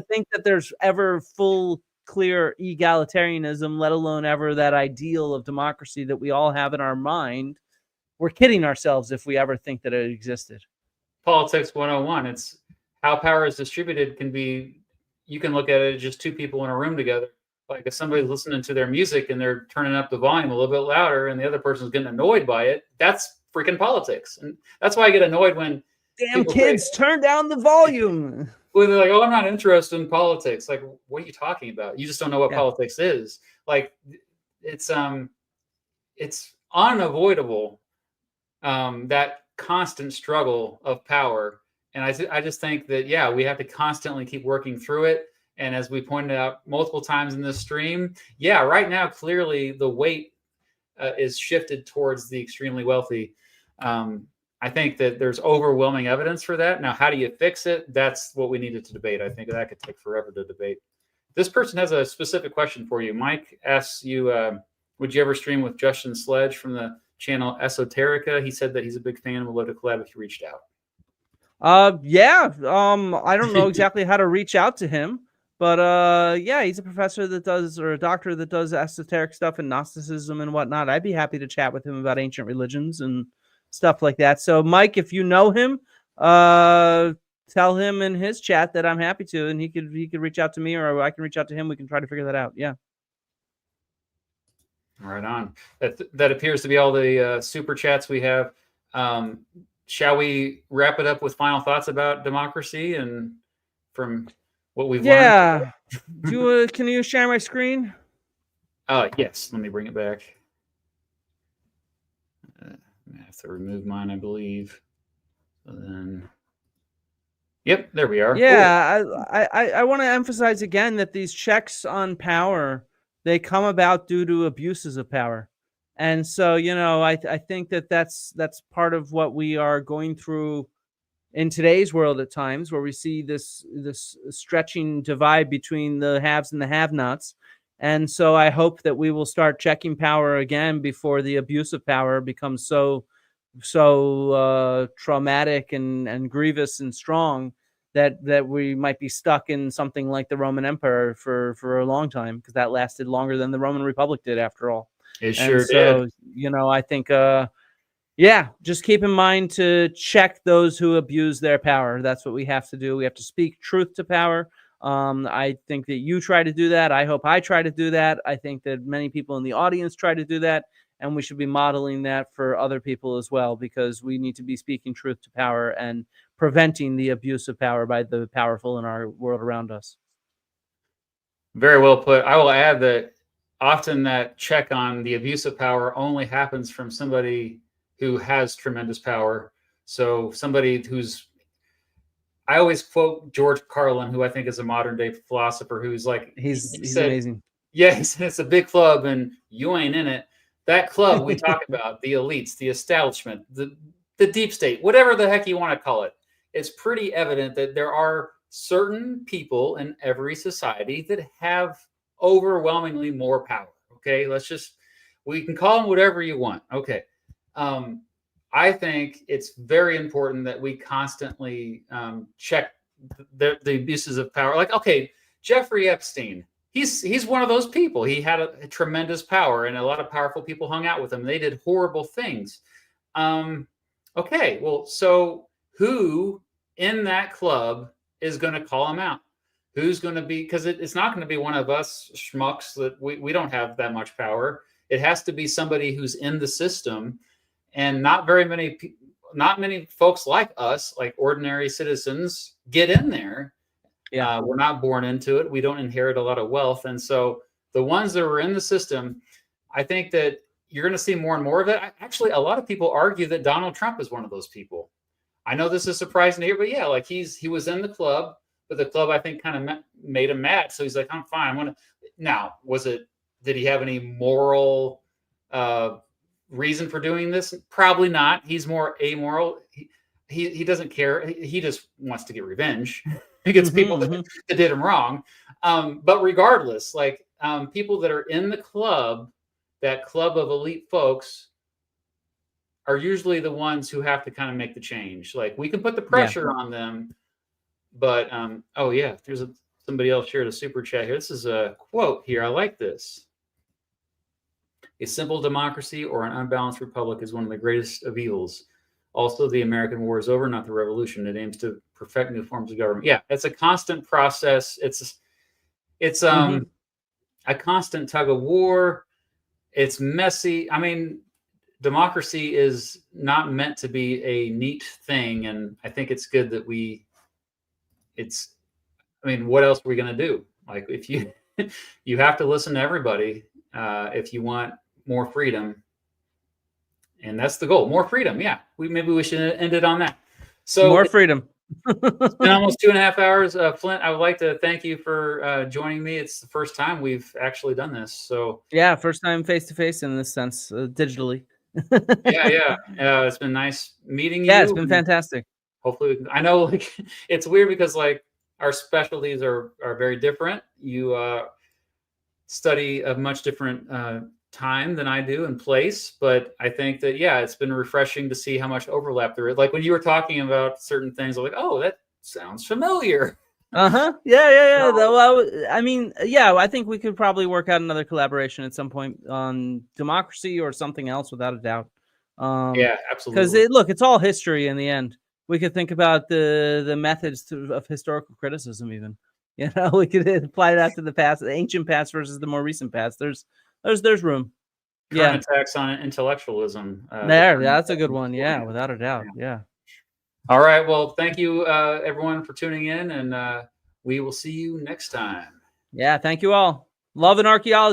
think that there's ever full, clear egalitarianism, let alone ever that ideal of democracy that we all have in our mind, we're kidding ourselves if we ever think that it existed. Politics 101. It's how power is distributed can be, you can look at it as just two people in a room together. Like if somebody's listening to their music and they're turning up the volume a little bit louder and the other person's getting annoyed by it, that's freaking politics. And that's why I get annoyed when damn kids turn down the volume. Well, they're like, oh, I'm not interested in politics. Like, what are you talking about? You just don't know what politics is. Like, it's unavoidable, that constant struggle of power. And I just think that, yeah, we have to constantly keep working through it. And as we pointed out multiple times in this stream, yeah, right now, clearly the weight is shifted towards the extremely wealthy. I think that there's overwhelming evidence for that. Now, how do you fix it? That's what we needed to debate. I think that could take forever to debate. This person has a specific question for you. Mike asks you, would you ever stream with Justin Sledge from the channel Esoterica? He said that he's a big fan and would love to collab if you reached out. Yeah. I don't know exactly how to reach out to him, but yeah, he's a professor that does, or a doctor that does esoteric stuff and Gnosticism and whatnot. I'd be happy to chat with him about ancient religions and stuff like that. So Mike, if you know him, tell him in his chat that I'm happy to, and he could reach out to me, or I can reach out to him. We can try to figure that out. Yeah. Right on. That appears to be all the super chats we have. Shall we wrap it up with final thoughts about democracy and from what we've learned? Yeah. Can you share my screen? Yes. Let me bring it back. I have to remove mine, I believe. So then, yep, there we are. Yeah, cool. I want to emphasize again that these checks on power, they come about due to abuses of power. And so, you know, I think that that's part of what we are going through in today's world at times, where we see this stretching divide between the haves and the have-nots. And so I hope that we will start checking power again before the abuse of power becomes so traumatic and grievous and strong that we might be stuck in something like the Roman Empire for a long time, because that lasted longer than the Roman Republic did, after all. It sure did. You know, I think, yeah, just keep in mind to check those who abuse their power. That's what we have to do. We have to speak truth to power. I think that you try to do that. I hope I try to do that. I think that many people in the audience try to do that. And we should be modeling that for other people as well, because we need to be speaking truth to power and preventing the abuse of power by the powerful in our world around us. Very well put. I will add that often that check on the abuse of power only happens from somebody who has tremendous power. So somebody who's, I always quote George Carlin, who I think is a modern day philosopher, who's like, he's said, amazing. Yes, it's a big club and you ain't in it. That club we talk about, the elites, the establishment, the deep state, whatever the heck you want to call it, it's pretty evident that there are certain people in every society that have overwhelmingly more power. Okay, We can call them whatever you want. Okay. I think it's very important that we constantly check the abuses of power. Like, okay, Jeffrey Epstein, he's one of those people. He had a tremendous power, and a lot of powerful people hung out with him. They did horrible things. Okay, well, so who in that club is going to call him out? Who's going to be, because it's not going to be one of us schmucks that we don't have that much power. It has to be somebody who's in the system, and not many folks like us, like ordinary citizens, get in there. Yeah, we're not born into it. We don't inherit a lot of wealth, and so the ones that were in the system, I think that you're going to see more and more of it. Actually, a lot of people argue that Donald Trump is one of those people. I know this is surprising to hear, but yeah, like he was in the club, but the club, I think, kind of made him mad. So he's like, I'm fine. Now, did he have any moral reason for doing this? Probably not. He's more amoral. He doesn't care. He just wants to get revenge against people that did him wrong. But regardless, like people that are in the club, that club of elite folks, are usually the ones who have to kind of make the change. Like we can put the pressure on them, but oh yeah, there's somebody else shared a super chat here. This is a quote here. I like this. A simple democracy or an unbalanced republic is one of the greatest of evils. Also, the American war is over, not the revolution. It aims to perfect new forms of government. Yeah, it's a constant process. It's a constant tug of war. It's messy. I mean, democracy is not meant to be a neat thing, and I think it's good that what else are we going to do? Like, if you have to listen to everybody if you want more freedom, and that's the goal. More freedom. Yeah, maybe we should end it on that. So more freedom. It's been almost 2.5 hours. Flint, I would like to thank you for joining me. It's the first time we've actually done this. So yeah, first time face to face in this sense, digitally. yeah. It's been nice meeting you. Yeah, it's been fantastic. Hopefully, I know, like, it's weird because like our specialties are very different. You study a much different time than I do and place, but I think that it's been refreshing to see how much overlap there is. Like when you were talking about certain things, I'm like, oh, that sounds familiar. Yeah. Well, I mean, I think we could probably work out another collaboration at some point on democracy or something else, without a doubt. Yeah, absolutely. Because it's all history in the end. We could think about the methods of historical criticism, even. We could apply that to the past, the ancient past versus the more recent past. There's room. Current attacks on intellectualism. That's a good one. Yeah, without a doubt. Yeah. All right. Well, thank you, everyone, for tuning in, and we will see you next time. Yeah, thank you all. Love and archaeology.